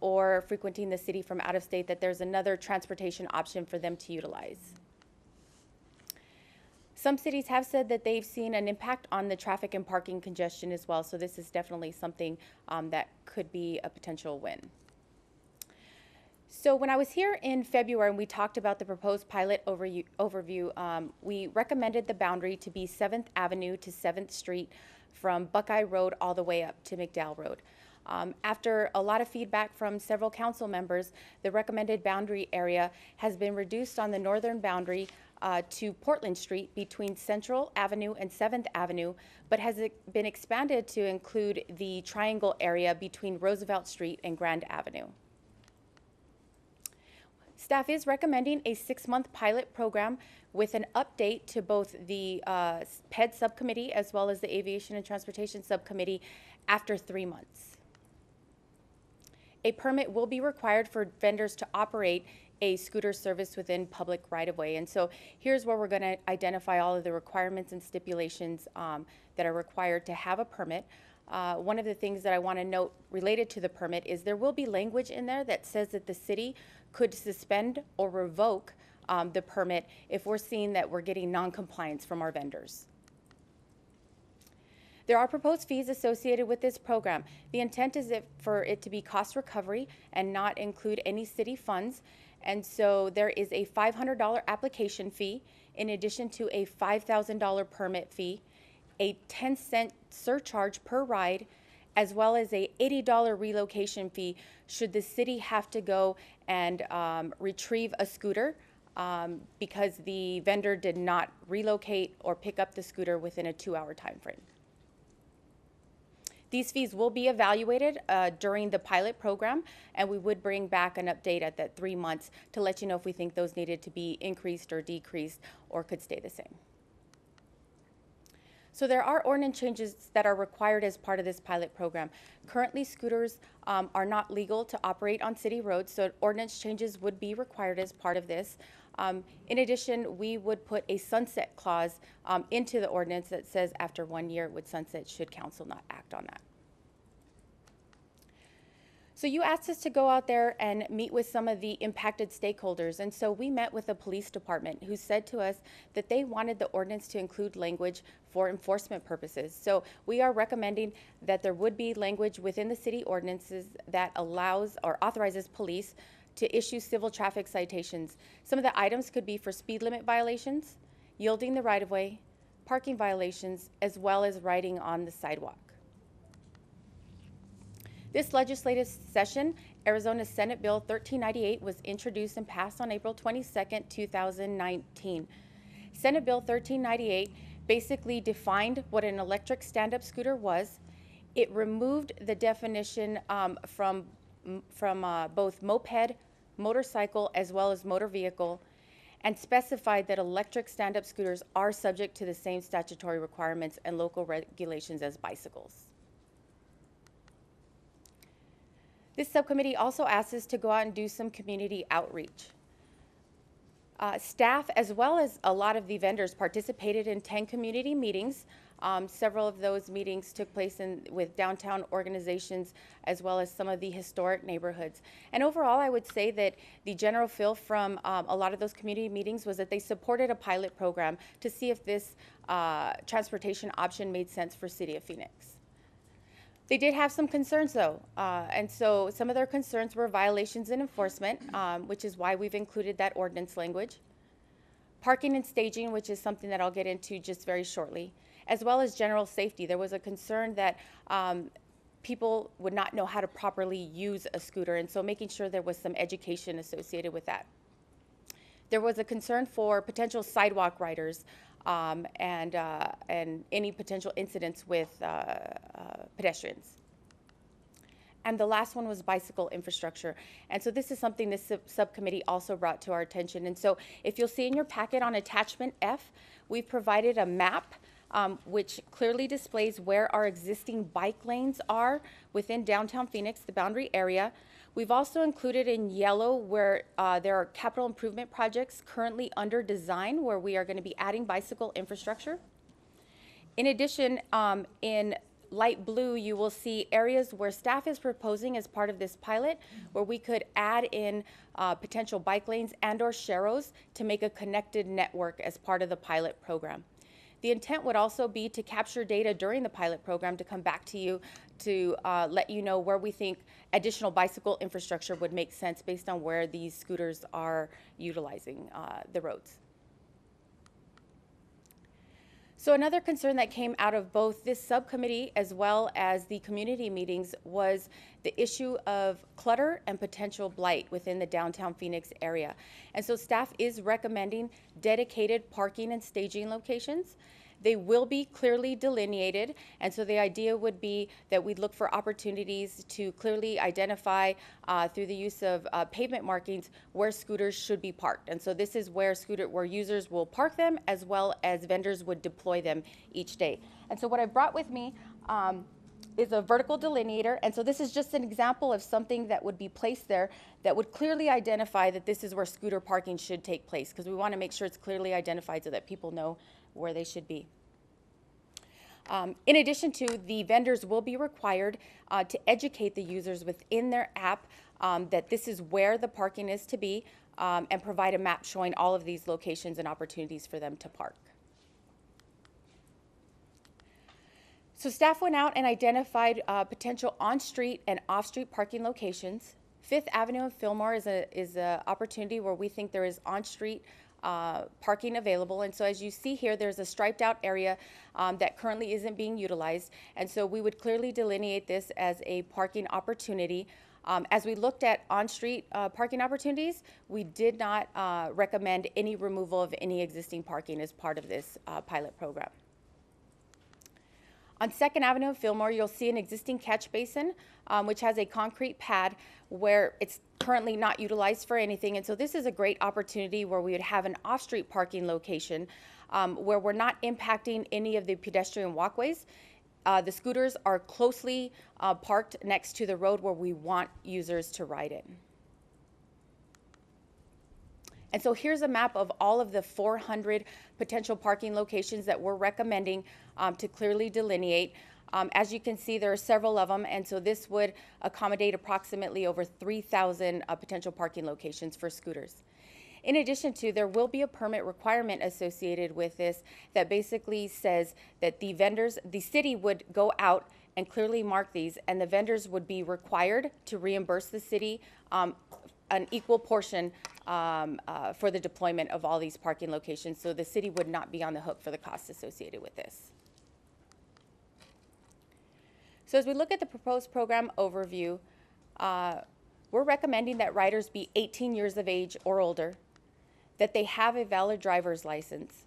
or frequenting the city from out of state, that there's another transportation option for them to utilize. Some cities have said that they've seen an impact on the traffic and parking congestion as well, so this is definitely something that could be a potential win. So when I was here in February and we talked about the proposed pilot overview, we recommended the boundary to be 7th Avenue to 7th Street from Buckeye Road all the way up to McDowell Road. After a lot of feedback from several council members, the recommended boundary area has been reduced on the northern boundary to Portland Street between Central Avenue and 7th Avenue, but has been expanded to include the triangle area between Roosevelt Street and Grand Avenue. Staff is recommending a 6-month pilot program with an update to both the PED subcommittee as well as the Aviation and Transportation subcommittee after 3 months. A permit will be required for vendors to operate a scooter service within public right-of-way. And so here's where we're going to identify all of the requirements and stipulations that are required to have a permit. One of the things that I want to note related to the permit is there will be language in there that says that the city could suspend or revoke the permit if we're seeing that we're getting non-compliance from our vendors. There are proposed fees associated with this program. The intent is for it to be cost recovery and not include any city funds. And so there is a $500 application fee in addition to a $5,000 permit fee, a 10-cent surcharge per ride, as well as a $80 relocation fee should the city have to go and retrieve a scooter because the vendor did not relocate or pick up the scooter within a 2-hour time frame. These fees will be evaluated during the pilot program, and we would bring back an update at that 3 months to let you know if we think those needed to be increased or decreased or could stay the same. So there are ordinance changes that are required as part of this pilot program. Currently, scooters are not legal to operate on city roads, so ordinance changes would be required as part of this. In addition, we would put a sunset clause into the ordinance that says after 1 year it would sunset should council not act on that. So you asked us to go out there and meet with some of the impacted stakeholders, and so we met with the police department who said to us that they wanted the ordinance to include language for enforcement purposes. So we are recommending that there would be language within the city ordinances that allows or authorizes police to issue civil traffic citations. Some of the items could be for speed limit violations, yielding the right-of-way, parking violations, as well as riding on the sidewalk. This legislative session, Arizona Senate Bill 1398 was introduced and passed on April 22nd, 2019. Senate Bill 1398 basically defined what an electric stand-up scooter was. It removed the definition from both moped, motorcycle, as well as motor vehicle, and specified that electric stand-up scooters are subject to the same statutory requirements and local regulations as bicycles. This subcommittee also asked us to go out and do some community outreach. Staff, as well as a lot of the vendors, participated in 10 community meetings. Several of those meetings took place with downtown organizations, as well as some of the historic neighborhoods. And overall, I would say that the general feel from a lot of those community meetings was that they supported a pilot program to see if this transportation option made sense for City of Phoenix. They did have some concerns, though, and so some of their concerns were violations and enforcement, which is why we've included that ordinance language. Parking and staging, which is something that I'll get into just very shortly, as well as general safety. There was a concern that people would not know how to properly use a scooter, and so making sure there was some education associated with that. There was a concern for potential sidewalk riders and any potential incidents with pedestrians. And the last one was bicycle infrastructure. And so this is something this subcommittee also brought to our attention. And so if you'll see in your packet on attachment F, we've provided a map which clearly displays where our existing bike lanes are within downtown Phoenix, the boundary area. We've also included in yellow where there are capital improvement projects currently under design where we are going to be adding bicycle infrastructure. In addition, in light blue, you will see areas where staff is proposing as part of this pilot where we could add in potential bike lanes and or sharrows to make a connected network as part of the pilot program. The intent would also be to capture data during the pilot program to come back to you to let you know where we think additional bicycle infrastructure would make sense based on where these scooters are utilizing the roads. So another concern that came out of both this subcommittee as well as the community meetings was the issue of clutter and potential blight within the downtown Phoenix area. And so staff is recommending dedicated parking and staging locations. They will be clearly delineated, and so the idea would be that we'd look for opportunities to clearly identify through the use of pavement markings where scooters should be parked. And so this is where users will park them as well as vendors would deploy them each day. And so what I brought with me is a vertical delineator, and so this is just an example of something that would be placed there that would clearly identify that this is where scooter parking should take place, because we want to make sure it's clearly identified so that people know where they should be. In addition to, the vendors will be required to educate the users within their app that this is where the parking is to be and provide a map showing all of these locations and opportunities for them to park. So staff went out and identified potential on-street and off-street parking locations. Fifth Avenue and Fillmore is an opportunity where we think there is on-street parking available. And so as you see here, there's a striped out area that currently isn't being utilized. And so we would clearly delineate this as a parking opportunity. As we looked at on-street parking opportunities, we did not recommend any removal of any existing parking as part of this pilot program. On 2nd Avenue and Fillmore, you'll see an existing catch basin, which has a concrete pad where it's currently not utilized for anything. And so this is a great opportunity where we would have an off-street parking location where we're not impacting any of the pedestrian walkways. The scooters are closely parked next to the road where we want users to ride in. And so here's a map of all of the 400 potential parking locations that we're recommending to clearly delineate. As you can see, there are several of them, and so this would accommodate approximately over 3,000 potential parking locations for scooters. In addition to, there will be a permit requirement associated with this that basically says that the city would go out and clearly mark these, and the vendors would be required to reimburse the city an equal portion for the deployment of all these parking locations, so the city would not be on the hook for the costs associated with this. So as we look at the proposed program overview, we're recommending that riders be 18 years of age or older, that they have a valid driver's license,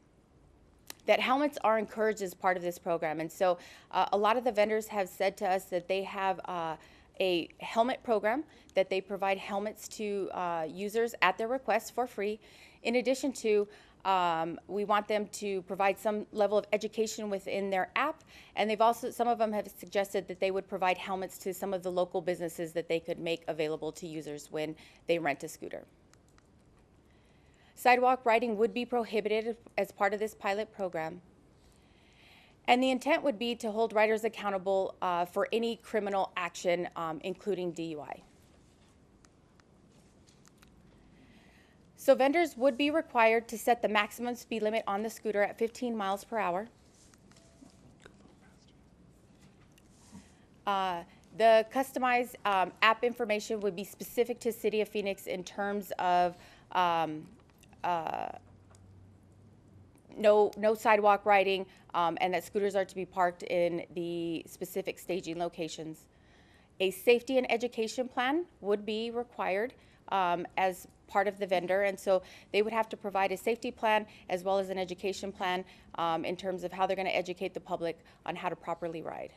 that helmets are encouraged as part of this program. And so a lot of the vendors have said to us that they have a helmet program, that they provide helmets to users at their request for free. In addition to, we want them to provide some level of education within their app, and they've also, some of them have suggested that they would provide helmets to some of the local businesses that they could make available to users when they rent a scooter. Sidewalk riding would be prohibited as part of this pilot program. And the intent would be to hold riders accountable for any criminal action, including DUI. So vendors would be required to set the maximum speed limit on the scooter at 15 miles per hour. The customized app information would be specific to City of Phoenix in terms of no sidewalk riding, and that scooters are to be parked in the specific staging locations. A safety and education plan would be required as part of the vendor, and so they would have to provide a safety plan as well as an education plan in terms of how they're going to educate the public on how to properly ride.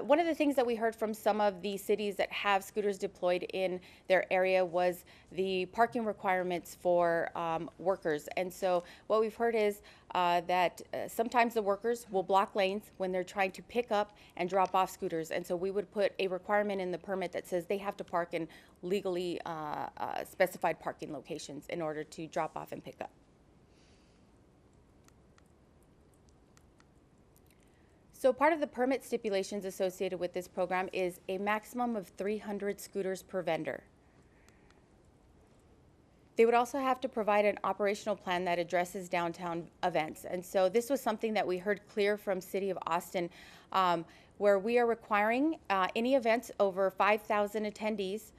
One of the things that we heard from some of the cities that have scooters deployed in their area was the parking requirements for workers. And so what we've heard is that sometimes the workers will block lanes when they're trying to pick up and drop off scooters. And so we would put a requirement in the permit that says they have to park in legally specified parking locations in order to drop off and pick up. So part of the permit stipulations associated with this program is a maximum of 300 scooters per vendor. They would also have to provide an operational plan that addresses downtown events. And so this was something that we heard clear from City of Austin, where we are requiring any events over 5,000 attendees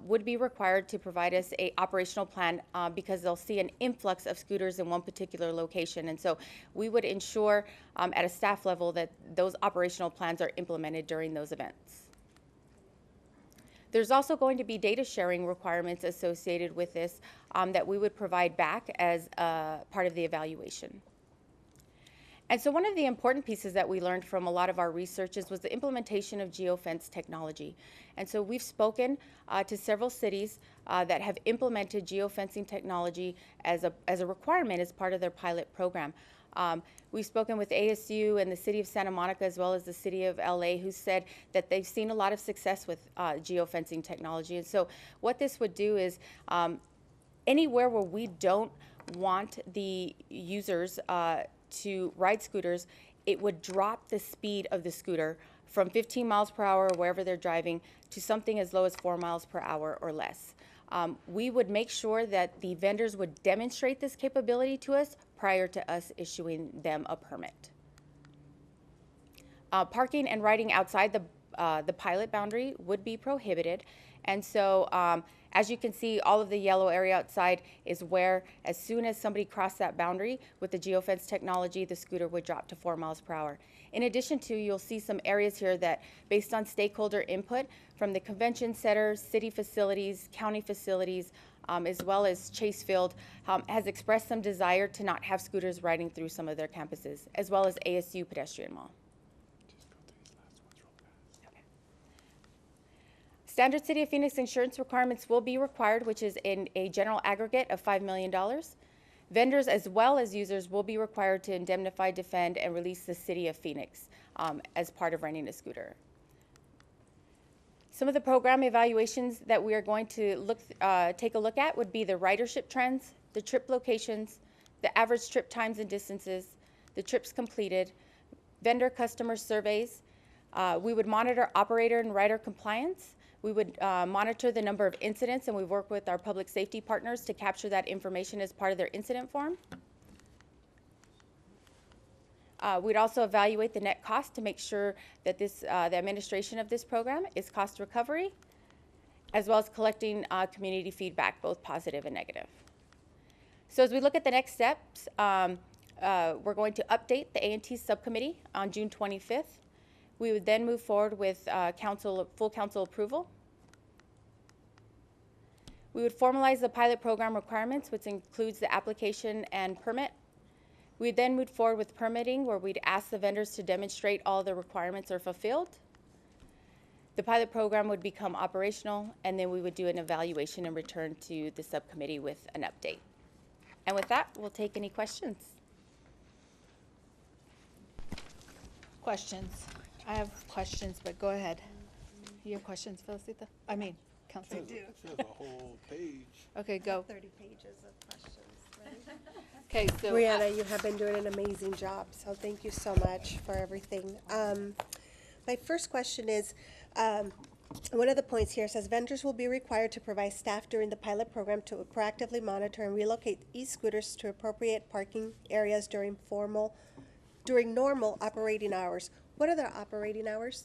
would be required to provide us a operational plan because they'll see an influx of scooters in one particular location. And so we would ensure at a staff level that those operational plans are implemented during those events. There's also going to be data sharing requirements associated with this that we would provide back as part of the evaluation. And so one of the important pieces that we learned from a lot of our researches was the implementation of geofence technology. And so we've spoken to several cities that have implemented geofencing technology as a requirement as part of their pilot program. We've spoken with ASU and the City of Santa Monica as well as the City of LA, who said that they've seen a lot of success with geofencing technology. And so what this would do is anywhere where we don't want the users to ride scooters, it would drop the speed of the scooter from 15 miles per hour, wherever they're driving, to something as low as 4 miles per hour or less. We would make sure that the vendors would demonstrate this capability to us prior to us issuing them a permit. Parking and riding outside the pilot boundary would be prohibited. And so as you can see, all of the yellow area outside is where, as soon as somebody crossed that boundary with the geofence technology, the scooter would drop to 4 miles per hour. In addition to, you'll see some areas here that, based on stakeholder input from the convention centers, city facilities, county facilities, as well as Chase Field, has expressed some desire to not have scooters riding through some of their campuses, as well as ASU Pedestrian Mall. Standard City of Phoenix insurance requirements will be required, which is in a general aggregate of $5 million. Vendors as well as users will be required to indemnify, defend, and release the City of Phoenix as part of renting a scooter. Some of the program evaluations that we are going to take a look at would be the ridership trends, the trip locations, the average trip times and distances, the trips completed, vendor customer surveys. We would monitor operator and rider compliance. We would monitor the number of incidents, and we work with our public safety partners to capture that information as part of their incident form. We'd also evaluate the net cost to make sure that the administration of this program is cost recovery, as well as collecting community feedback, both positive and negative. So as we look at the next steps, we're going to update the A&T subcommittee on June 25th. We would then move forward with full council approval. We would formalize the pilot program requirements, which includes the application and permit. We'd then move forward with permitting, where we'd ask the vendors to demonstrate all the requirements are fulfilled. The pilot program would become operational, and then we would do an evaluation and return to the subcommittee with an update. And with that, we'll take any questions. Questions? I have questions, but go ahead. You have questions, Felicita? I mean, Council. I do. There's a whole page. Okay, go. 30 pages of questions. Okay, so Brianna, you have been doing an amazing job, so thank you so much for everything. My first question is, one of the points here says vendors will be required to provide staff during the pilot program to proactively monitor and relocate e-scooters to appropriate parking areas during normal operating hours. What are the operating hours?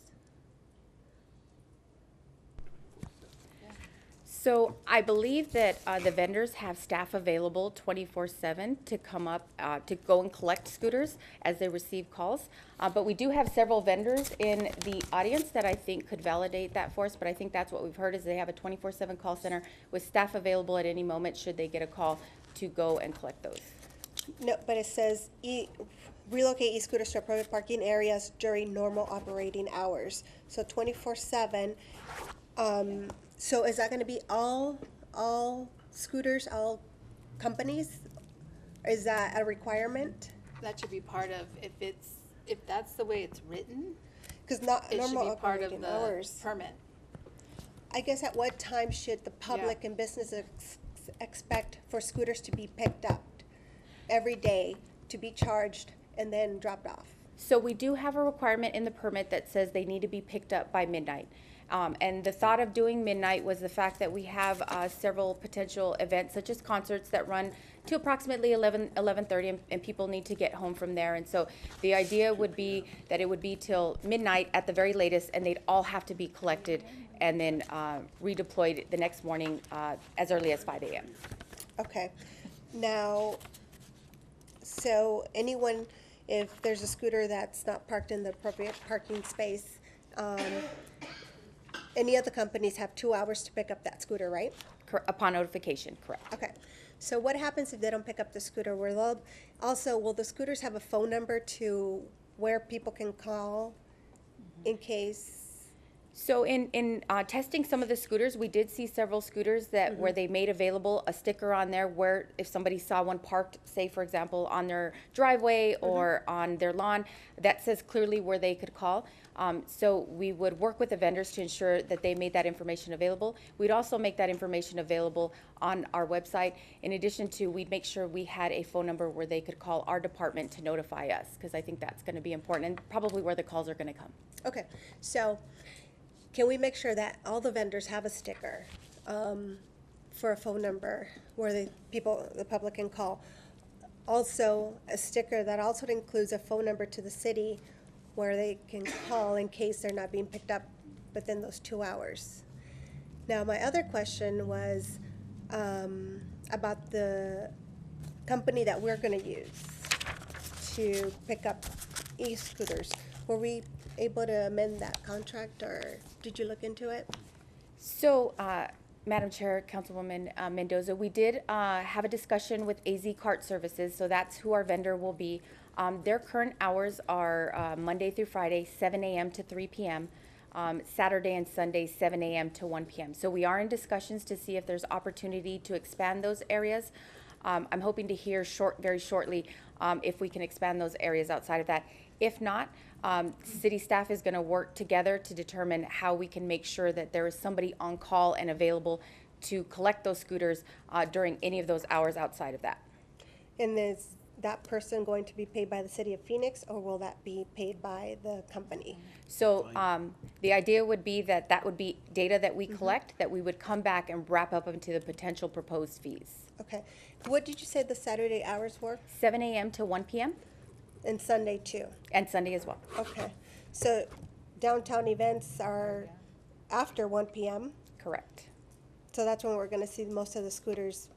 So I believe that the vendors have staff available 24/7 to come up, to go and collect scooters as they receive calls. But we do have several vendors in the audience that I think could validate that for us. But I think that's what we've heard, is they have a 24/7 call center with staff available at any moment should they get a call to go and collect those. No, but it says relocate e-scooters to appropriate parking areas during normal operating hours. So 24/7. So is that going to be all scooters, all companies? Is that a requirement? that should be part of, if that's the way it's written, Because not it should normal be part of operating the hours. permit. I guess at what time should the public and businesses expect for scooters to be picked up every day, to be charged and then dropped off? So we do have a requirement in the permit that says they need to be picked up by midnight. And the thought of doing midnight was the fact that we have several potential events, such as concerts, that run to approximately 11:30, and people need to get home from there. And so the idea would be that it would be till midnight at the very latest, and they'd all have to be collected and then redeployed the next morning as early as 5 a.m. Okay. Now, so anyone, if there's a scooter that's not parked in the appropriate parking space, any of the companies have 2 hours to pick up that scooter, right? Upon notification, correct. Okay. So what happens if they don't pick up the scooter? Will the scooters have a phone number to where people can call in case? So in testing some of the scooters, we did see several scooters that where they made available a sticker on there where if somebody saw one parked, say for example, on their driveway or on their lawn, that says clearly where they could call. So we would work with the vendors to ensure that they made that information available. We'd also make that information available on our website. In addition to, we'd make sure we had a phone number where they could call our department to notify us, because I think that's going to be important and probably where the calls are going to come. Okay. So can we make sure that all the vendors have a sticker for a phone number where the public can call? Also, a sticker that also includes a phone number to the city where they can call in case they're not being picked up within those 2 hours. Now, my other question was about the company that we're going to use to pick up e-scooters. Were we able to amend that contract, or did you look into it? So, Madam Chair, Councilwoman Mendoza, we did have a discussion with AZ Cart Services, so that's who our vendor will be. Their current hours are Monday through Friday, 7 a.m. to 3 p.m., Saturday and Sunday, 7 a.m. to 1 p.m. So we are in discussions to see if there's opportunity to expand those areas. I'm hoping to hear very shortly if we can expand those areas outside of that. If not, city staff is going to work together to determine how we can make sure that there is somebody on call and available to collect those scooters during any of those hours outside of that. And is that person going to be paid by the city of Phoenix, or will that be paid by the company? So the idea would be that that would be data that we collect, that we would come back and wrap up into the potential proposed fees. Okay. What did you say the Saturday hours were? 7 a.m. to 1 p.m. And Sunday too? And Sunday as well. Okay. So downtown events are after 1 p.m.? Correct. So that's when we're going to see most of the scooters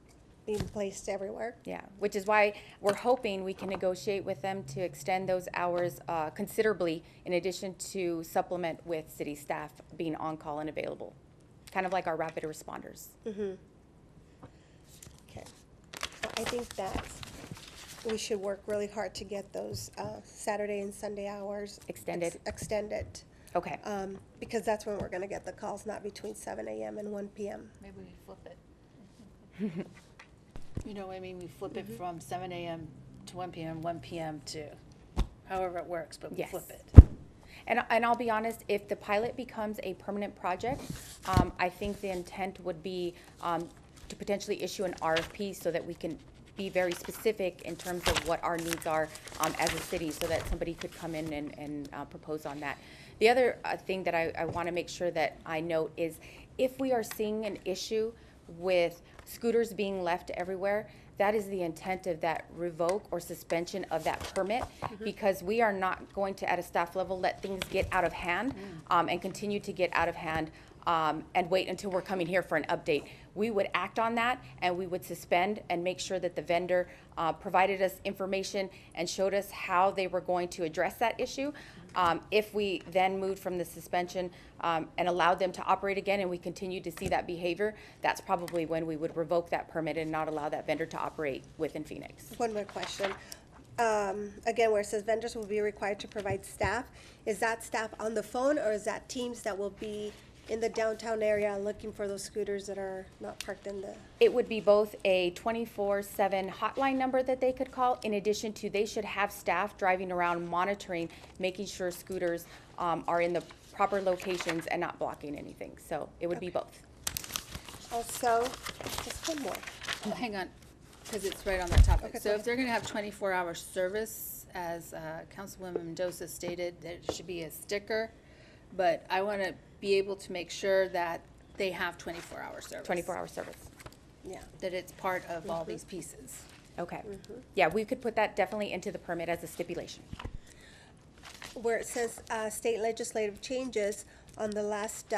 being placed everywhere? Yeah, which is why we're hoping we can negotiate with them to extend those hours considerably, in addition to supplement with city staff being on call and available, kind of like our rapid responders. Mm-hmm. Okay. Well, I think that we should work really hard to get those Saturday and Sunday hours Extended. extended. Okay. Because that's when we're going to get the calls, not between 7 a.m. and 1 p.m. Maybe we flip it. You know what I mean? We flip it from 7 a.m. to 1 p.m., 1 p.m. to however it works, but we Yes. flip it. And I'll be honest, if the pilot becomes a permanent project, I think the intent would be to potentially issue an RFP so that we can be very specific in terms of what our needs are as a city, so that somebody could come in and propose on that. The other thing that I want to make sure that I note is if we are seeing an issue with scooters being left everywhere, that is the intent of that revoke or suspension of that permit, because we are not going to, at a staff level, let things get out of hand and continue to get out of hand and wait until we're coming here for an update. We would act on that, and we would suspend and make sure that the vendor provided us information and showed us how they were going to address that issue. If we then moved from the suspension and allowed them to operate again, and we continued to see that behavior, that's probably when we would revoke that permit and not allow that vendor to operate within Phoenix. One more question. Again, where it says vendors will be required to provide staff, is that staff on the phone, or is that teams that will be in the downtown area looking for those scooters that are not parked in the? It would be both a 24/7 hotline number that they could call, in addition to they should have staff driving around monitoring, making sure scooters are in the proper locations and not blocking anything. So it would be both. Also, just one more. Oh, hang on, because it's right on that topic. Okay, So go if they're going to have 24-hour service, as Councilwoman Mendoza stated, there should be a sticker, but I want to be able to make sure that they have 24-hour service. 24-hour service. Yeah. That it's part of all these pieces. Okay. Yeah, we could put that definitely into the permit as a stipulation. Where it says state legislative changes, on the last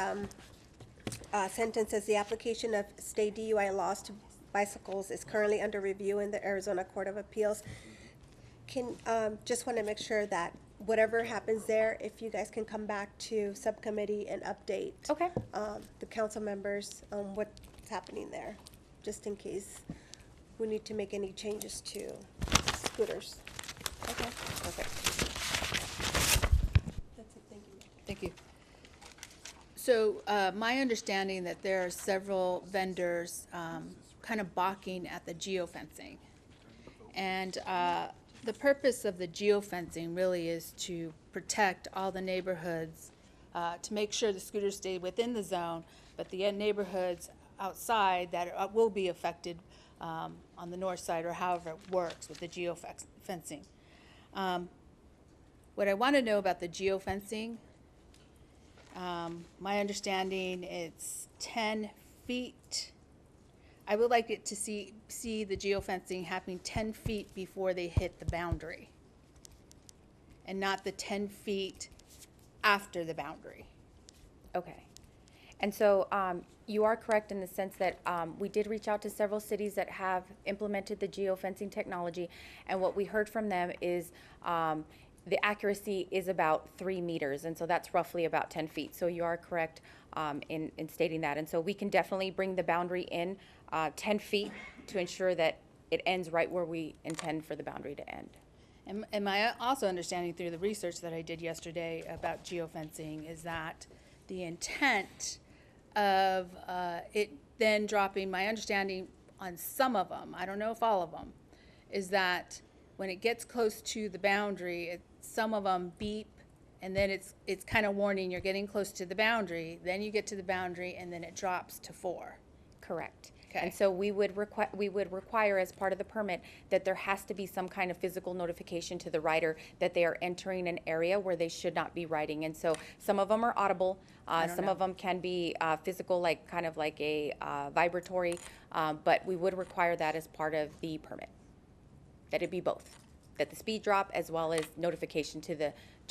sentence says the application of state DUI laws to bicycles is currently under review in the Arizona Court of Appeals. Just want to make sure that whatever happens there, if you guys can come back to subcommittee and update the council members on what's happening there, just in case we need to make any changes to scooters. Okay. Perfect. That's it, thank you. Thank you. So my understanding that there are several vendors kind of balking at the geofencing. And the purpose of the geofencing really is to protect all the neighborhoods, to make sure the scooters stay within the zone, but the neighborhoods outside that will be affected on the north side, or however it works with the geofencing. What I want to know about the geofencing, my understanding it's 10 feet. I would like it to see the geofencing happening 10 feet before they hit the boundary, and not the 10 feet after the boundary. Okay. And so you are correct in the sense that we did reach out to several cities that have implemented the geofencing technology, and what we heard from them is the accuracy is about 3 meters, and so that's roughly about 10 feet. So you are correct in stating that. And so we can definitely bring the boundary in 10 feet to ensure that it ends right where we intend for the boundary to end. And my also understanding through the research that I did yesterday about geofencing is that the intent of it then dropping, my understanding on some of them, I don't know if all of them, is that when it gets close to the boundary, some of them beep, and then it's kind of warning you're getting close to the boundary. Then you get to the boundary, and then it drops to 4. Correct. Okay. And so we would require as part of the permit that there has to be some kind of physical notification to the rider that they are entering an area where they should not be riding. And so some of them are audible, some of them can be physical, like kind of like a vibratory, but we would require that as part of the permit, that it be both. that the speed drop, as well as notification to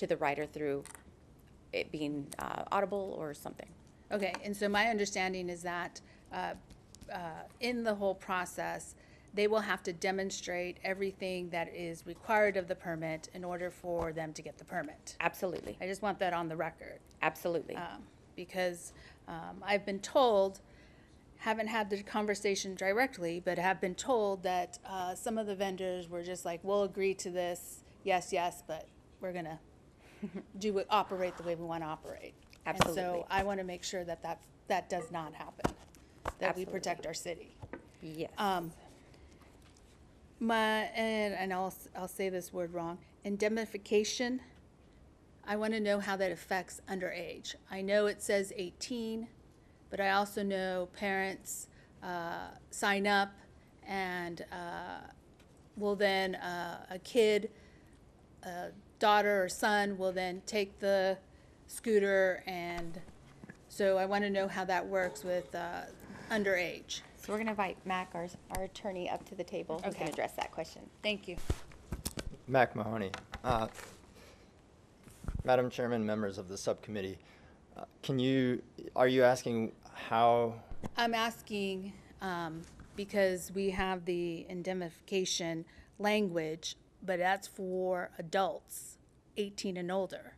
the rider through it being audible or something. Okay, and so my understanding is that in the whole process, they will have to demonstrate everything that is required of the permit in order for them to get the permit. Absolutely. I just want that on the record. Absolutely. Because I've been told, haven't had the conversation directly, but have been told that some of the vendors were just like, we'll agree to this, yes, but we're gonna operate the way we want to operate. Absolutely. And so I want to make sure that that does not happen, that Absolutely. we protect our city. Yes. And I'll say this word wrong, indemnification, I want to know how that affects underage. I know it says 18, but I also know parents sign up and will then, a kid, a daughter or son will then take the scooter, and so I want to know how that works with underage. So we're going to invite Mac, our attorney, up to the table who can address that question. Thank you. Mac Mahoney. Madam Chairman, members of the subcommittee, are you asking how? I'm asking because we have the indemnification language, but that's for adults 18 and older.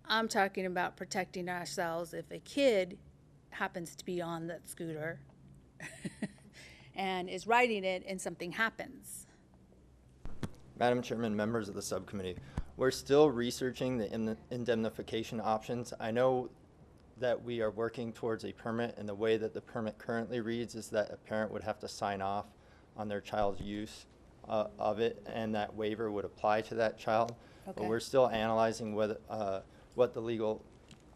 I'm talking about protecting ourselves if a kid happens to be on that scooter and is riding it and something happens. Madam Chairman, members of the subcommittee, we're still researching the indemnification options. I know that we are working towards a permit, and the way that the permit currently reads is that a parent would have to sign off on their child's use of it, and that waiver would apply to that child. Okay. But we're still analyzing what the legal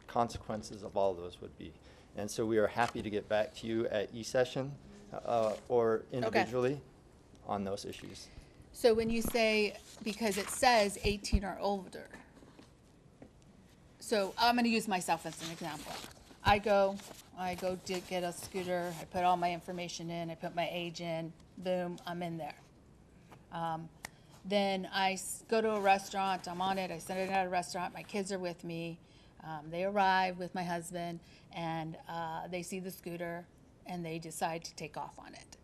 consequences of all of those would be. And so we are happy to get back to you at e-session or individually on those issues. So when you say, because it says 18 or older, so I'm going to use myself as an example. I go to get a scooter, I put all my information in, I put my age in, boom, I'm in there. Then I go to a restaurant, I'm on it, I send it out of a restaurant, my kids are with me, they arrive with my husband, and they see the scooter, and they decide to take off on it.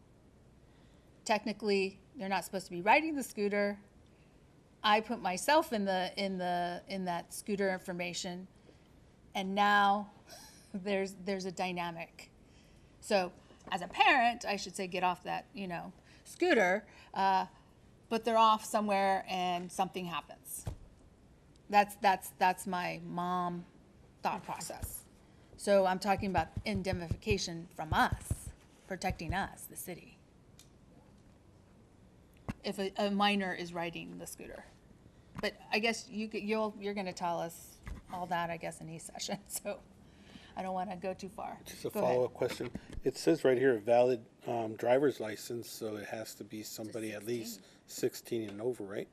Technically, they're not supposed to be riding the scooter. I put myself in that scooter information, and now there's a dynamic. So as a parent, I should say get off that scooter, but they're off somewhere and something happens. That's my mom thought process. So I'm talking about indemnification from us, protecting us, the city, if a minor is riding the scooter. But I guess you're going to tell us all that, I guess, in e-session, so I don't want to go too far. Just a Go ahead. follow-up question. It says right here, a valid driver's license, so it has to be somebody at least 16 and over, right?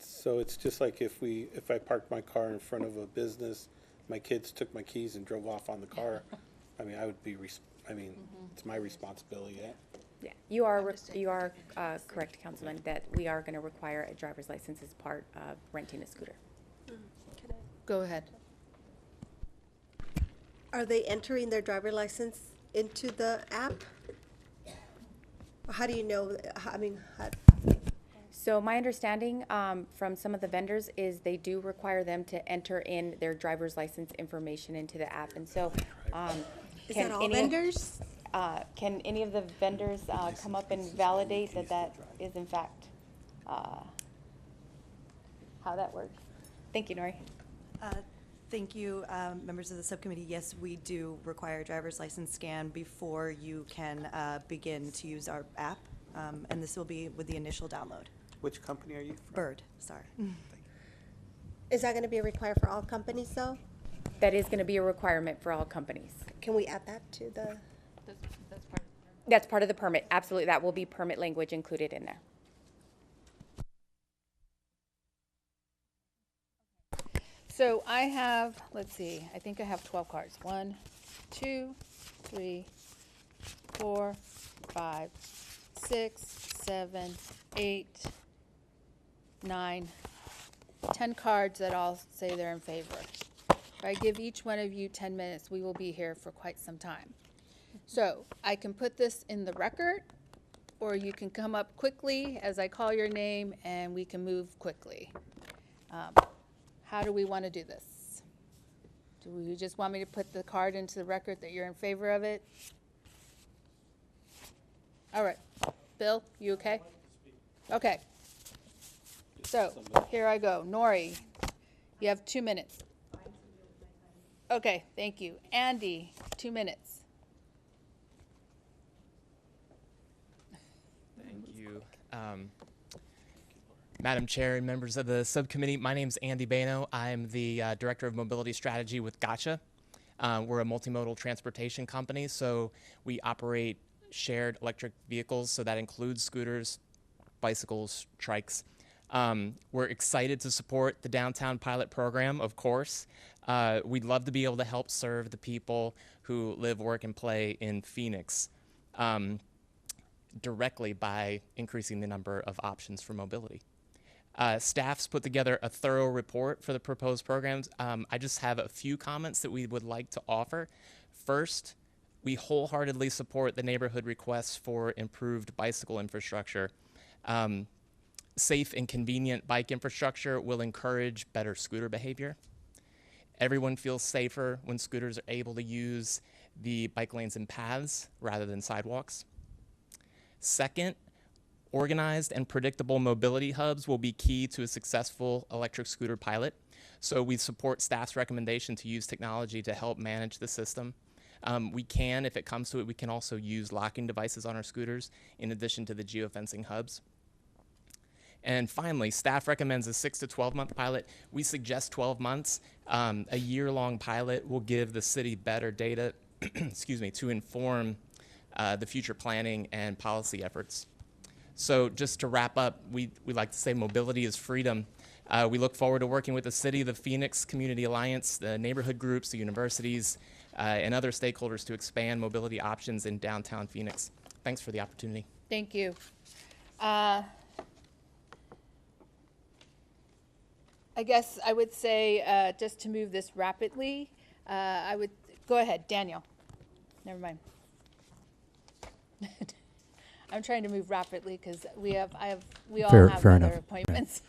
So it's just like if I parked my car in front of a business, my kids took my keys and drove off on the car, I mean, it's my responsibility, yeah? Yeah, you are correct, Councilman, that we are going to require a driver's license as part of renting a scooter. Go ahead. Are they entering their license into the app? How do you know, So my understanding from some of the vendors is they do require them to enter in their driver's license information into the app. And so Is that all vendors? Can any of the vendors come up and validate that is in fact how that works? Thank you, Nori. Thank you, members of the subcommittee. Yes, we do require a driver's license scan before you can begin to use our app, and this will be with the initial download. Which company are you from? Bird, sorry. Is that going to be required for all companies, though? That is going to be a requirement for all companies. Can we add that to the? That's part of the permit. Absolutely, that will be permit language included in there. So I have, let's see, I think I have 12 cards. 1, 2, 3, 4, 5, 6, 7, 8, 9, 10 cards that all say they're in favor. If I give each one of you 10 minutes, we will be here for quite some time. So I can put this in the record, or you can come up quickly as I call your name and we can move quickly. How do we want to do this? Do you just want me to put the card into the record that you're in favor of it? All right. Bill, you okay? Okay. So here I go. Nori, you have 2 minutes. Okay, thank you. Andy, 2 minutes. Thank you. Madam Chair and members of the subcommittee, my name is Andy Bano. I'm the Director of Mobility Strategy with Gotcha. We're a multimodal transportation company, so we operate shared electric vehicles, so that includes scooters, bicycles, trikes. We're excited to support the downtown pilot program, of course. We'd love to be able to help serve the people who live, work, and play in Phoenix directly by increasing the number of options for mobility. Staff's put together a thorough report for the proposed programs. I just have a few comments that we would like to offer. First, we wholeheartedly support the neighborhood requests for improved bicycle infrastructure. Safe and convenient bike infrastructure will encourage better scooter behavior. Everyone feels safer when scooters are able to use the bike lanes and paths rather than sidewalks. Second, organized and predictable mobility hubs will be key to a successful electric scooter pilot. So we support staff's recommendation to use technology to help manage the system. We can, if it comes to it, we can also use locking devices on our scooters in addition to the geofencing hubs. And finally, staff recommends a 6 to 12 month pilot. We suggest 12 months. A year-long pilot will give the city better data, excuse me, to inform the future planning and policy efforts. So just to wrap up, we like to say mobility is freedom. We look forward to working with the city, the Phoenix Community Alliance, the neighborhood groups, the universities, and other stakeholders to expand mobility options in downtown Phoenix. Thanks for the opportunity. Thank you. I guess I would say, just to move this rapidly, I would, go ahead, Daniel. Never mind. I'm trying to move rapidly because we all have Fair other enough. appointments.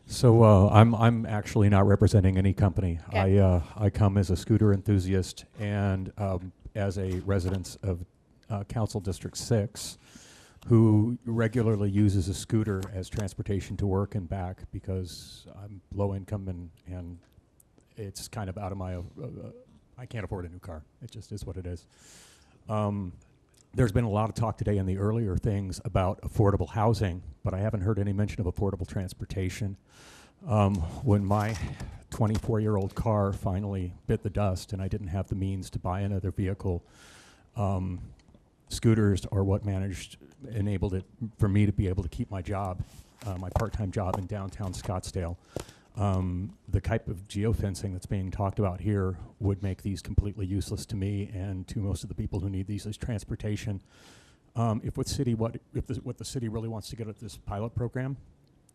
So I'm actually not representing any company. Okay. I come as a scooter enthusiast and as a resident of Council District 6 who regularly uses a scooter as transportation to work and back because I'm low income and it's kind of out of my, I can't afford a new car. It just is what it is. There's been a lot of talk today in the earlier things about affordable housing, but I haven't heard any mention of affordable transportation. When my 24-year-old car finally bit the dust and I didn't have the means to buy another vehicle, scooters are what enabled it for me to be able to keep my job, my part-time job in downtown Scottsdale. The type of geofencing that's being talked about here would make these completely useless to me and to most of the people who need these as transportation. If what the city really wants to get at this pilot program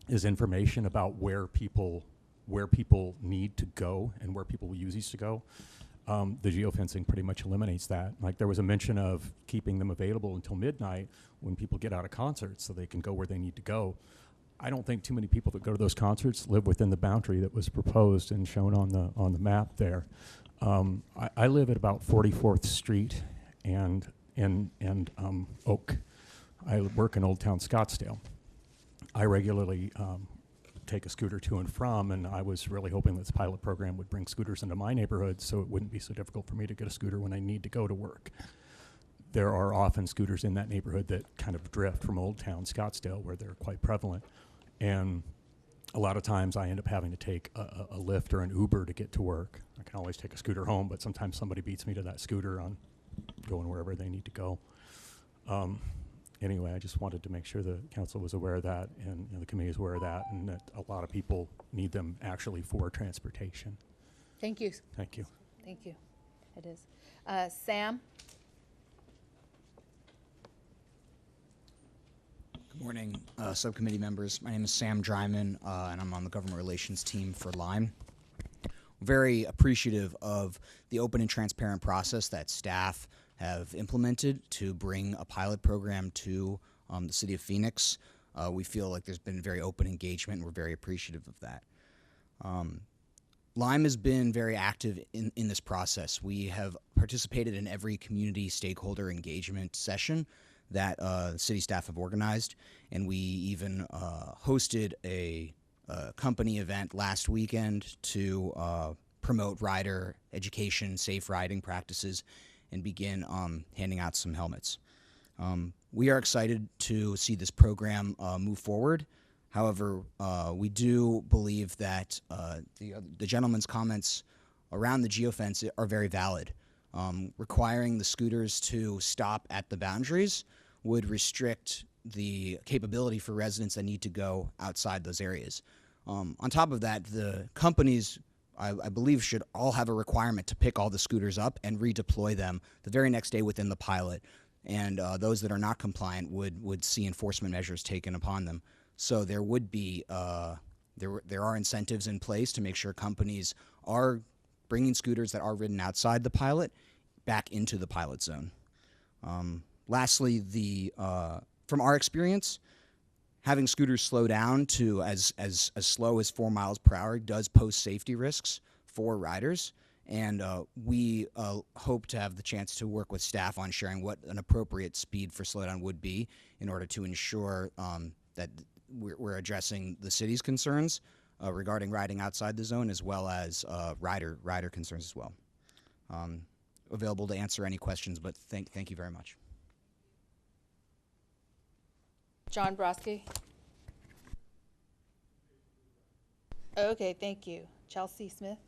is information about where people need to go and where people will use these to go, the geofencing pretty much eliminates that. Like there was a mention of keeping them available until midnight when people get out of concerts so they can go where they need to go. I don't think too many people that go to those concerts live within the boundary that was proposed and shown on the map there. I live at about 44th Street and Oak. I work in Old Town Scottsdale. I regularly take a scooter to and from, and I was really hoping this pilot program would bring scooters into my neighborhood so it wouldn't be so difficult for me to get a scooter when I need to go to work. There are often scooters in that neighborhood that kind of drift from Old Town Scottsdale where they're quite prevalent. And a lot of times I end up having to take a Lyft or an Uber to get to work. I can always take a scooter home, but sometimes somebody beats me to that scooter on going wherever they need to go. Anyway, I just wanted to make sure the council was aware of that and the committee is aware of that and that a lot of people need them actually for transportation. Thank you. Thank you. Thank you. It is. Sam? Good morning, subcommittee members. My name is Sam Dryman, and I'm on the government relations team for Lime. Very appreciative of the open and transparent process that staff have implemented to bring a pilot program to the city of Phoenix. We feel like there's been very open engagement, and we're very appreciative of that. Lime has been very active in this process. We have participated in every community stakeholder engagement session that the city staff have organized, and we even hosted a company event last weekend to promote rider education, safe riding practices, and begin handing out some helmets. We are excited to see this program move forward. However, we do believe that the gentleman's comments around the geofence are very valid. Requiring the scooters to stop at the boundaries would restrict the capability for residents that need to go outside those areas. On top of that, the companies, I believe, should all have a requirement to pick all the scooters up and redeploy them the very next day within the pilot. And those that are not compliant would see enforcement measures taken upon them. So there would be there are incentives in place to make sure companies are bringing scooters that are ridden outside the pilot back into the pilot zone. Lastly, from our experience, having scooters slow down to as slow as 4 miles per hour does pose safety risks for riders. And we hope to have the chance to work with staff on sharing what an appropriate speed for slowdown would be in order to ensure that we're addressing the city's concerns regarding riding outside the zone, as well as rider concerns as well. Available to answer any questions, but thank you very much. John Brodsky. Okay, thank you. Chelsea Smith.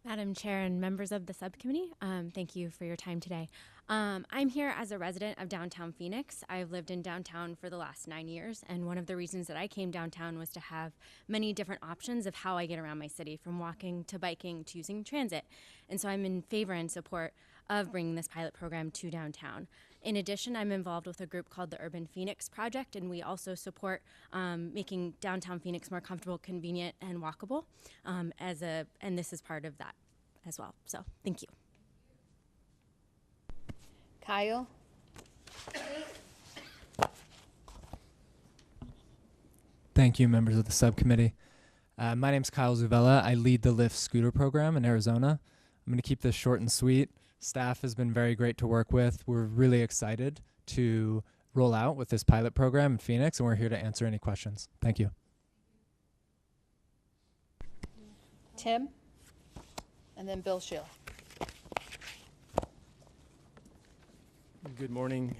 Madam Chair and members of the subcommittee, thank you for your time today. I'm here as a resident of downtown Phoenix. I've lived in downtown for the last 9 years, and one of the reasons that I came downtown was to have many different options of how I get around my city, from walking to biking to using transit. And so I'm in favor and support of bringing this pilot program to downtown. In addition, I'm involved with a group called the Urban Phoenix Project, and we also support making downtown Phoenix more comfortable, convenient, and walkable, and this is part of that as well. So, thank you. Kyle. Thank you, members of the subcommittee. My name's Kyle Zuvella. I lead the Lyft scooter program in Arizona. I'm going to keep this short and sweet. Staff has been very great to work with. We're really excited to roll out with this pilot program in Phoenix, and we're here to answer any questions. Thank you. Tim, and then Bill Schill. Good morning,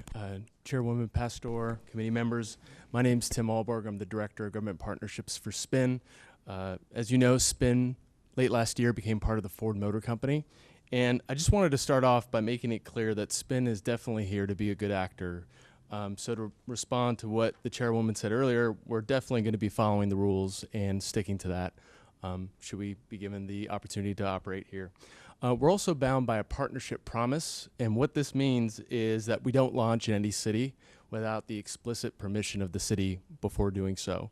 Chairwoman Pastor, committee members. My name's Tim Alborg. I'm the Director of Government Partnerships for SPIN. As you know, SPIN late last year became part of the Ford Motor Company. And I just wanted to start off by making it clear that SPIN is definitely here to be a good actor. So to respond to what the chairwoman said earlier, we're definitely going to be following the rules and sticking to that, should we be given the opportunity to operate here. We're also bound by a partnership promise, and what this means is that we don't launch in any city without the explicit permission of the city before doing so.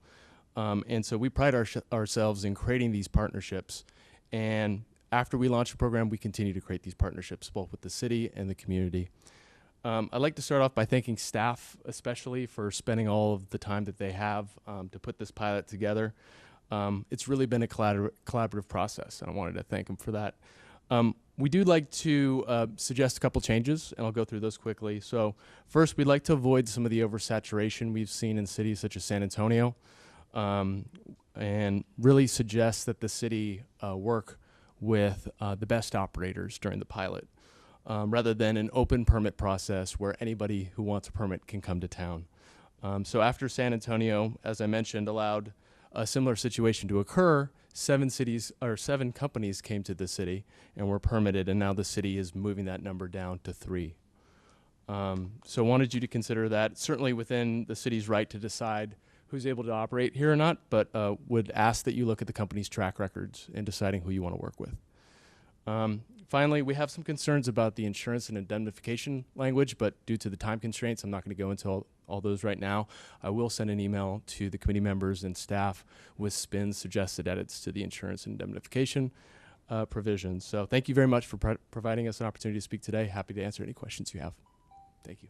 And so we pride ourselves in creating these partnerships, and after we launch the program, we continue to create these partnerships, both with the city and the community. I'd like to start off by thanking staff, especially for spending all of the time that they have to put this pilot together. It's really been a collaborative process, and I wanted to thank them for that. We do like to suggest a couple changes, and I'll go through those quickly. So first, we'd like to avoid some of the oversaturation we've seen in cities such as San Antonio, and really suggest that the city work with the best operators during the pilot, rather than an open permit process where anybody who wants a permit can come to town. So after San Antonio, as I mentioned, allowed a similar situation to occur, 7 companies came to the city and were permitted, and now the city is moving that number down to 3. So wanted you to consider that, certainly within the city's right to decide who's able to operate here or not, but would ask that you look at the company's track records in deciding who you want to work with. Finally, we have some concerns about the insurance and indemnification language, but due to the time constraints, I'm not going to go into all those right now. I will send an email to the committee members and staff with SPIN's suggested edits to the insurance and indemnification provisions. So thank you very much for providing us an opportunity to speak today. Happy to answer any questions you have. Thank you.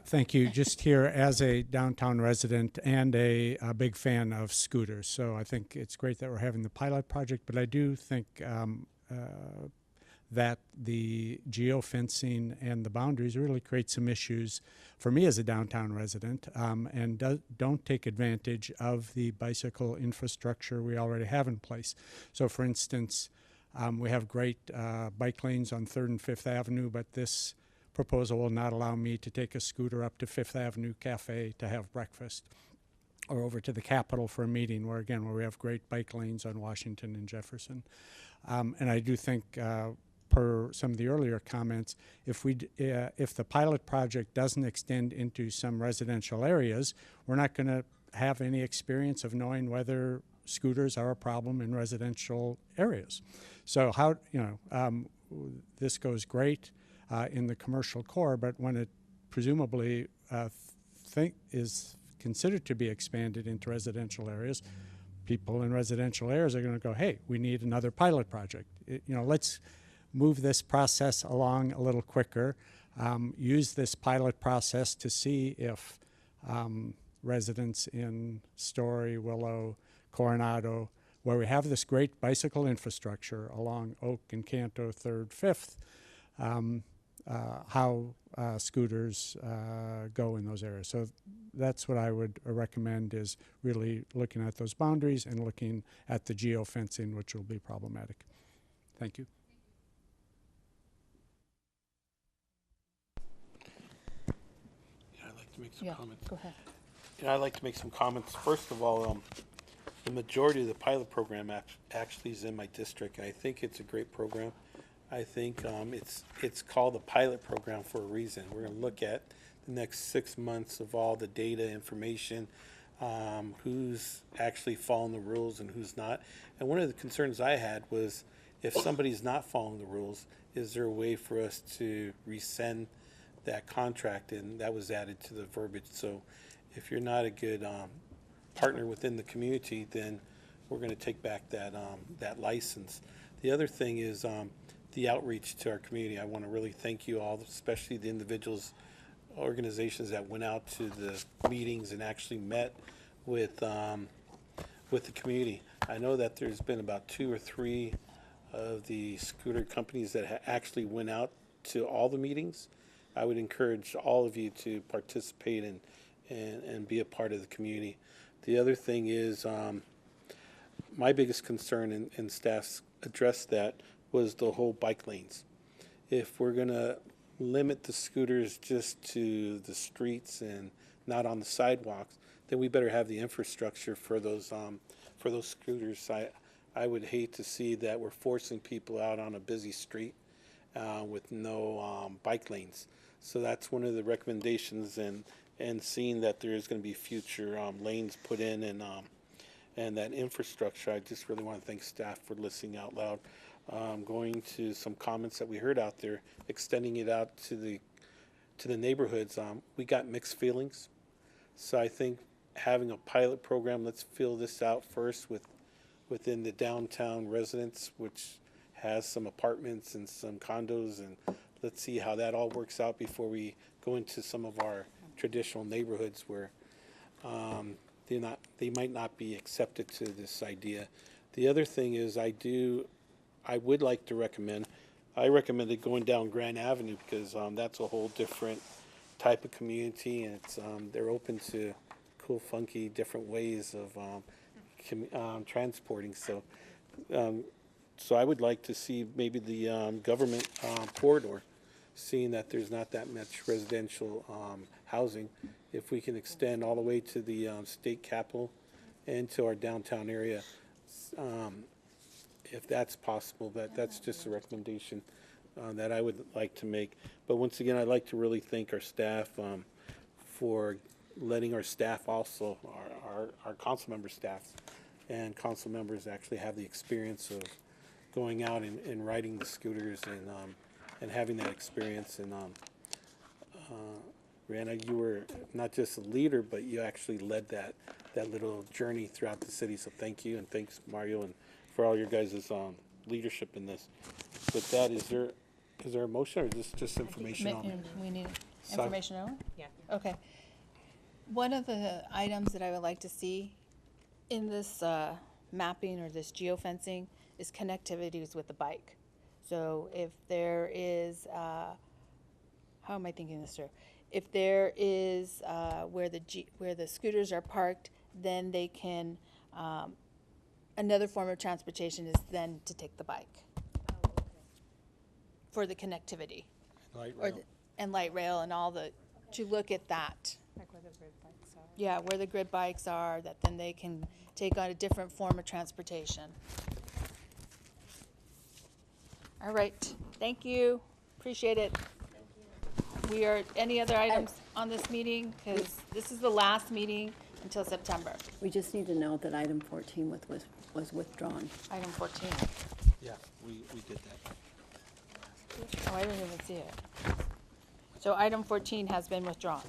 Thank you. Just here as a downtown resident and a big fan of scooters. So I think it's great that we're having the pilot project, but I do think that the geofencing and the boundaries really create some issues for me as a downtown resident, and don't take advantage of the bicycle infrastructure we already have in place. So for instance, we have great bike lanes on 3rd and 5th Avenue, but this proposal will not allow me to take a scooter up to 5th Avenue Cafe to have breakfast, or over to the Capitol for a meeting where we have great bike lanes on Washington and Jefferson. And I do think, per some of the earlier comments, if the pilot project doesn't extend into some residential areas, we're not going to have any experience of knowing whether scooters are a problem in residential areas. So this goes great in the commercial core, but when it presumably is considered to be expanded into residential areas, people in residential areas are going to go, hey, we need another pilot project. Let's move this process along a little quicker, use this pilot process to see if residents in Story, Willow, Coronado, where we have this great bicycle infrastructure along Oak and Canto, 3rd, 5th, how scooters go in those areas. So that's what I would recommend, is really looking at those boundaries and looking at the geofencing, which will be problematic. Thank you. Yeah, I'd like to make some comments. Go ahead. Yeah, I'd like to make some comments. First of all, the majority of the pilot program actually is in my district, and I think it's a great program. I think it's called the pilot program for a reason. We're going to look at the next 6 months of all the data, information, who's actually following the rules and who's not. And one of the concerns I had was, if somebody's not following the rules, is there a way for us to rescind that contract? And that was added to the verbiage. So if you're not a good partner within the community, then we're going to take back that license. The other thing is the outreach to our community. I want to really thank you all, especially the individuals, organizations that went out to the meetings and actually met with the community. I know that there's been about 2 or 3 of the scooter companies that actually went out to all the meetings. I would encourage all of you to participate and be a part of the community. The other thing is, my biggest concern, and staff's addressed that, was the whole bike lanes. If we're going to limit the scooters just to the streets and not on the sidewalks, then we better have the infrastructure for those scooters. I would hate to see that we're forcing people out on a busy street with no bike lanes. So that's one of the recommendations, and seeing that there is going to be future lanes put in and that infrastructure. I just really want to thank staff for listening out loud. Going to some comments that we heard out there, extending it out to the neighborhoods, we got mixed feelings. So I think having a pilot program, let's fill this out first within the downtown residents, which has some apartments and some condos, and let's see how that all works out before we go into some of our traditional neighborhoods where they might not be accepted to this idea. The other thing is, I would like to recommend, I recommended going down Grand Avenue, because that's a whole different type of community, and it's they're open to cool, funky, different ways of transporting. So I would like to see maybe the government corridor, seeing that there's not that much residential housing, if we can extend all the way to the state capitol and to our downtown area. If that's possible, but that's just a recommendation. that I would like to make. But once again, I'd like to really thank our staff for letting our staff also, our council member staffs and council members actually have the experience of going out and riding the scooters and having that experience. And Rihanna, you were not just a leader, but you actually led that little journey throughout the city. So thank you, and thanks Mario, and for all your guys' leadership in this. With that, is there a motion, or is this just information only? We need information only? Yeah. Okay. One of the items that I would like to see in this mapping or this geofencing is connectivities with the bike. So if there is, how am I thinking this through? If there is where the scooters are parked, then they can, another form of transportation is then to take the bike. For the connectivity. Light rail. And light rail and all to look at that. Like where the grid bikes are. Yeah, where the grid bikes are, that then they can take on a different form of transportation. All right, thank you, appreciate it. We are, any other items on this meeting? Because this is the last meeting until September. We just need to know that item 14 was withdrawn. Item 14. Yeah, we did that. Oh, I didn't even see it. So item 14 has been withdrawn.